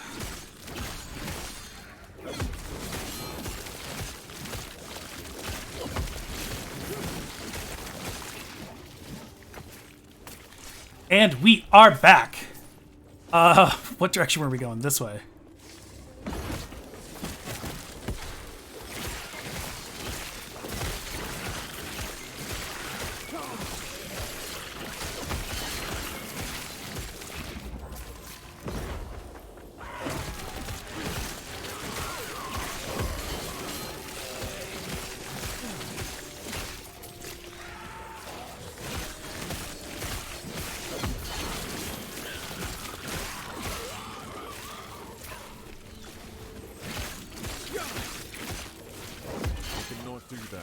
And we are back. What direction were we going? This way. Do that.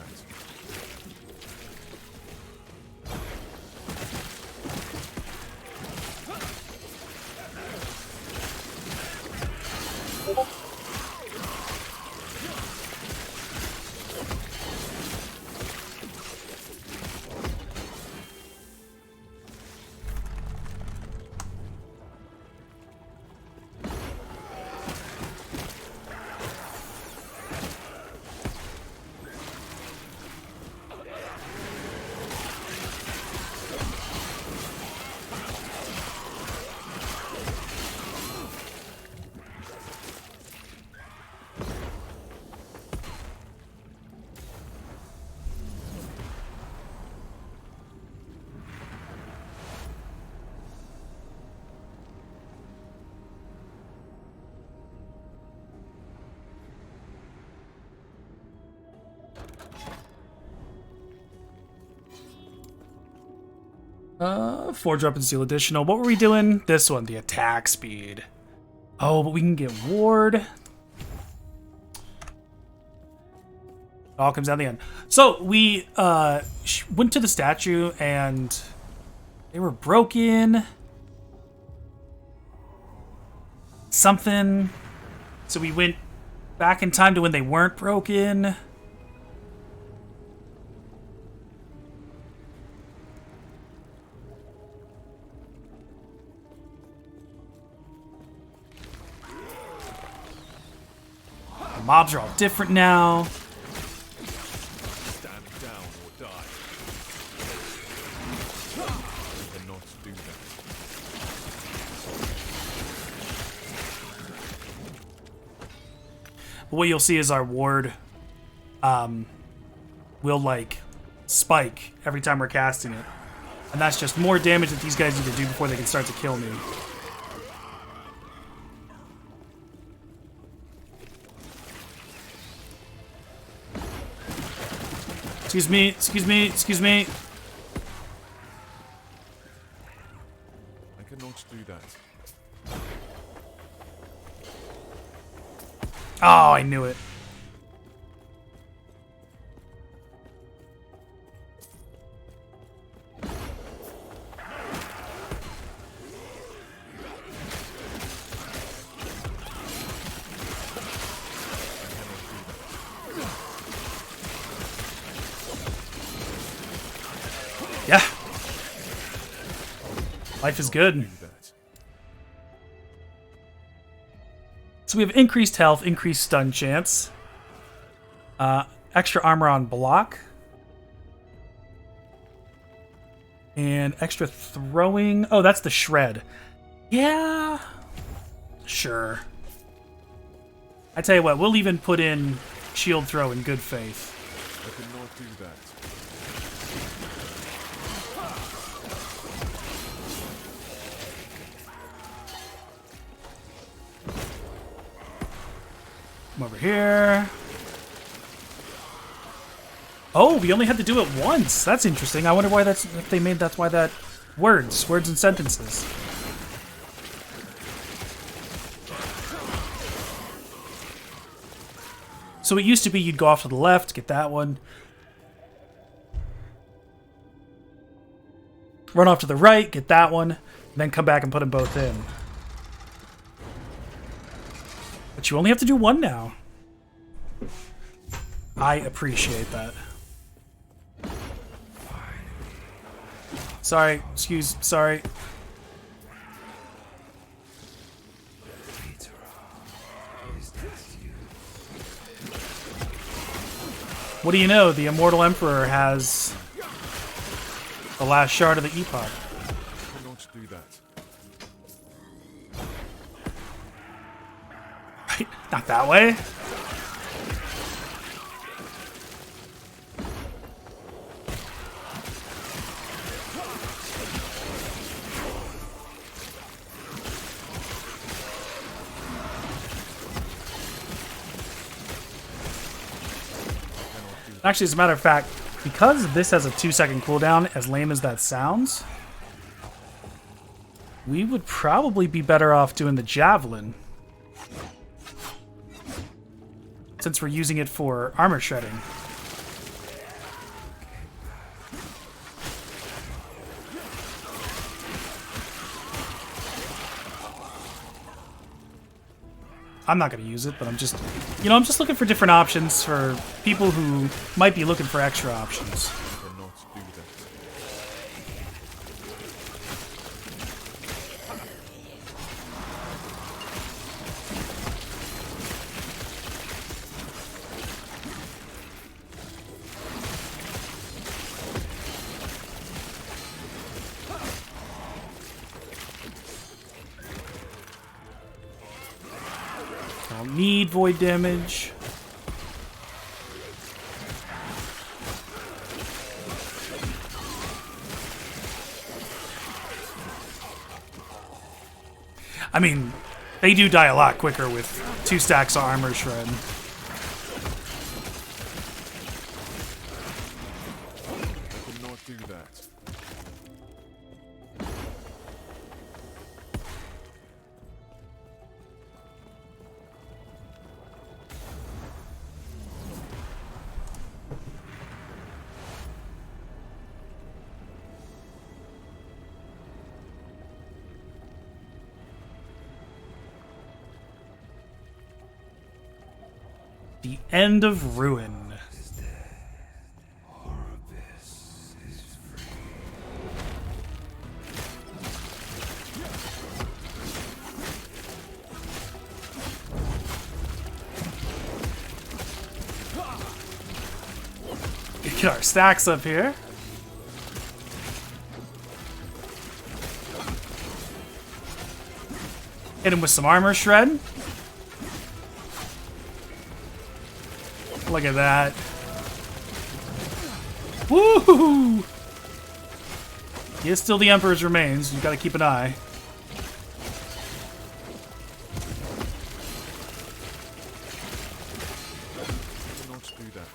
Forge Weapon Steel Additional. What were we doing? This one, the attack speed. Oh, but we can get Ward. It all comes down to the end. So we went to the statue and they were broken. Something. So we went back in time to when they weren't broken. Mobs are all different now. Stand down or die. You cannot do that. But what you'll see is our ward will like spike every time we're casting it. And that's just more damage that these guys need to do before they can start to kill me. Excuse me, excuse me, excuse me. I cannot do that. Oh, I knew it. Yeah. Life is good. So we have increased health, increased stun chance, extra armor on block, and extra throwing. Oh, that's the shred. Yeah, sure. I tell you what, we'll even put in shield throw in good faith. I cannot do that. Come over here. Oh, we only had to do it once. That's interesting. I wonder why that's if they made that's why that words and sentences. So it used to be you'd go off to the left, get that one. Run off to the right, get that one, and then come back and put them both in. But you only have to do one now. I appreciate that. Sorry, sorry. What do you know? The Immortal Emperor has the last shard of the Epoch. Cannot do that. Right? Not that way. Actually, as a matter of fact, because this has a 2-second cooldown, as lame as that sounds, we would probably be better off doing the Javelin, since we're using it for armor shredding. I'm not going to use it, but I'm just looking for different options for people who might be looking for extra options. Cannot do that. Don't need void damage. I mean, they do die a lot quicker with 2 stacks of armor shred. Cannot do that. The End of Ruin. Get our stacks up here. Hit him with some armor shred. Look at that. Woohoo! He is still the Emperor's remains. You gotta keep an eye. Cannot do that.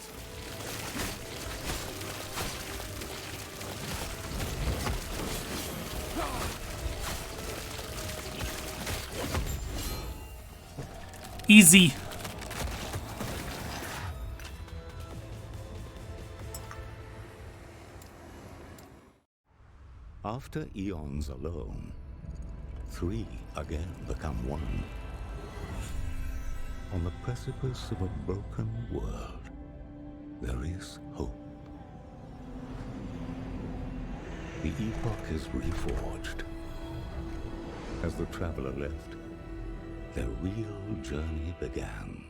Easy. After eons alone, 3 again become 1. On the precipice of a broken world, there is hope. The Epoch is reforged. As the traveler left, their real journey began.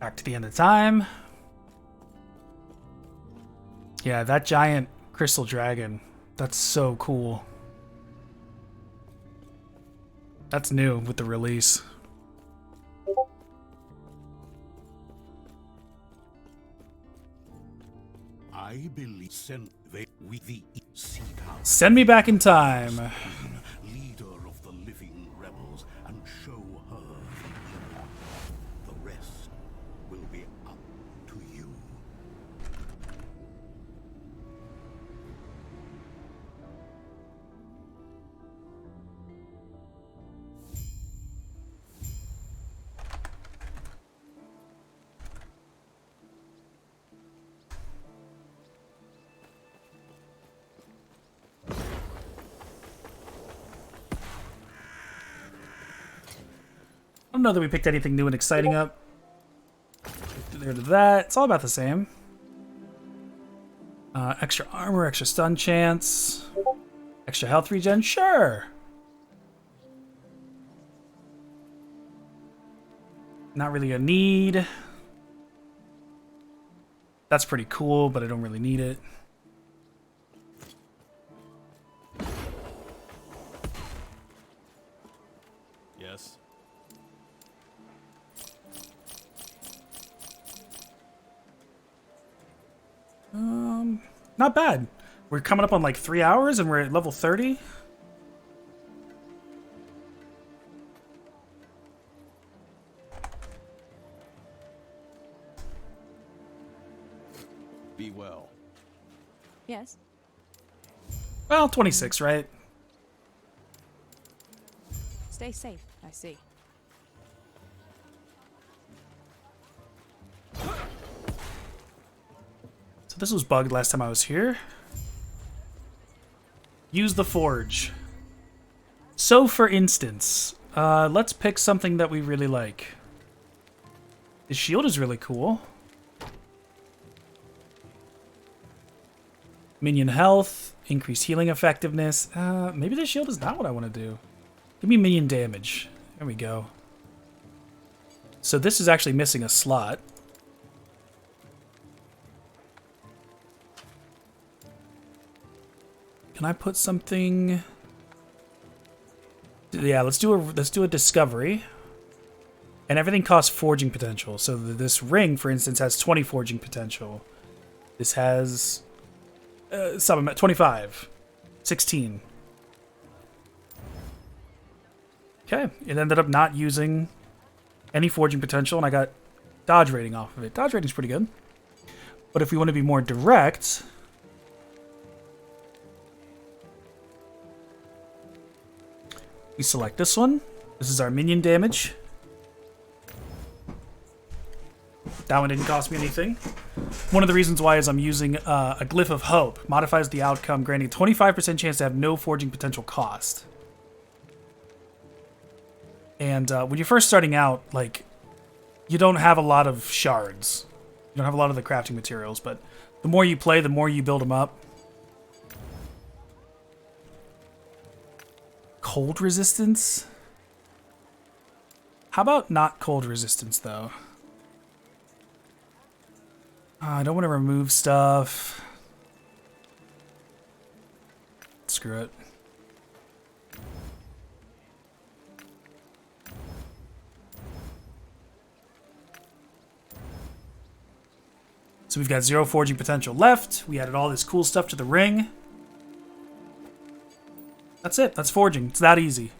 Back to the end of time. Yeah, that giant crystal dragon. That's so cool. That's new with the release. I believe Send me back in time. leader of the living rebels, and show her. The rest will be up to you. don't know that we picked anything new and exciting up. There to that. It's all about the same. Extra armor, extra stun chance, extra health regen. Sure. Not really a need. That's pretty cool, but I don't really need it. Yes. Not bad. We're coming up on like 3 hours and we're at level 30. Be well. Yes. Well, 26, right? Stay safe, I see. So this was bugged last time I was here. Use the forge. So for instance, let's pick something that we really like. The shield is really cool. Minion health, increased healing effectiveness. Maybe the shield is not what I want to do. Give me minion damage. There we go. So this is actually missing a slot. Can I put something? Yeah, let's do a discovery. And everything costs forging potential. So this ring, for instance, has 20 forging potential. This has 25, 16. Okay, it ended up not using any forging potential, and I got dodge rating off of it. Dodge rating's pretty good. But if we want to be more direct, we select this one. This is our minion damage. That one didn't cost me anything. One of the reasons why is I'm using a Glyph of Hope. Modifies the outcome, granting a 25% chance to have no forging potential cost. And when you're first starting out, like, you don't have a lot of shards. You don't have a lot of the crafting materials, but the more you play, the more you build them up. Cold resistance? How about not cold resistance, though? I don't want to remove stuff. Screw it. So we've got 0 forging potential left. We added all this cool stuff to the ring. That's it. That's forging. It's that easy.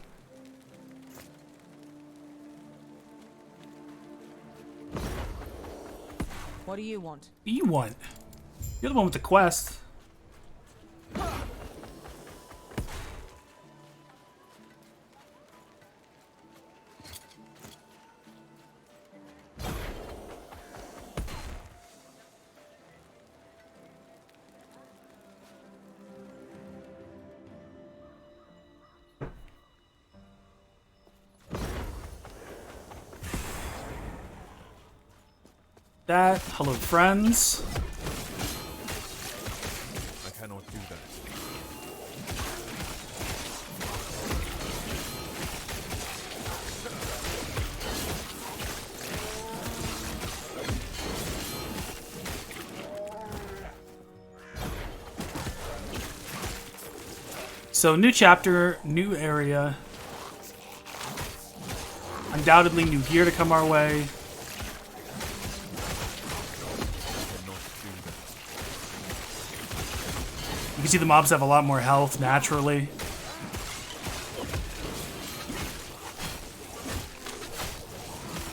What do you want? What do you want? You're the one with the quest. That. Hello, friends. I cannot do that. So, new chapter, new area. Undoubtedly new gear to come our way. You can see the mobs have a lot more health naturally.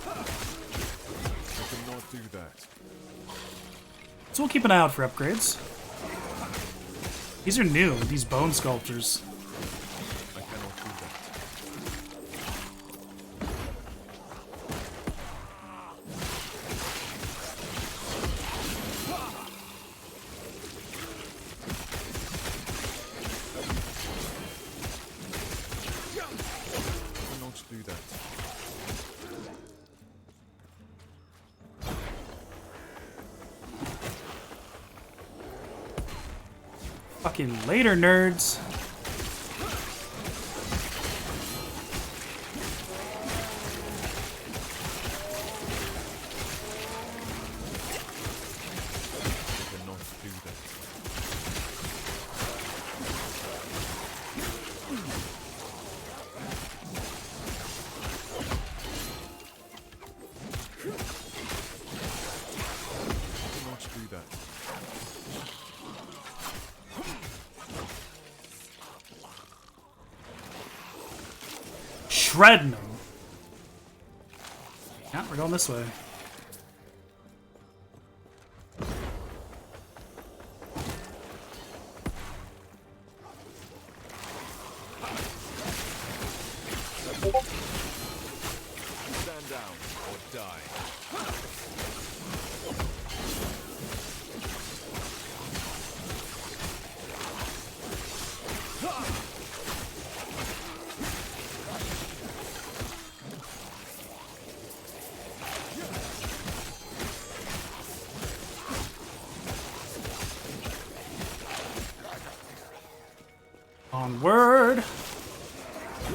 I cannot do that. So we'll keep an eye out for upgrades. These are new, these bone sculptures. I cannot do that. I cannot do that. Fucking later, nerds. Shredding them. Yeah, we're going this way. Stand down or die. Onward.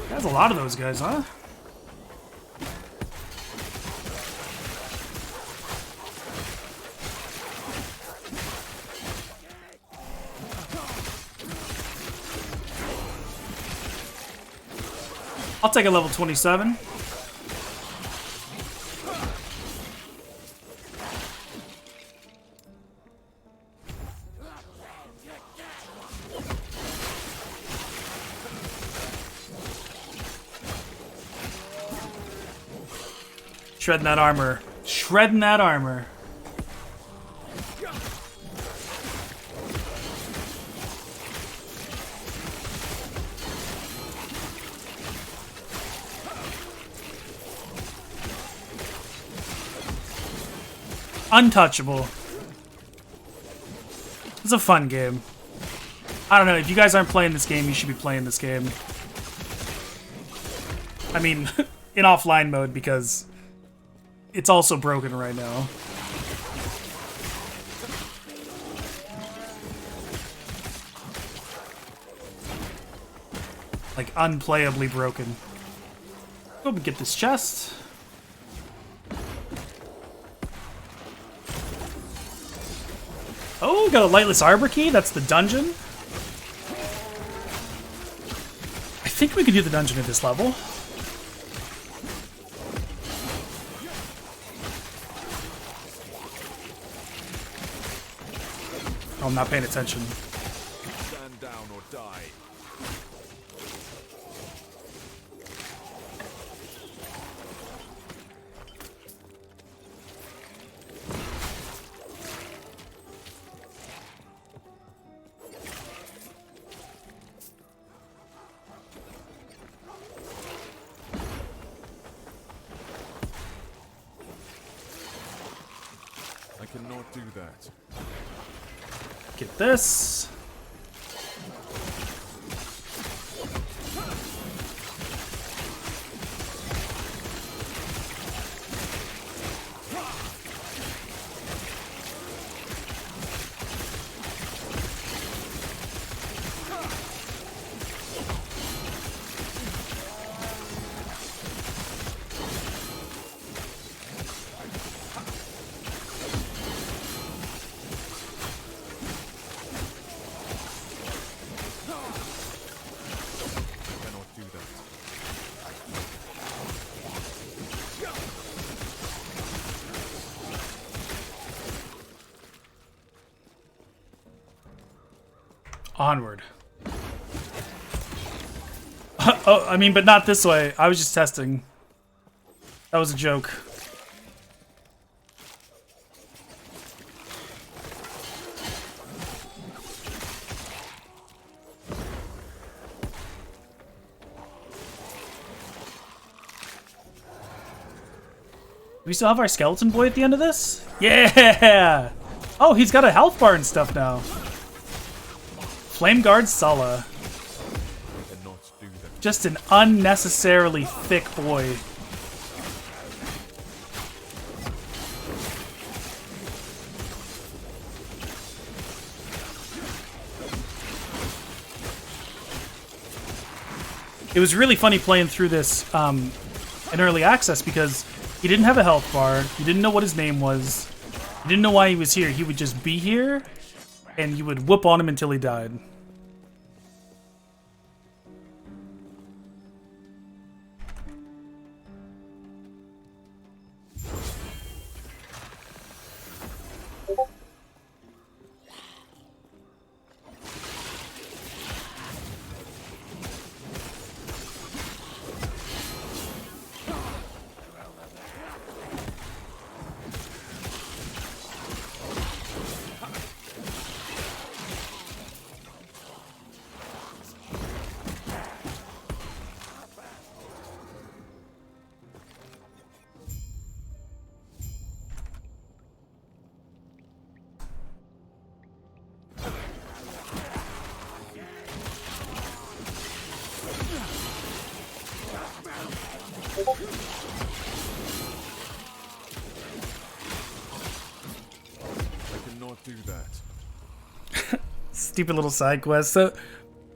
There's a lot of those guys, huh? I'll take a level 27. Shredding that armor. Shredding that armor. Untouchable. It's a fun game. I don't know, if you guys aren't playing this game, you should be playing this game. I mean, in offline mode, because it's also broken right now. Like, unplayably broken. Go and get this chest. Oh, got a lightless arbor key. That's the dungeon. I think we can do the dungeon at this level. Oh, I'm not paying attention. Stand down or die. I cannot do that. Get this. Onward. Oh, I mean, but not this way. I was just testing. That was a joke. Do we still have our skeleton boy at the end of this? Yeah! Oh, he's got a health bar and stuff now. Flame Guard Sulla. Just an unnecessarily thick boy. it was really funny playing through this in early access because he didn't have a health bar. You didn't know what his name was. You didn't know why he was here. He would just be here, and you would whoop on him until he died. Do that. Stupid little side quest. So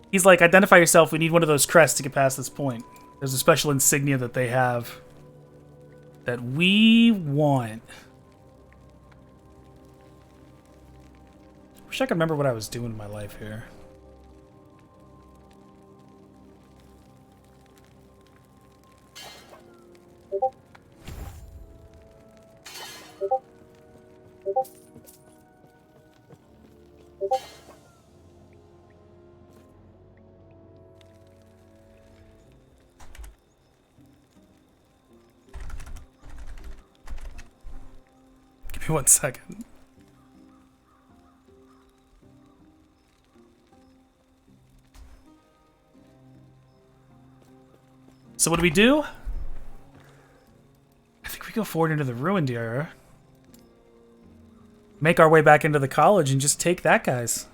he's like, identify yourself. We need one of those crests to get past this point. There's a special insignia that they have that we want. Wish I could remember what I was doing in my life here. Give me 1 second. So what do we do? I think we go forward into the ruined area. Make our way back into the college and just take that guy's.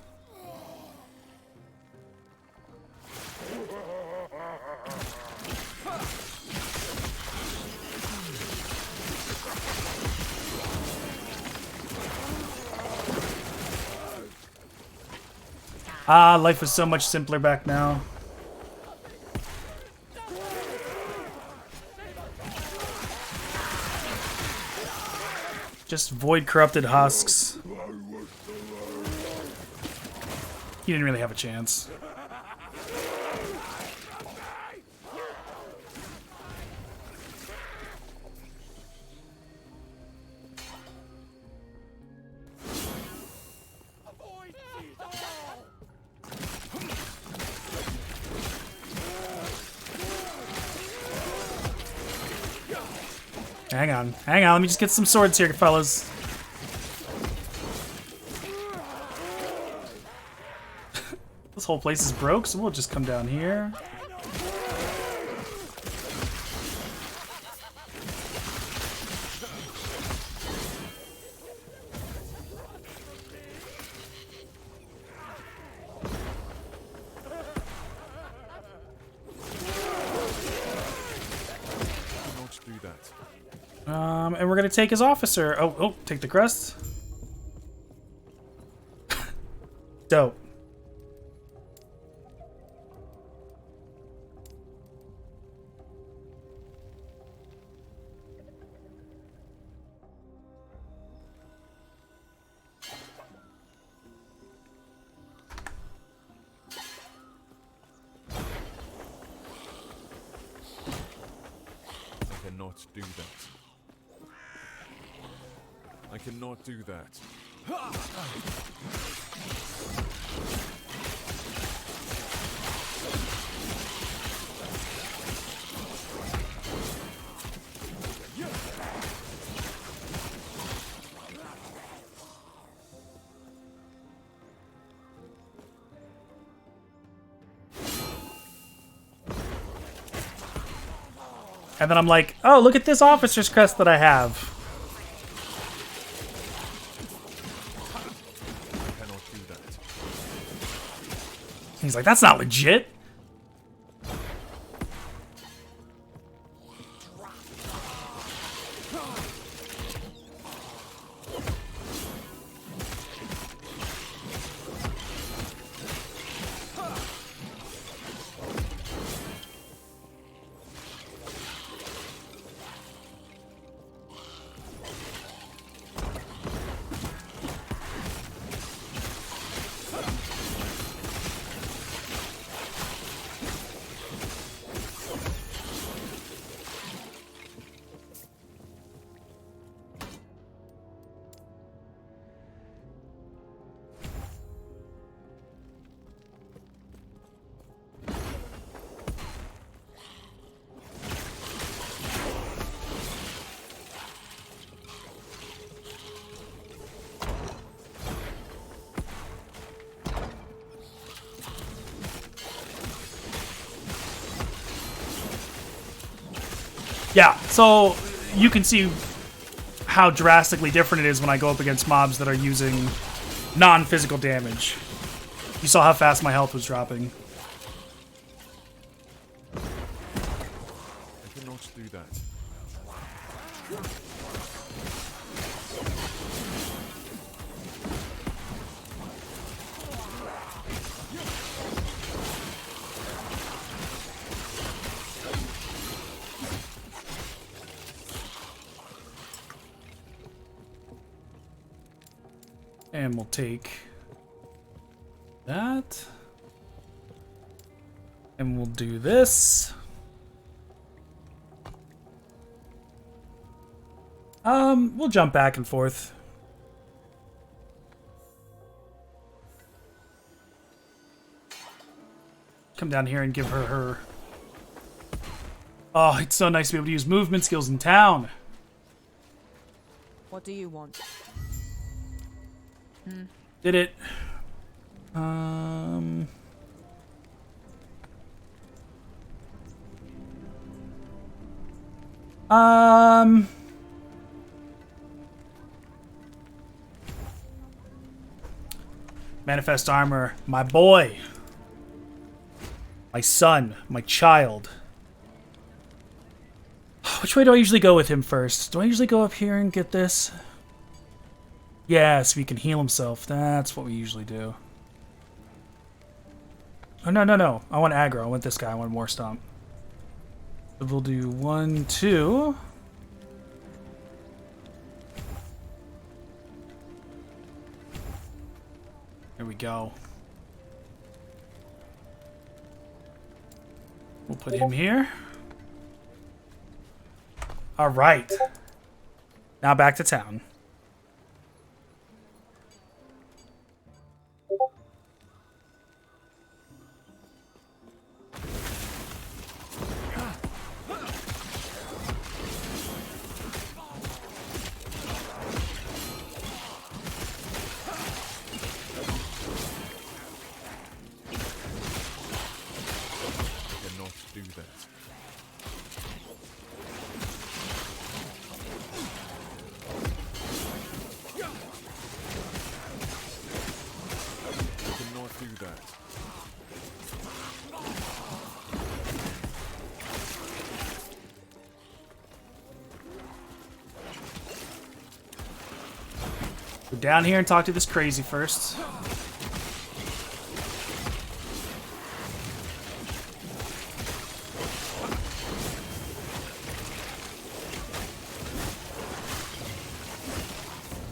Ah, life was so much simpler back now. Just void corrupted husks. He didn't really have a chance. Hang on, let me just get some swords here, fellas. This whole place is broke, so we'll just come down here. And we're gonna take his officer. Oh, take the crest. Dope. I cannot do that. I cannot do that. And then I'm like, oh, look at this officer's crest that I have. He's like, that's not legit. Yeah, so you can see how drastically different it is when I go up against mobs that are using non-physical damage. You saw how fast my health was dropping. I cannot do that. And we'll take that. And we'll do this. We'll jump back and forth. Come down here and give her. Oh, it's so nice to be able to use movement skills in town. What do you want? Did it. Manifest armor, my boy. My son, my child. Which way do I usually go with him first? Do I usually go up here and get this? Yeah, so he can heal himself. That's what we usually do. Oh, no, no, no. I want aggro. I want this guy. I want more stomp. So we'll do 1, 2. There we go. We'll put him here. All right. Now back to town. Do that. I cannot do that. Go down here and talk to this crazy first.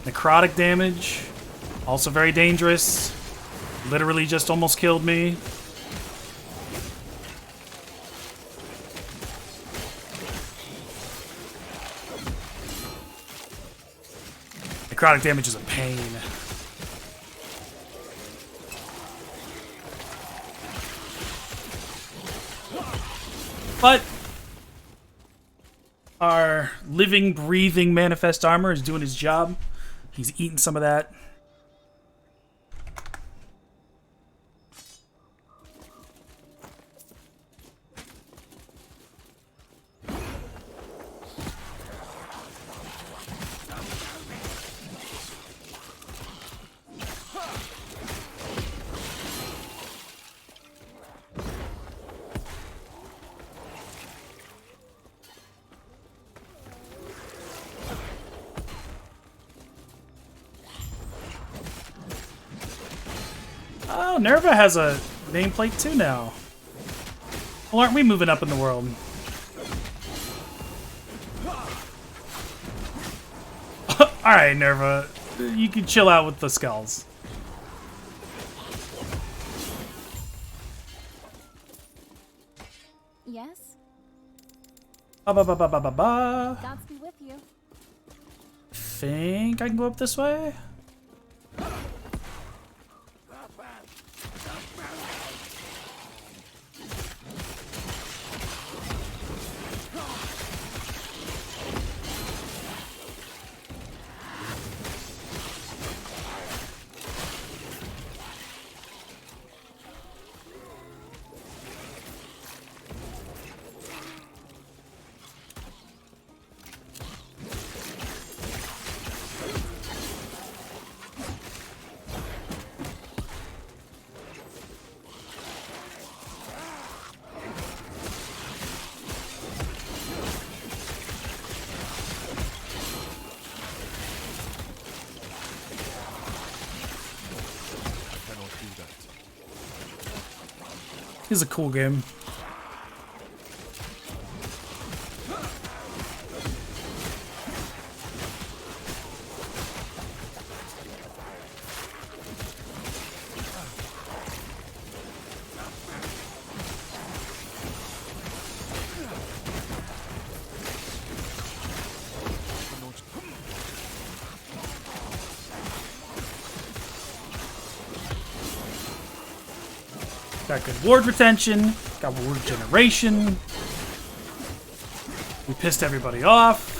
Necrotic damage, also very dangerous. Literally just almost killed me. Necrotic damage is a pain. But our living, breathing manifest armor is doing his job. He's eating some of that. Oh, Nerva has a nameplate too now. Well, aren't we moving up in the world? Alright, Nerva. You can chill out with the skulls. Yes? Ba-ba-ba-ba-ba-ba. Gods be with you. Think I can go up this way? This is a cool game. Got good ward retention, got ward generation. We pissed everybody off.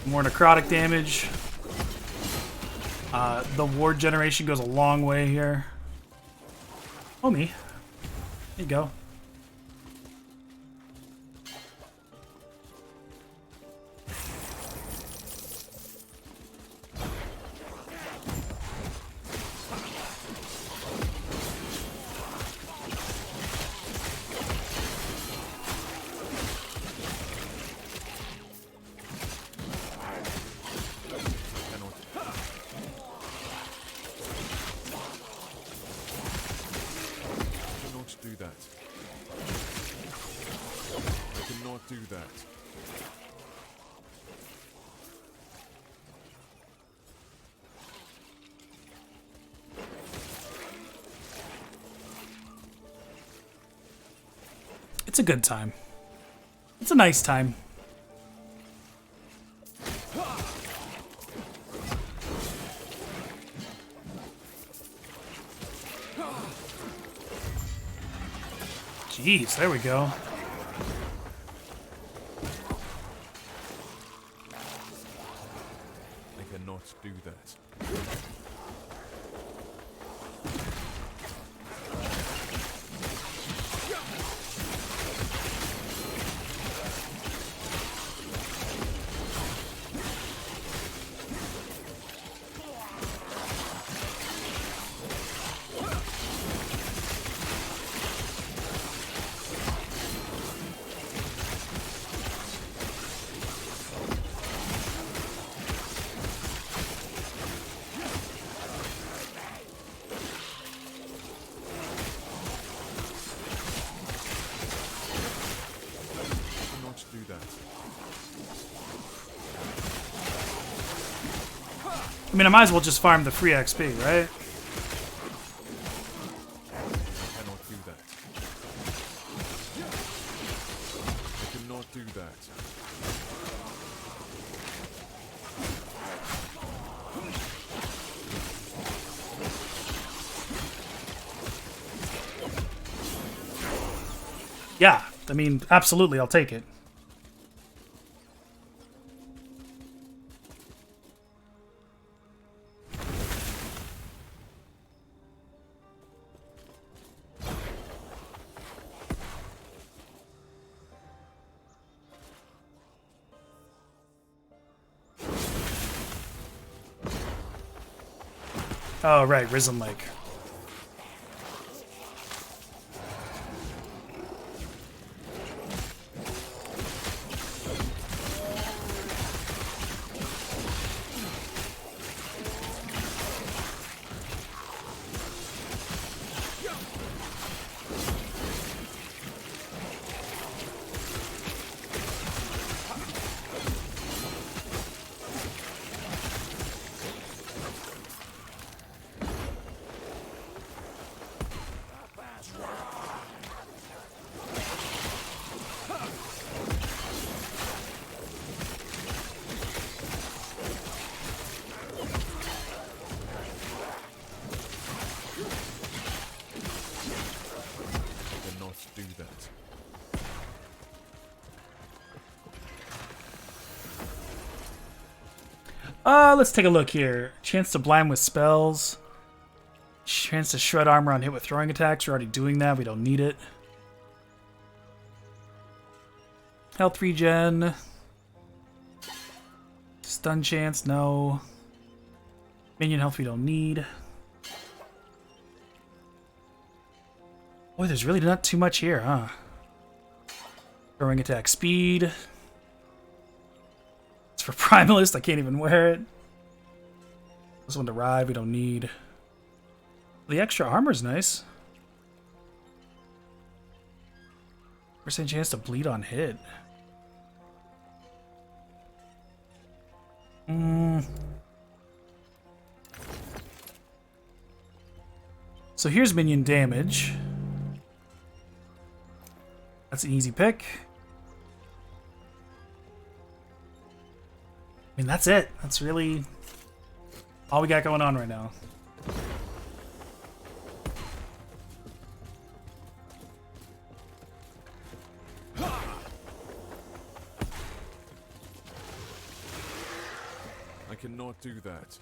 More necrotic damage. The ward generation goes a long way here. Oh, me. There you go. It's a good time. It's a nice time. Jeez, there we go. I cannot do that. I mean, I might as well just farm the free XP, right? I cannot do that. I cannot do that. Yeah, I mean, absolutely, I'll take it. Oh, right, Risen Lake. Do that. Let's take a look here. Chance to blind with spells. Chance to shred armor on hit with throwing attacks. We're already doing that. We don't need it. Health regen. Stun chance, no. Minion health we don't need. Boy, there's really not too much here, huh? Throwing attack speed. It's for Primalist, I can't even wear it. This one to ride, we don't need. The extra armor's nice. % chance to bleed on hit. So here's minion damage. That's an easy pick. I mean, that's it. That's really all we got going on right now. I cannot do that.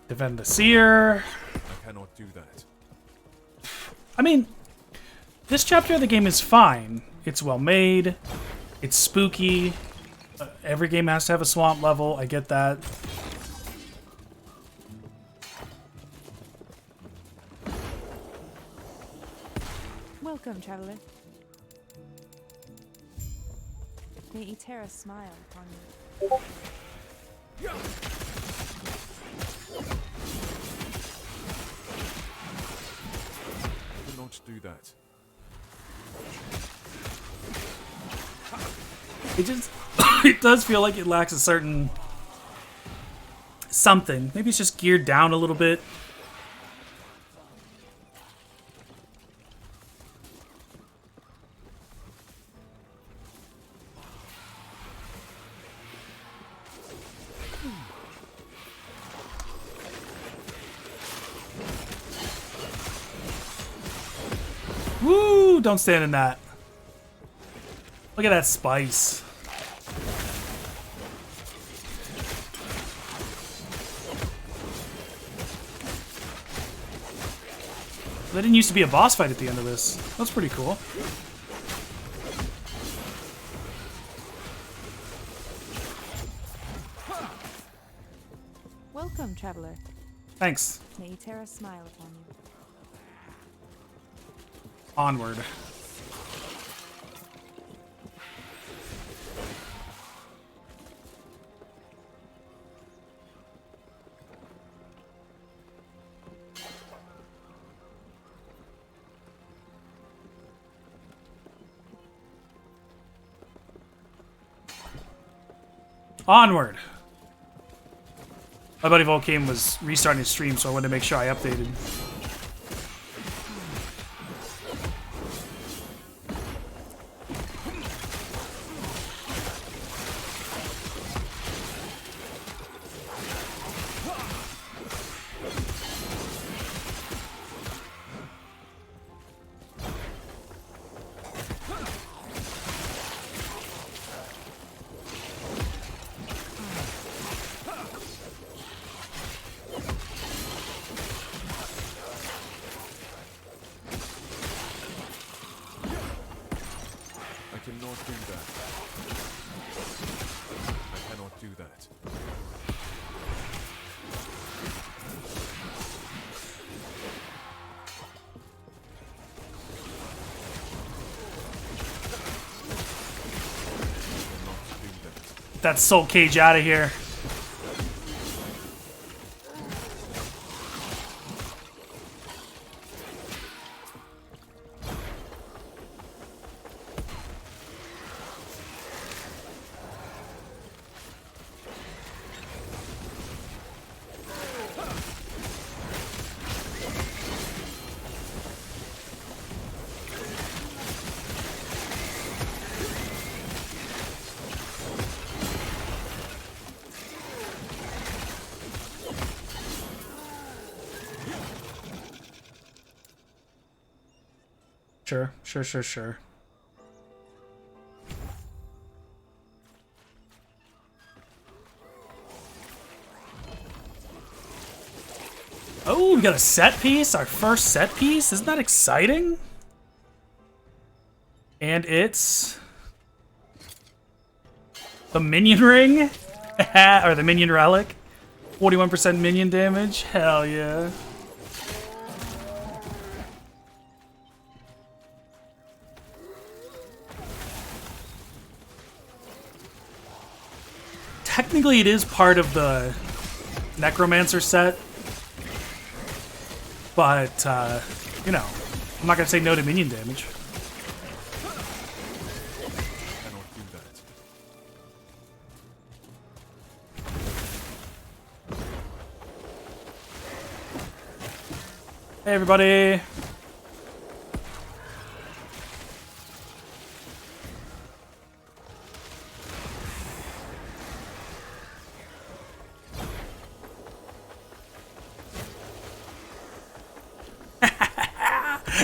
Defend the seer. I cannot do that. I mean, this chapter of the game is fine. It's well made. It's spooky. Every game has to have a swamp level. I get that. Welcome, traveler. May Etera smile upon you. Cannot do that. It just it does feel like it lacks a certain something. Maybe it's just geared down a little bit. Woo! Don't stand in that. Look at that spice. There didn't used to be a boss fight at the end of this. That's pretty cool. Welcome, traveler. Thanks. May Etera smile upon you. Onward. Onward. My buddy Volcane was restarting his stream, so I wanted to make sure I updated. I cannot do that. I cannot do that. Get that soul cage out of here. Sure, sure, sure, sure. Oh, we got a set piece? Our first set piece? Isn't that exciting? And it's... the minion ring? Or the minion relic? 41% minion damage? Hell yeah. Technically, it is part of the Necromancer set. But, you know, I'm not going to say no to minion damage. Cannot do that. Hey, everybody.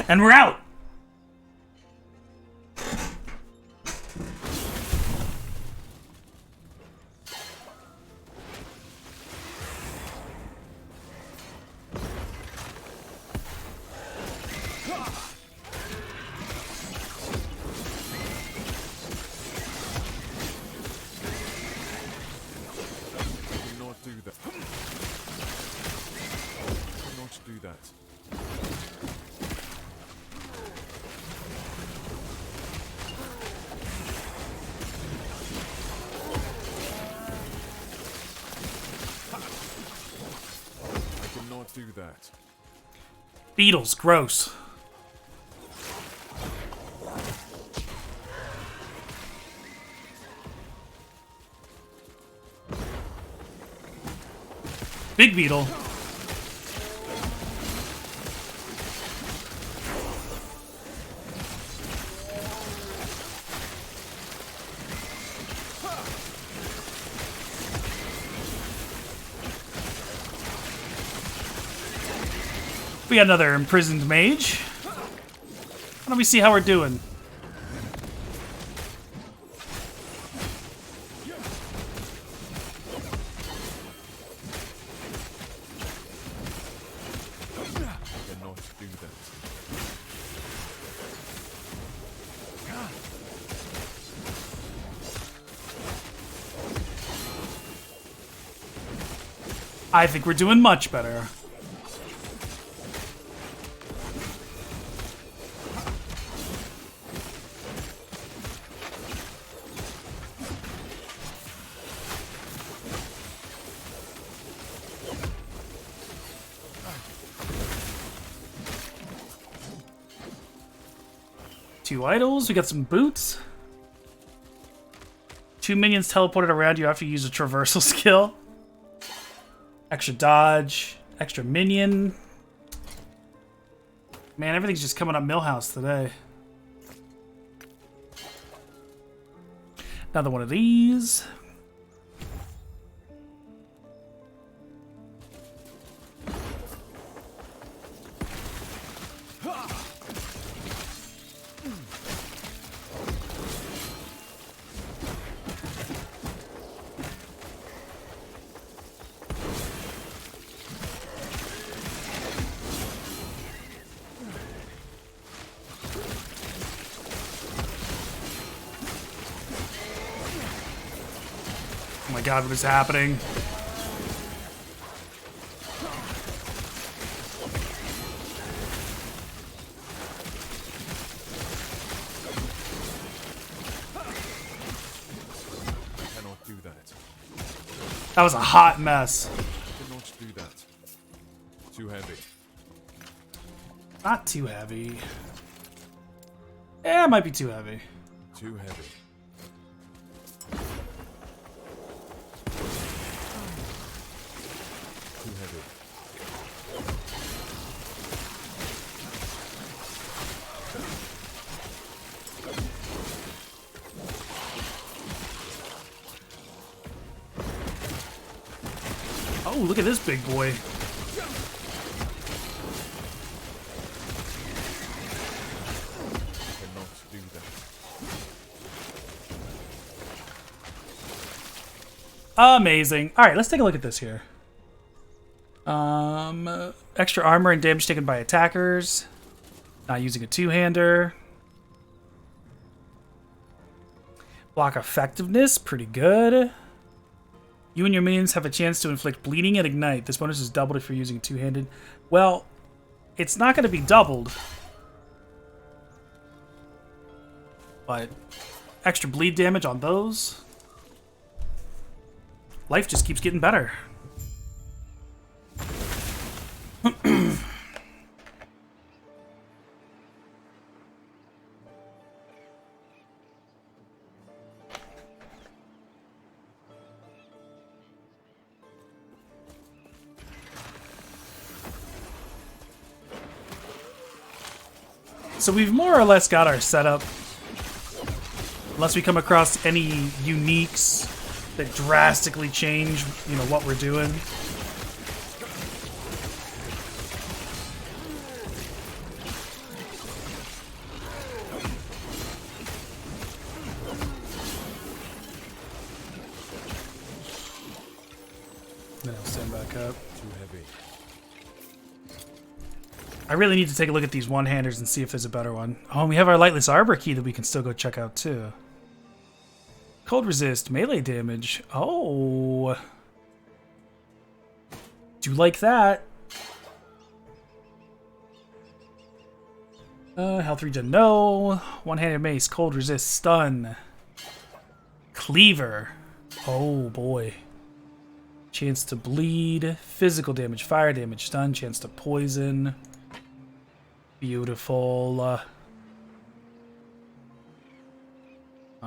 And we're out. Cannot do that. Cannot do that. Do that. Beetles, gross. Big beetle. We got another imprisoned mage. Why don't we see how we're doing? Cannot do that. I think we're doing much better. Two idols, we got some boots. 2 minions teleported around you after you use a traversal skill. Extra dodge, extra minion. Man, everything's just coming up Millhouse today. Another one of these. Oh my god, what is happening? Cannot do that. That was a hot mess. Cannot do that. Too heavy. Not too heavy. Yeah, it might be too heavy. Too heavy. Too heavy. Oh, look at this big boy. Amazing. All right, let's take a look at this here. Extra armor and damage taken by attackers. Not using a two-hander. Block effectiveness, pretty good. You and your minions have a chance to inflict bleeding and ignite. This bonus is doubled if you're using a two-handed. Well, it's not going to be doubled. But extra bleed damage on those. Life just keeps getting better. So we've more or less got our setup. Unless we come across any uniques that drastically change, you know, what we're doing. Then I'll stand back up. Too heavy. I really need to take a look at these one-handers and see if there's a better one. Oh, and we have our Lightless Arbor key that we can still go check out, too. Cold resist, melee damage. Oh. Do like that. Health regen, no. One-handed mace, cold resist, stun. Cleaver. Oh, boy. Chance to bleed. Physical damage, fire damage, stun. Chance to poison. Beautiful.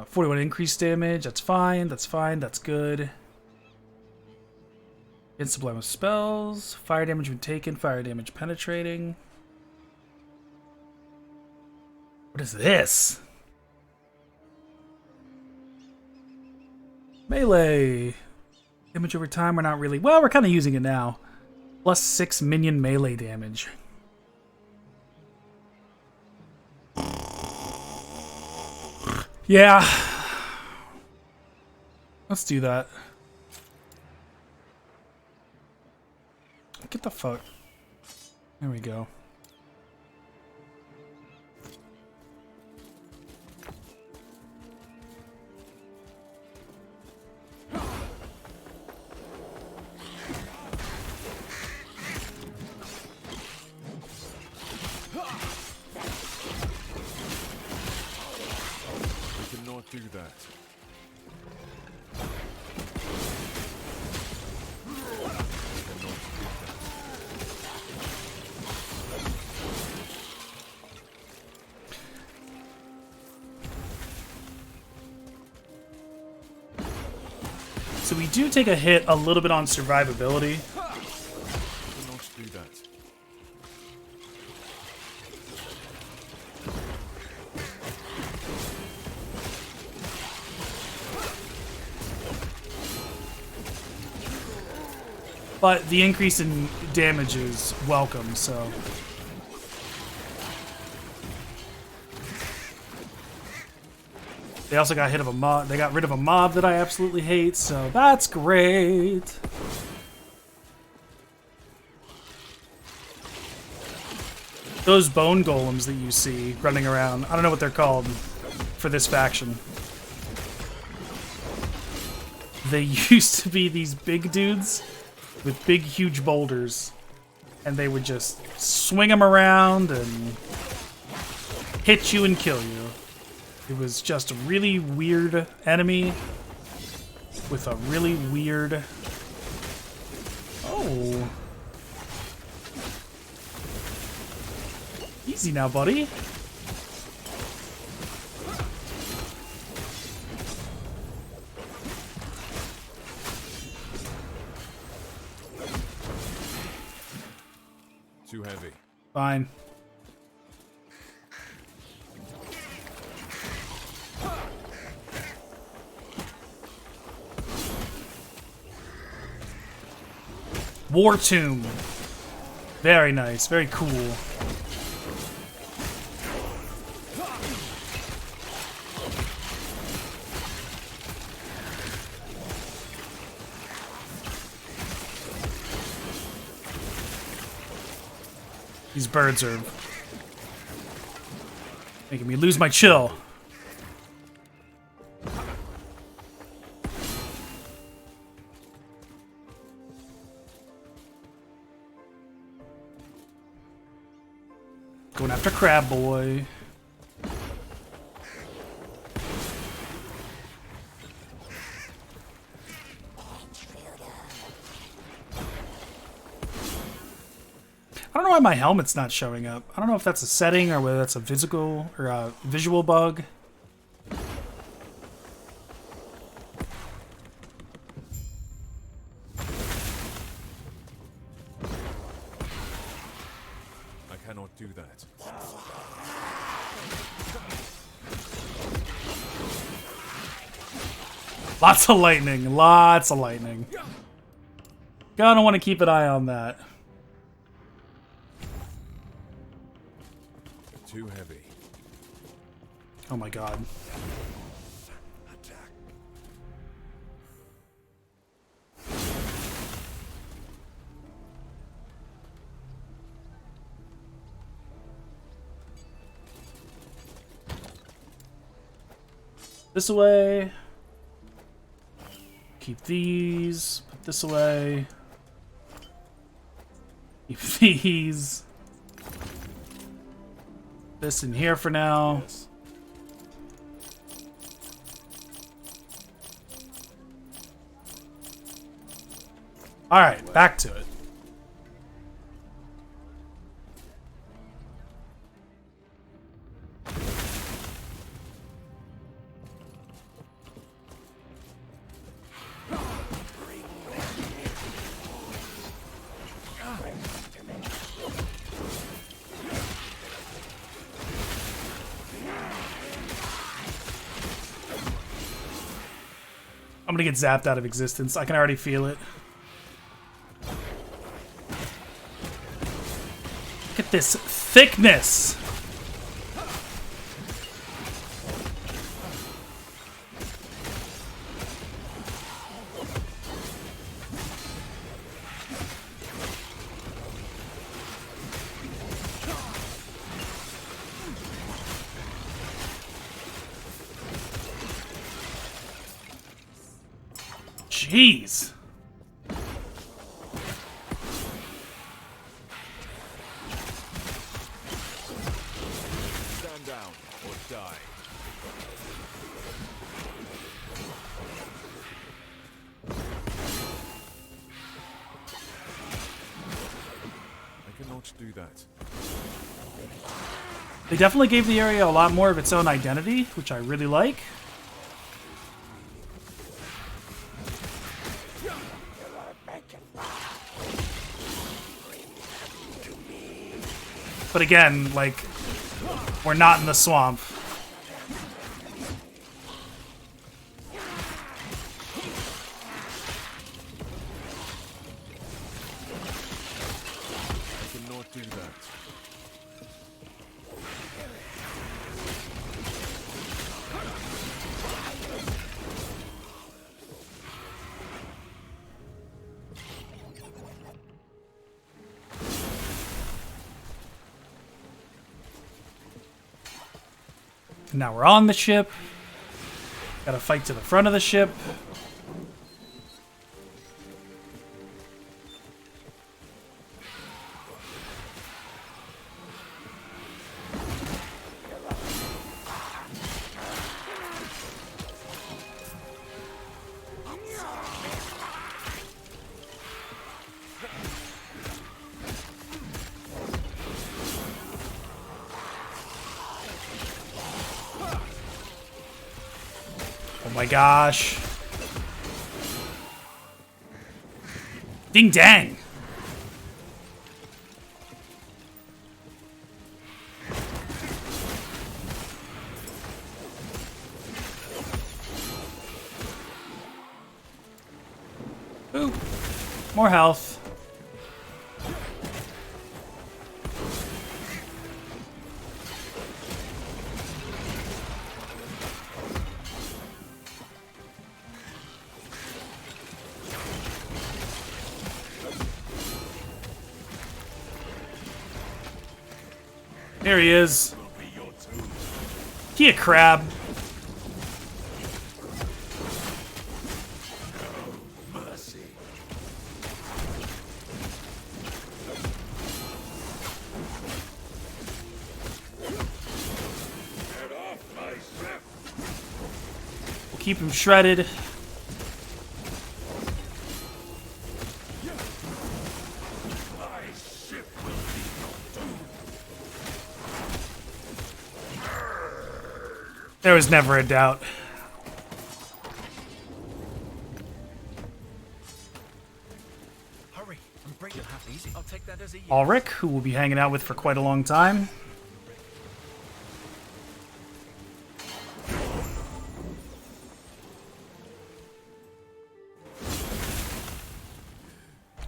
41 increased damage. That's fine. That's fine. That's good. Against sublime with spells. Fire damage when taken. Fire damage penetrating. What is this? Melee. Damage over time. We're not really. Well, we're kind of using it now. Plus 6 minion melee damage. Yeah. Let's do that. Get the fuck. There we go. Do that. So we do take a hit a little bit on survivability. Cannot do that. But the increase in damage is welcome, so. They also got hit of a mob. They got rid of a mob that I absolutely hate, so that's great. Those bone golems that you see running around, I don't know what they're called for this faction. They used to be these big dudes with big, huge boulders, and they would just swing them around and hit you and kill you. It was just a really weird enemy with a really weird... Oh. Easy now, buddy. Too heavy. Fine. War Tomb. Very nice. Very cool. These birds are making me lose my chill. Going after Crab Boy. I don't know why my helmet's not showing up. I don't know if that's a setting or whether that's a physical or a visual bug. I cannot do that. Lots of lightning. Lots of lightning. Gonna want to keep an eye on that. Too heavy. Oh my god. This away. Keep these. Put this away. Keep these. This in here for now. Alright, back to it. I'm gonna get zapped out of existence. I can already feel it. Look at this thickness! Jeez. Stand down or die. I cannot do that. They definitely gave the area a lot more of its own identity, which I really like. But again, like, we're not in the swamp. I cannot do that. Now we're on the ship. Gotta fight to the front of the ship. Oh my gosh. Ding dang. Ooh. More health. There he is. He a crab. We'll keep him shredded. There was never a doubt. Hurry and break your easy. I'll take that as a yes. Ulrich, who we'll be hanging out with for quite a long time.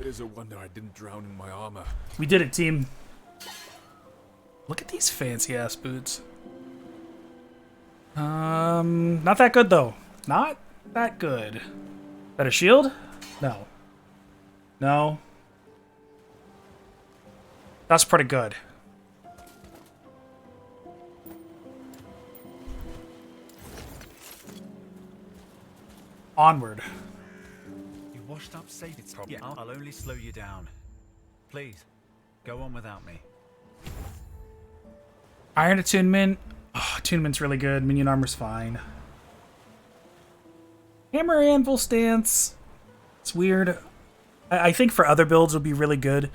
It is a wonder I didn't drown in my armor. We did it, team. Look at these fancy ass boots. Not that good though. Not that good. Better shield? No. No. That's pretty good. Onward. You washed up safe. It's yeah, I'll only slow you down. Please, go on without me. Iron attunement. Oh, attunement's really good. Minion armor's fine. Hammer anvil stance. It's weird. I think for other builds it'll be really good.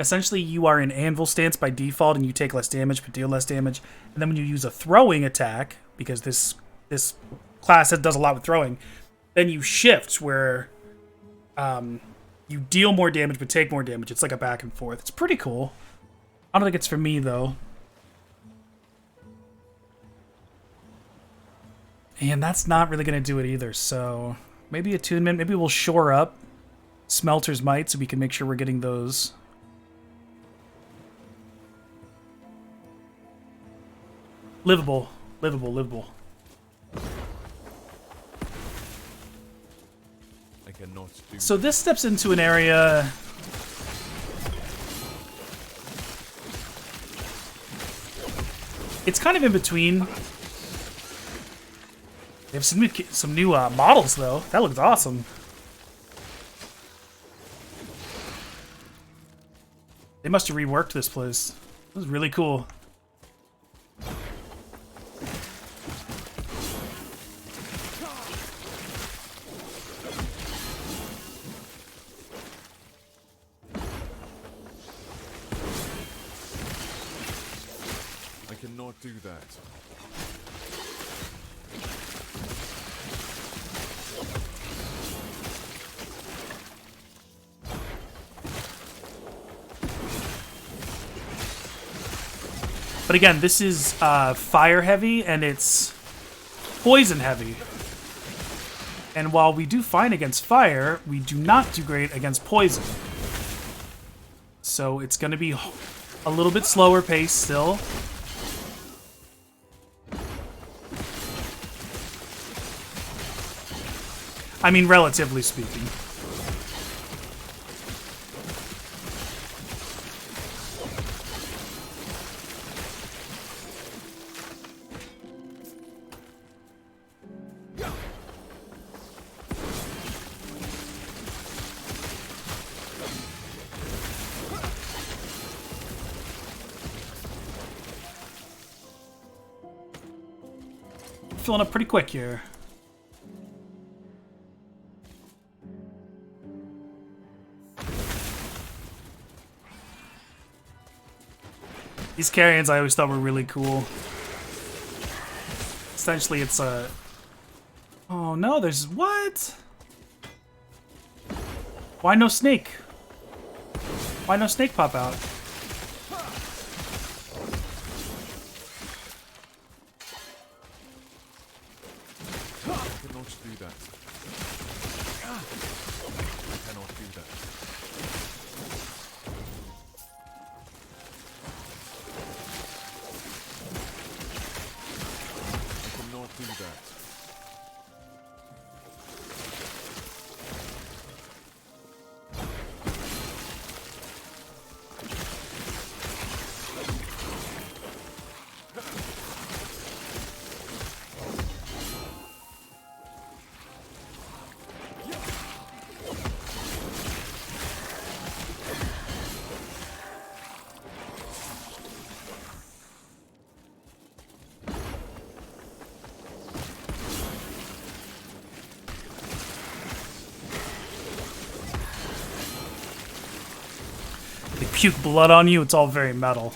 Essentially, you are in anvil stance by default, and you take less damage but deal less damage. And then when you use a throwing attack, because this class does a lot with throwing, then you shift where you deal more damage but take more damage. It's like a back and forth. It's pretty cool. I don't think it's for me though. And that's not really going to do it either, so maybe attunement. Maybe we'll shore up Smelter's Might so we can make sure we're getting those. Livable. Livable, livable. I cannot do So this steps into an area... It's kind of in between. They have some new models, though. That looks awesome. They must have reworked this place. It was really cool. I cannot do that. But again, this is fire heavy and it's poison heavy. And while we do fine against fire, we do not do great against poison. So it's going to be a little bit slower pace still. I mean, relatively speaking. Filling up pretty quick here. These carrions I always thought were really cool. Essentially it's a... Oh no, there's... What? Why no snake? Why no snake pop out? puke blood on you, it's all very metal.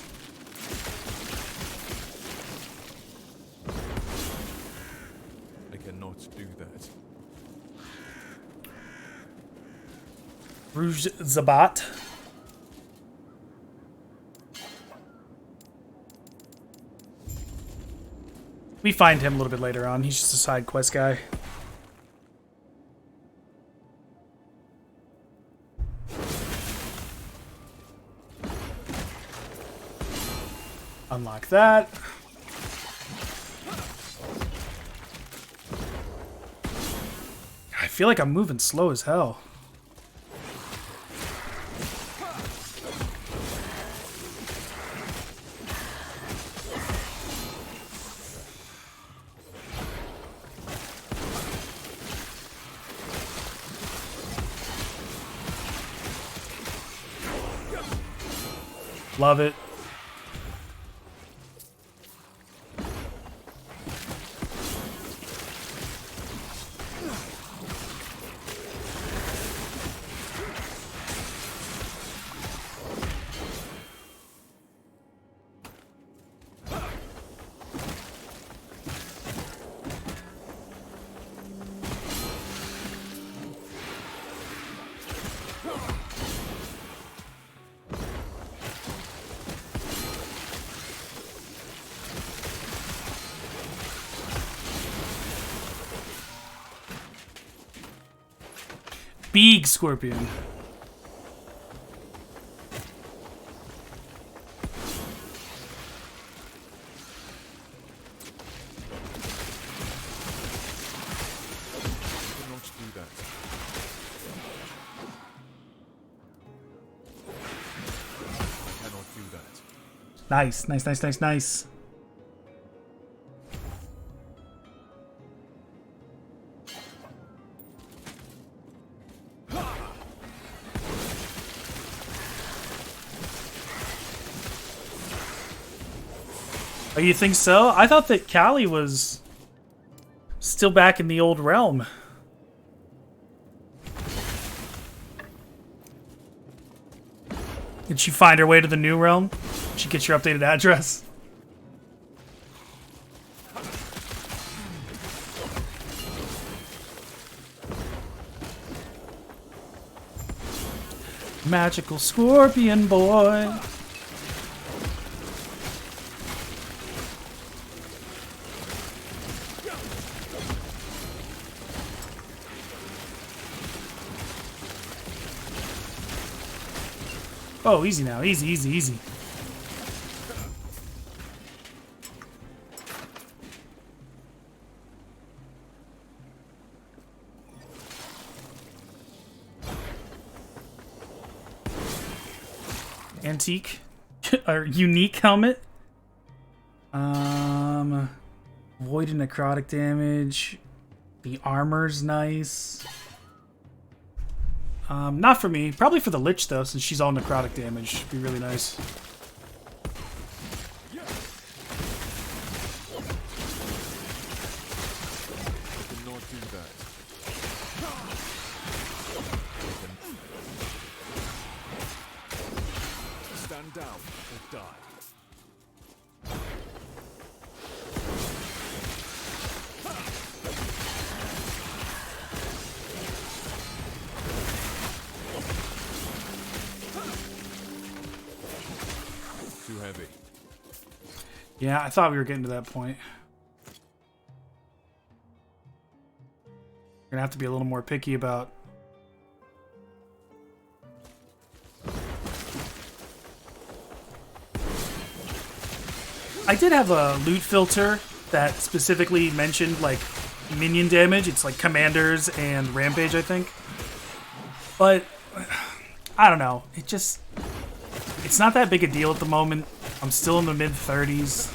I cannot do that. Rouge Zabat. We find him a little bit later on. He's just a side quest guy. Unlock that. I feel like I'm moving slow as hell. Love it. Big scorpion. Nice, nice, nice, nice, nice. Oh, you think so? I thought that Callie was still back in the old realm. Did she find her way to the new realm? Did she get your updated address? Magical scorpion boy. Oh, easy now. Easy, easy, easy. Antique or unique helmet. Void and necrotic damage. The armor's nice. Not for me. Probably for the Lich, though, since she's all necrotic damage. Should be really nice. Stand down or die. Too heavy. Yeah, I thought we were getting to that point. We're gonna have to be a little more picky about. I did have a loot filter that specifically mentioned like minion damage. It's like commanders and rampage, I think. But I don't know. It's not that big a deal at the moment. I'm still in the mid-30s.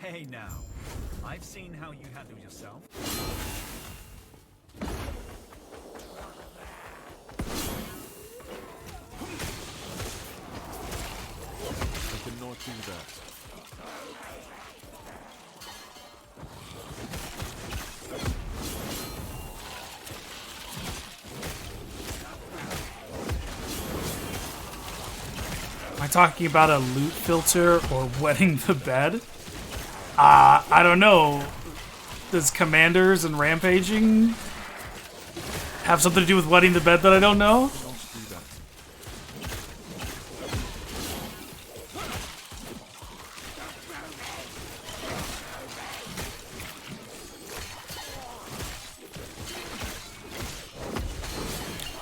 Hey now, I've seen how you handle yourself. I cannot do that. Am I talking about a loot filter or wetting the bed? I don't know. Does commanders and rampaging have something to do with wetting the bed that I don't know?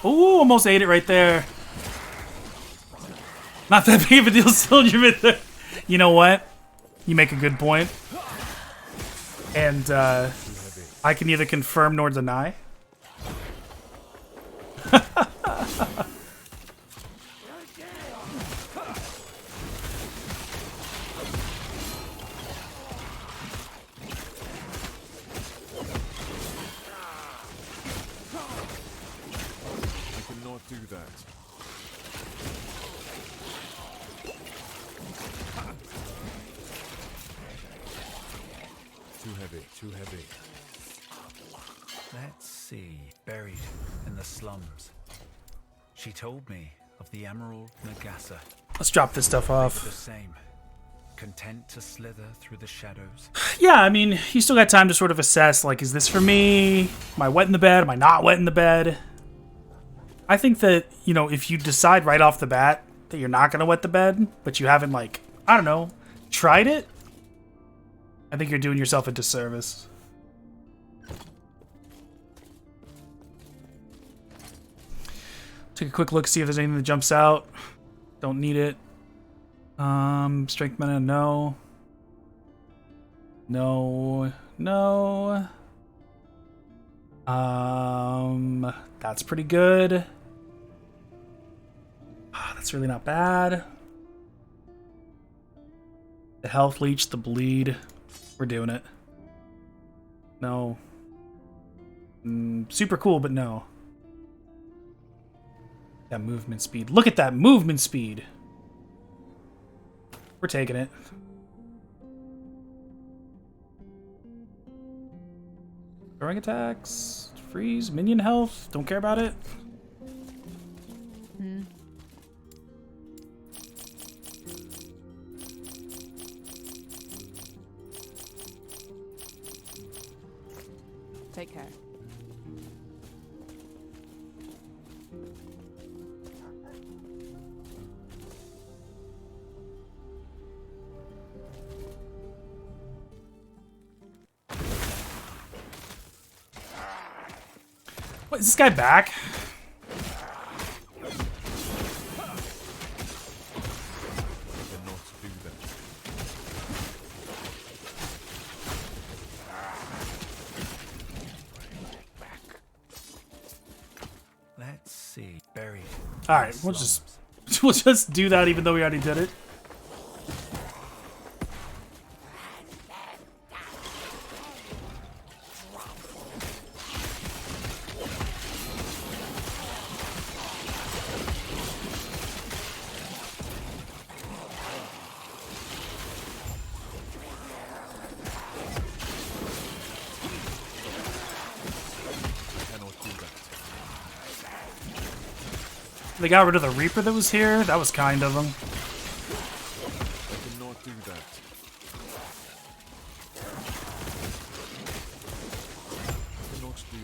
Ooh, almost ate it right there. Not that big of a deal still in your mid there. You know what? You make a good point. And I can neither confirm nor deny. I cannot do that. Too heavy, too heavy. Let's see. Buried in the slums. She told me of the Emerald Nagasa. Let's drop this stuff The off. same. Content to slither through the shadows. Yeah, I mean, you still got time to sort of assess, like, is this for me? Am I wet in the bed? Am I not wet in the bed? I think that, you know, if you decide right off the bat that you're not going to wet the bed, but you haven't, like, I don't know, tried it, I think you're doing yourself a disservice. Take a quick look, see if there's anything that jumps out. Don't need it. Strength mana, no. No. No. That's pretty good. That's really not bad. The health leech, the bleed. We're doing it. No. Super cool, but no. That movement speed. Look at that movement speed. We're taking it. Throwing attacks. Freeze. Minion health. Don't care about it. Take care. What, is this guy back? Let's see. Buried. All right, we'll just do that even though we already did it. They got rid of the Reaper that was here. That was kind of them. I cannot do that. I cannot do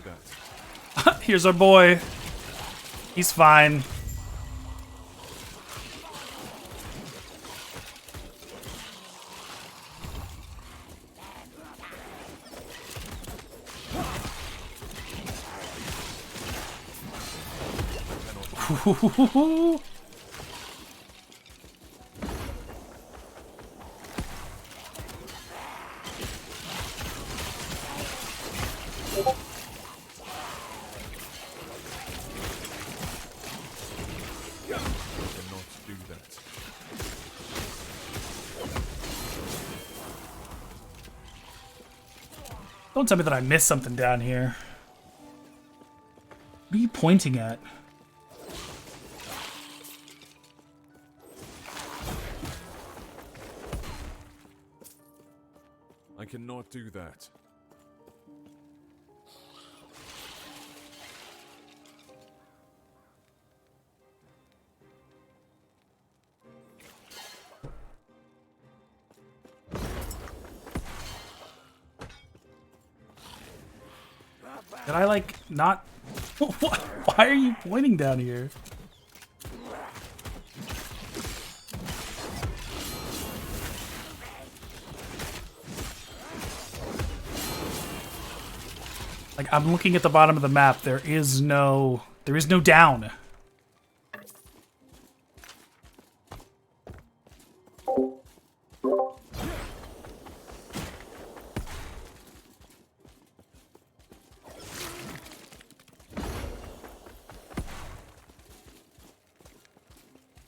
that. Here's our boy. He's fine. Don't tell me that I missed something down here. What are you pointing at? I cannot do that. Did I, like, not... Why are you pointing down here? Like, I'm looking at the bottom of the map. There is no down.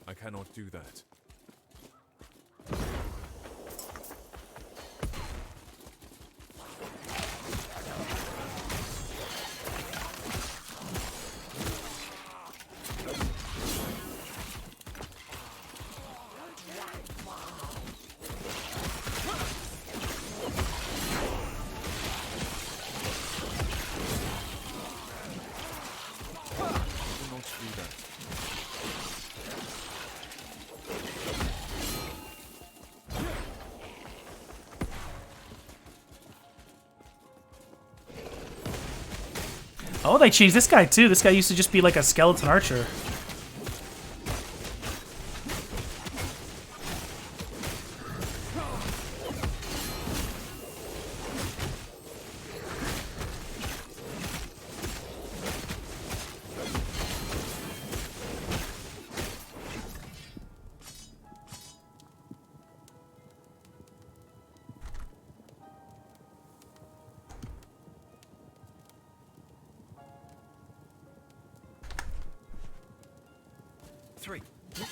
I cannot do that. Oh, they changed this guy too. This guy used to just be like a skeleton archer.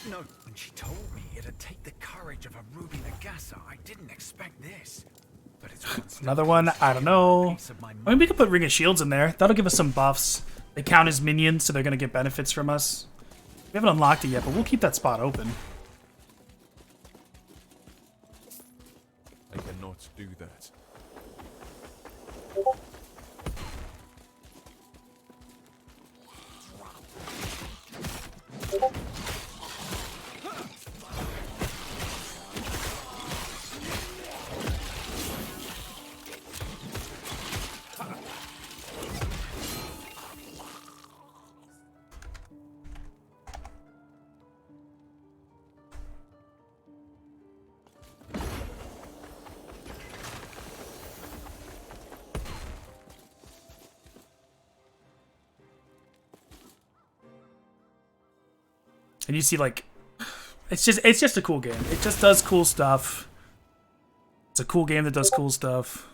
No, when she told me it'd take the courage of a Ruby Nagasa, I didn't expect this. But it's Another one, I don't know. I mean, we could put Ring of Shields in there. That'll give us some buffs. They count as minions, so they're going to get benefits from us. We haven't unlocked it yet, but we'll keep that spot open. I cannot do that. And you see, like, it's just a cool game. It just does cool stuff. It's a cool game that does cool stuff.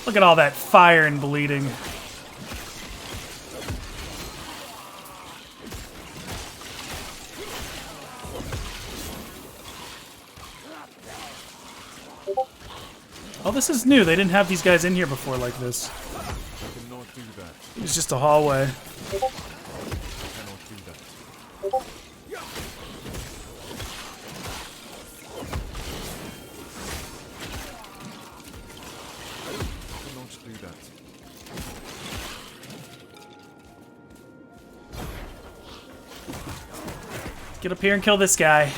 Look at all that fire and bleeding. Oh, this is new. They didn't have these guys in here before like this. I cannot do that. It was just a hallway. I cannot do that. Get up here and kill this guy.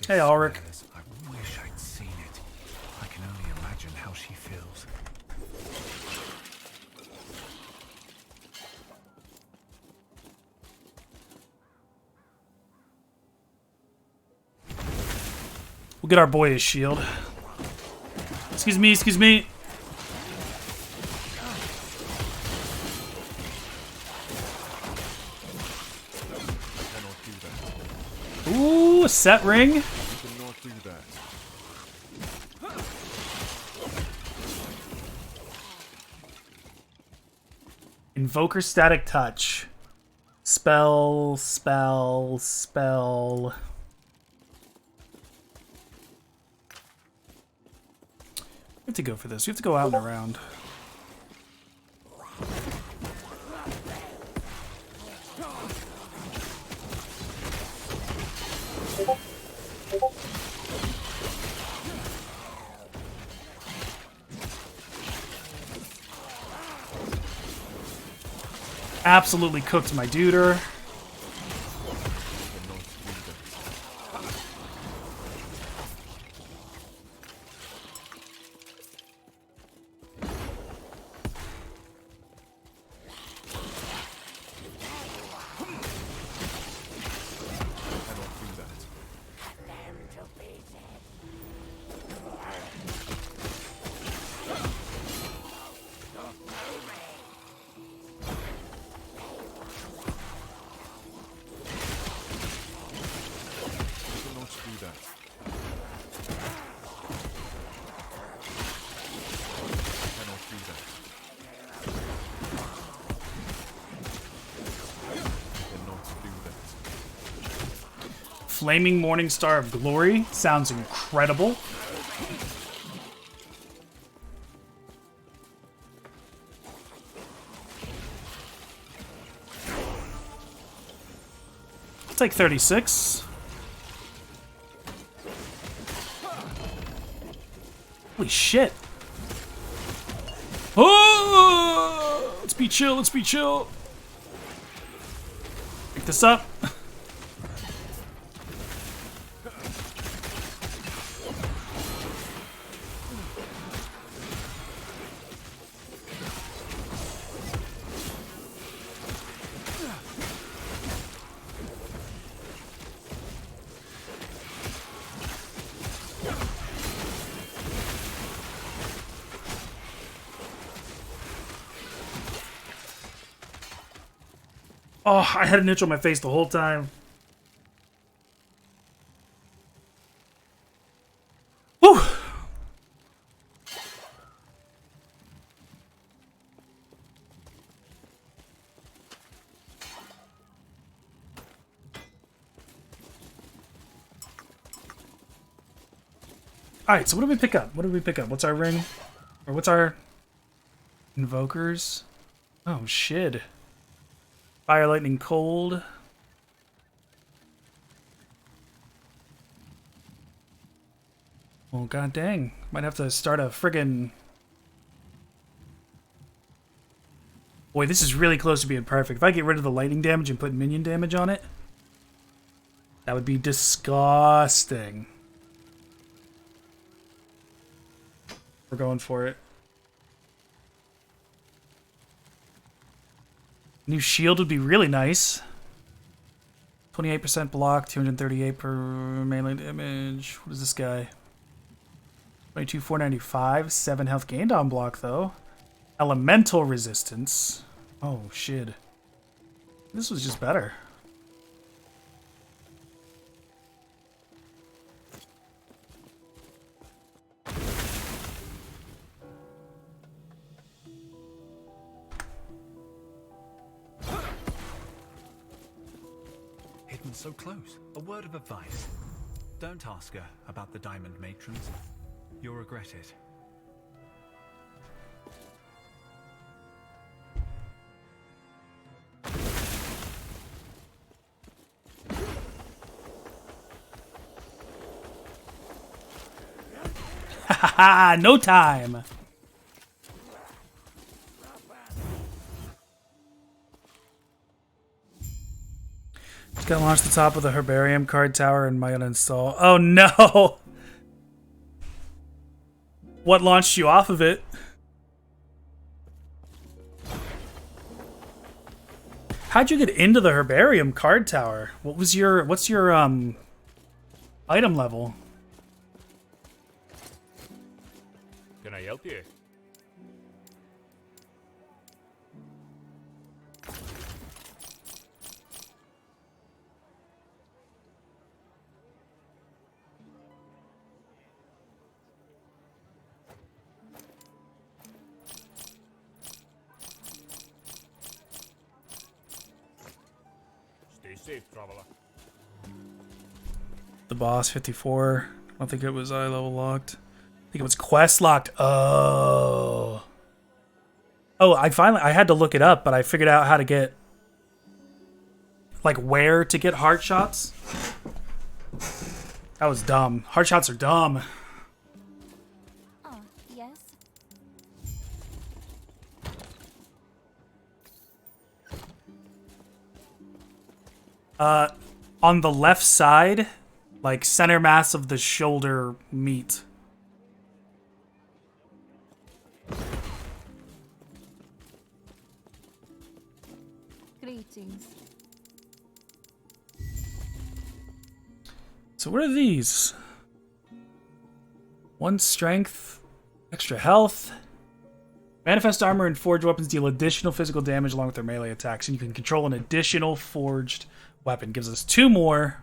Hey, Ulrich. I wish I'd seen it. I can only imagine how she feels. We'll get our boy his shield. Excuse me, excuse me. Ooh, a set ring. You cannot do that. Invoker static touch. Spell, spell, spell. We have to go for this. We have to go out and around. Absolutely cooked my duder. Flaming Morning Star of Glory sounds incredible. I'll take 36. Holy shit. Oh! Let's be chill, let's be chill. Pick this up. Oh, I had an itch on my face the whole time. Woo! Alright, so what did we pick up? What did we pick up? What's our ring? Or what's our... Invokers? Oh, shit. Fire, lightning, cold. Well, god dang. Might have to start a friggin'... Boy, this is really close to being perfect. If I get rid of the lightning damage and put minion damage on it, that would be disgusting. We're going for it. New shield would be really nice. 28% block, 238 per melee damage. What is this guy? 22, 495. 7 health gained on block, though. Elemental resistance. Oh, shit. This was just better. So close. A word of advice. Don't ask her about the diamond matrons. You'll regret it. Ha ha ha! No time! Just got launched the top of the herbarium card tower and might uninstall. Oh no! What launched you off of it? How'd you get into the herbarium card tower? What's your item level? Can I help you? Stay safe, traveler. The boss 54. I don't think it was eye level locked. I think it was quest locked. Oh. Oh, I had to look it up, but I figured out how to get, like, where to get heart shots. That was dumb. Heart shots are dumb. Oh, yes. On the left side, like center mass of the shoulder meat. Greetings. So what are these? 1 strength, extra health. Manifest armor and forged weapons deal additional physical damage along with their melee attacks, and you can control an additional forged weapon. Gives us 2 more.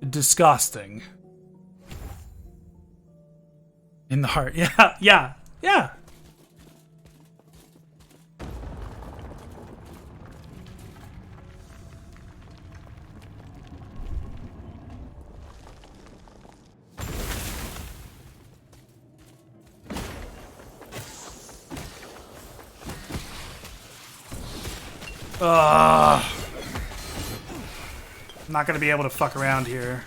Disgusting. In the heart. Yeah. I'm not gonna be able to fuck around here.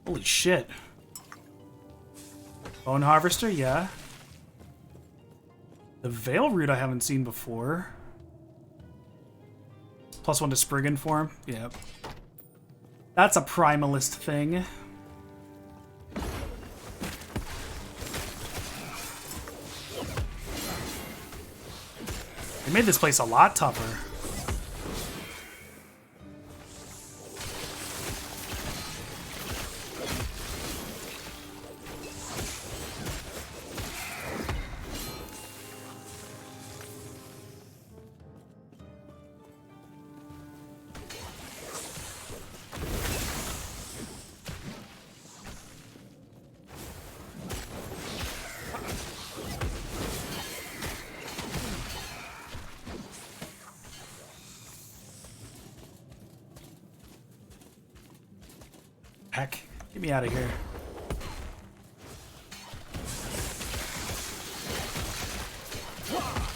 Holy shit. Bone Harvester, yeah. The Veil Root I haven't seen before. +1 to Spriggan form, yep. That's a primalist thing. They made this place a lot tougher. Heck, get me out of here. Oh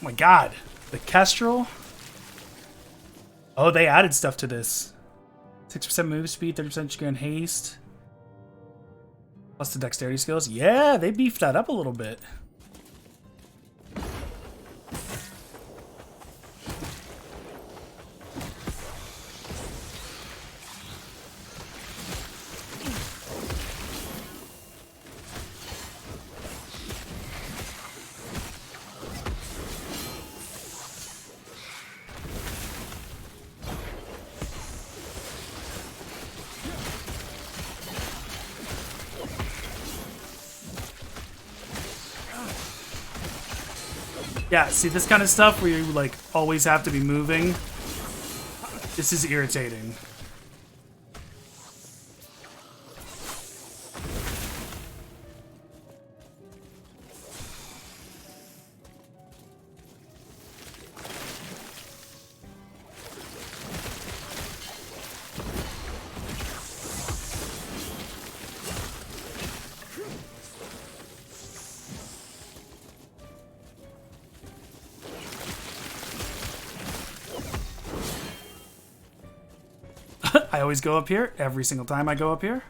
my god, the Kestrel? Oh, they added stuff to this. 6% move speed, 30% gun haste. Plus the dexterity skills. Yeah, they beefed that up a little bit. Yeah, see this kind of stuff where you like always have to be moving. This is irritating. I always go up here every single time I go up here.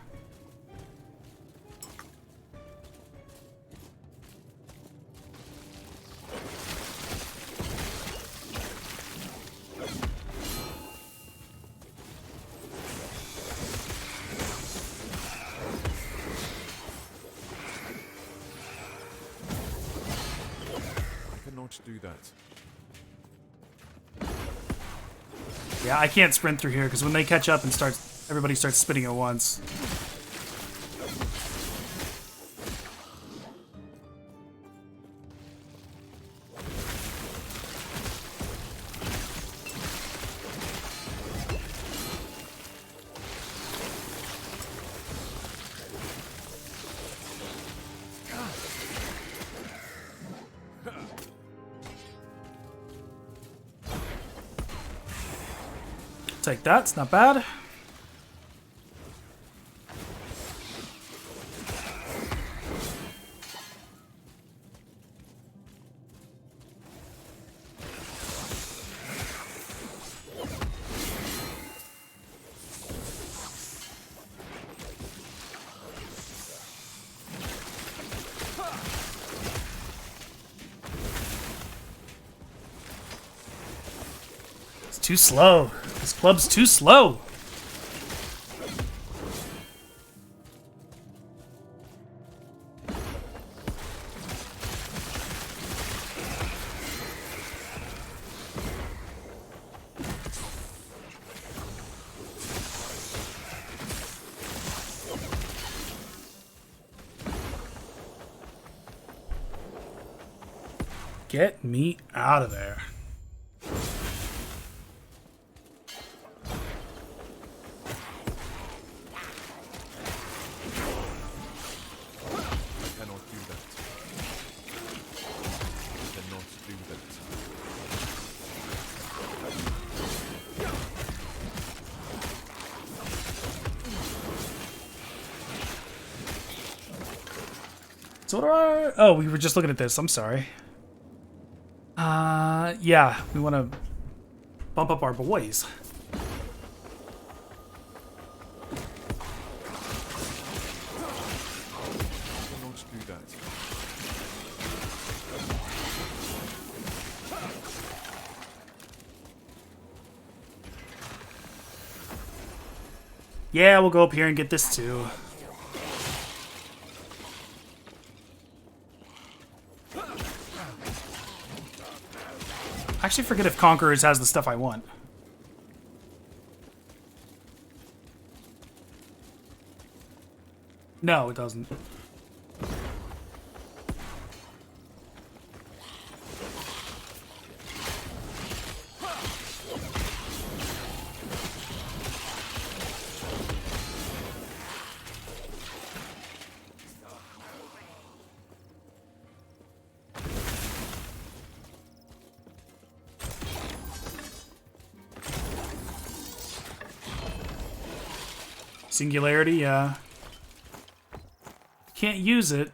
cannot do that. Yeah, I can't sprint through here because when they catch up and everybody starts spinning at once. Take that, it's not bad. It's too slow. This club's too slow. Get me out of there. So what are... Oh, we were just looking at this. I'm sorry. Yeah, we want to bump up our boys. Cannot do that. Yeah, we'll go up here and get this too. I actually forget if Conquerors has the stuff I want. No, it doesn't. Singularity, yeah. Can't use it.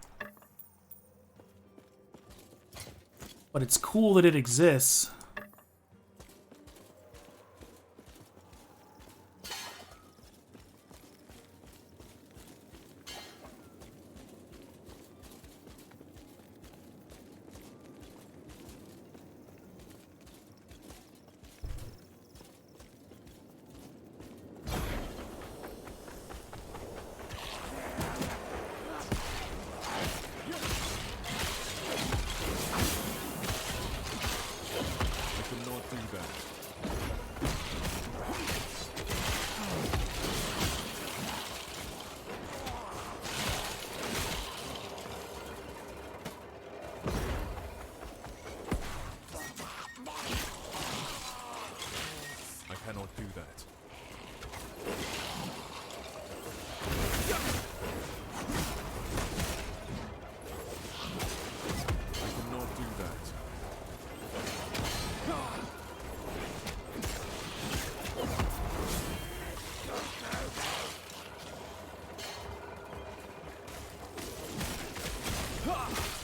But it's cool that it exists.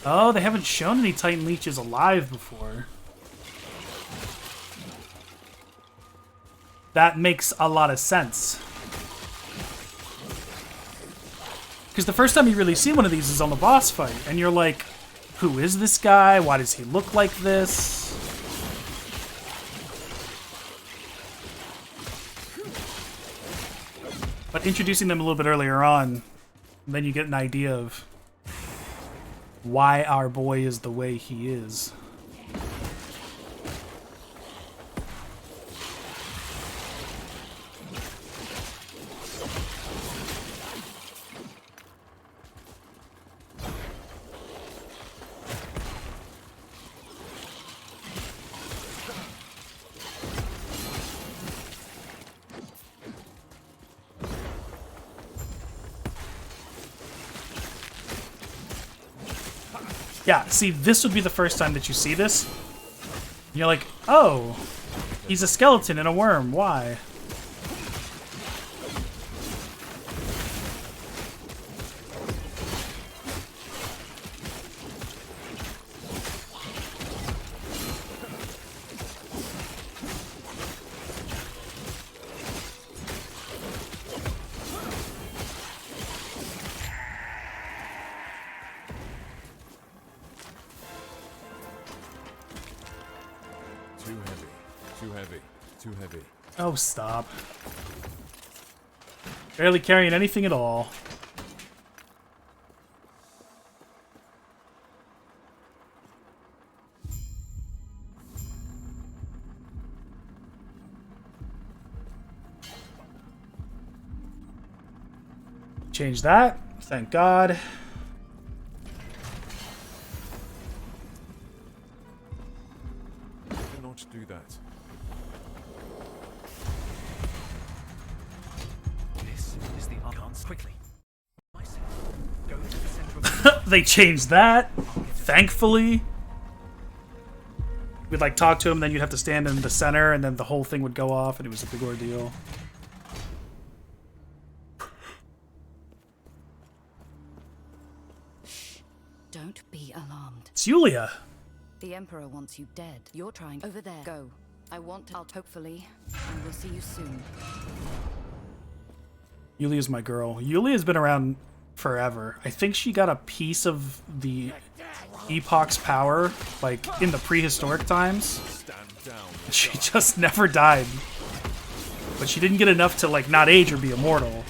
Oh, they haven't shown any Titan Leeches alive before. That makes a lot of sense. Because the first time you really see one of these is on the boss fight, and you're like, who is this guy? Why does he look like this? But introducing them a little bit earlier on, then you get an idea of why our boy is the way he is. Yeah, see, this would be the first time that you see this. And you're like, oh, he's a skeleton and a worm. Why? Too heavy. Too heavy. Too heavy. Oh, stop. Barely carrying anything at all. Change that. Thank God. Cannot do that. This is the icons. Quickly. Go to the center of They changed that. Thankfully. We'd like talk to him, then you'd have to stand in the center, and then the whole thing would go off, and it was a big ordeal. Don't be alarmed. It's Yulia. The Emperor wants you dead. You're trying over there. Go. I want to. Hopefully, I will see you soon. Yulia's my girl. Yulia's been around forever. I think she got a piece of the Epoch's power, like, in the prehistoric times. She just never died. But she didn't get enough to, like, not age or be immortal.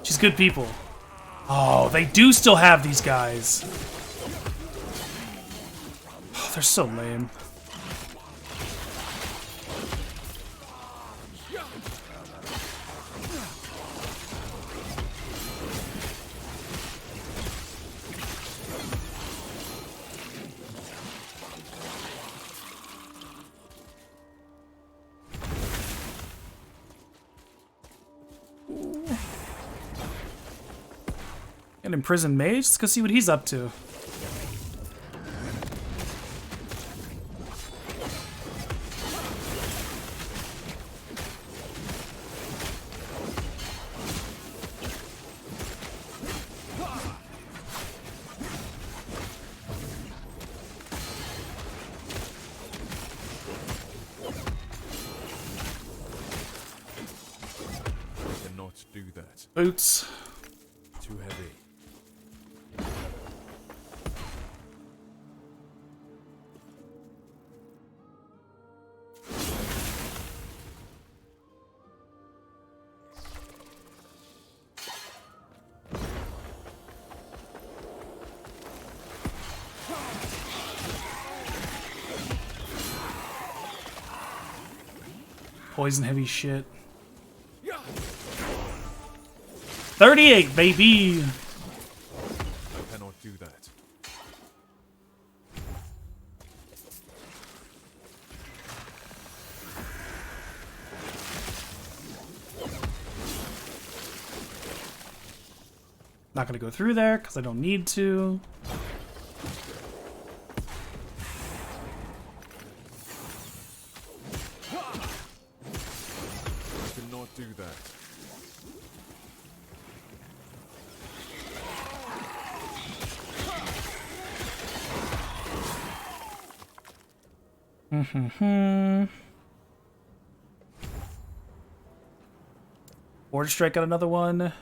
She's good people. Oh, they do still have these guys. Oh, they're so lame. An imprisoned mage? Let's go see what he's up to. Cannot do that. Boots. Too heavy. Poison heavy shit. 38, baby! I cannot do that. Not gonna go through there because I don't need to. I cannot do that. Border Strike got another one.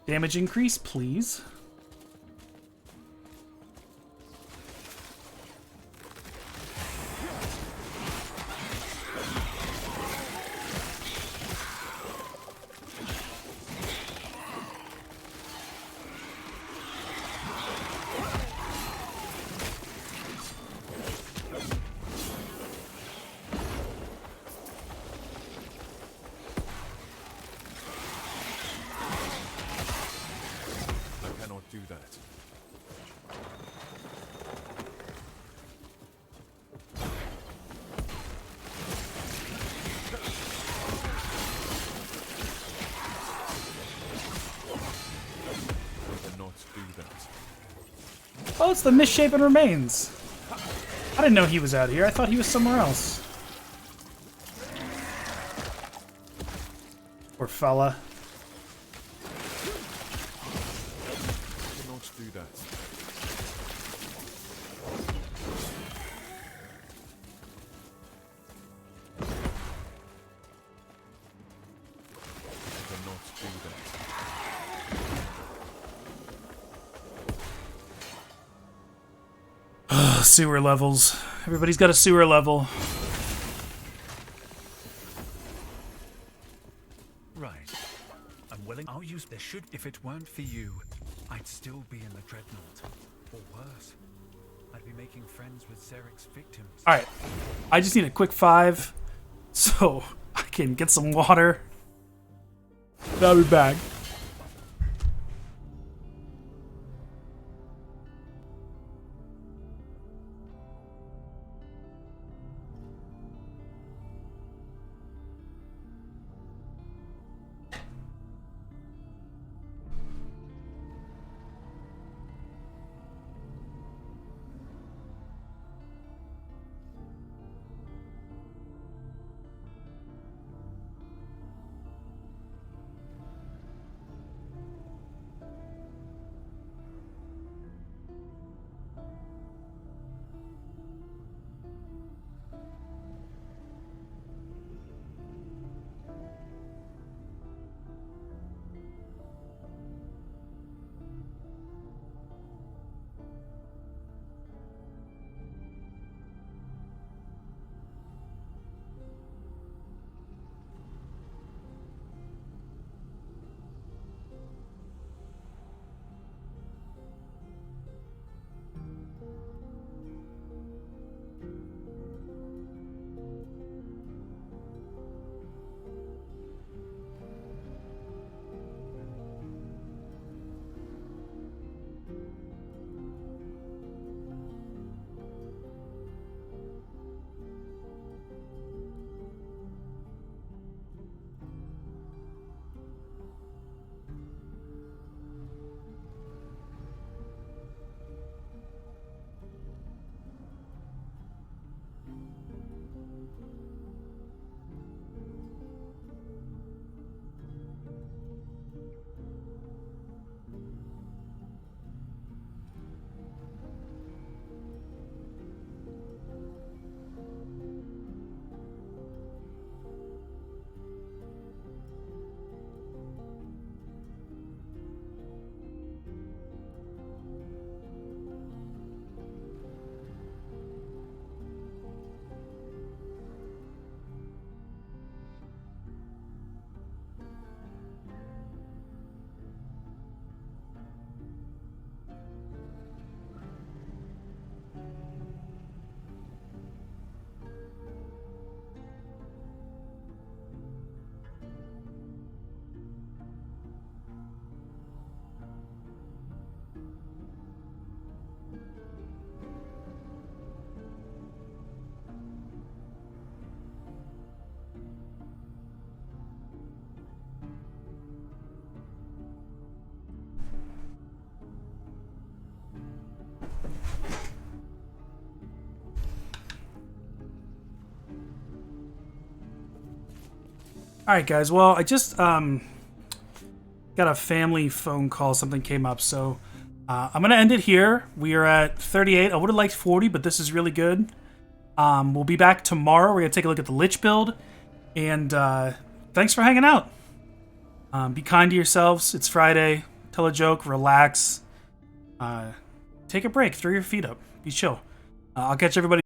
Damage increase, please. Do that. Oh, it's the misshapen remains. I didn't know he was out here. I thought he was somewhere else. Poor fella. Do not do that. Do not do that. Sewer levels. Everybody's got a sewer level. Right. I'm willing. I'll use. There should. If it weren't for you, I'd still be in the dreadnought. Or worse, I'd be making friends with Zarek's victims. Alright. I just need a quick 5 so I can get some water. I'll be back. Alright guys, well I just got a family phone call, something came up, so I'm gonna end it here. We are at 38. I would have liked 40, but this is really good. We'll be back tomorrow. We're gonna take a look at the Lich build, and thanks for hanging out. Be kind to yourselves. It's Friday. Tell a joke, relax, take a break, throw your feet up, be chill. I'll catch everybody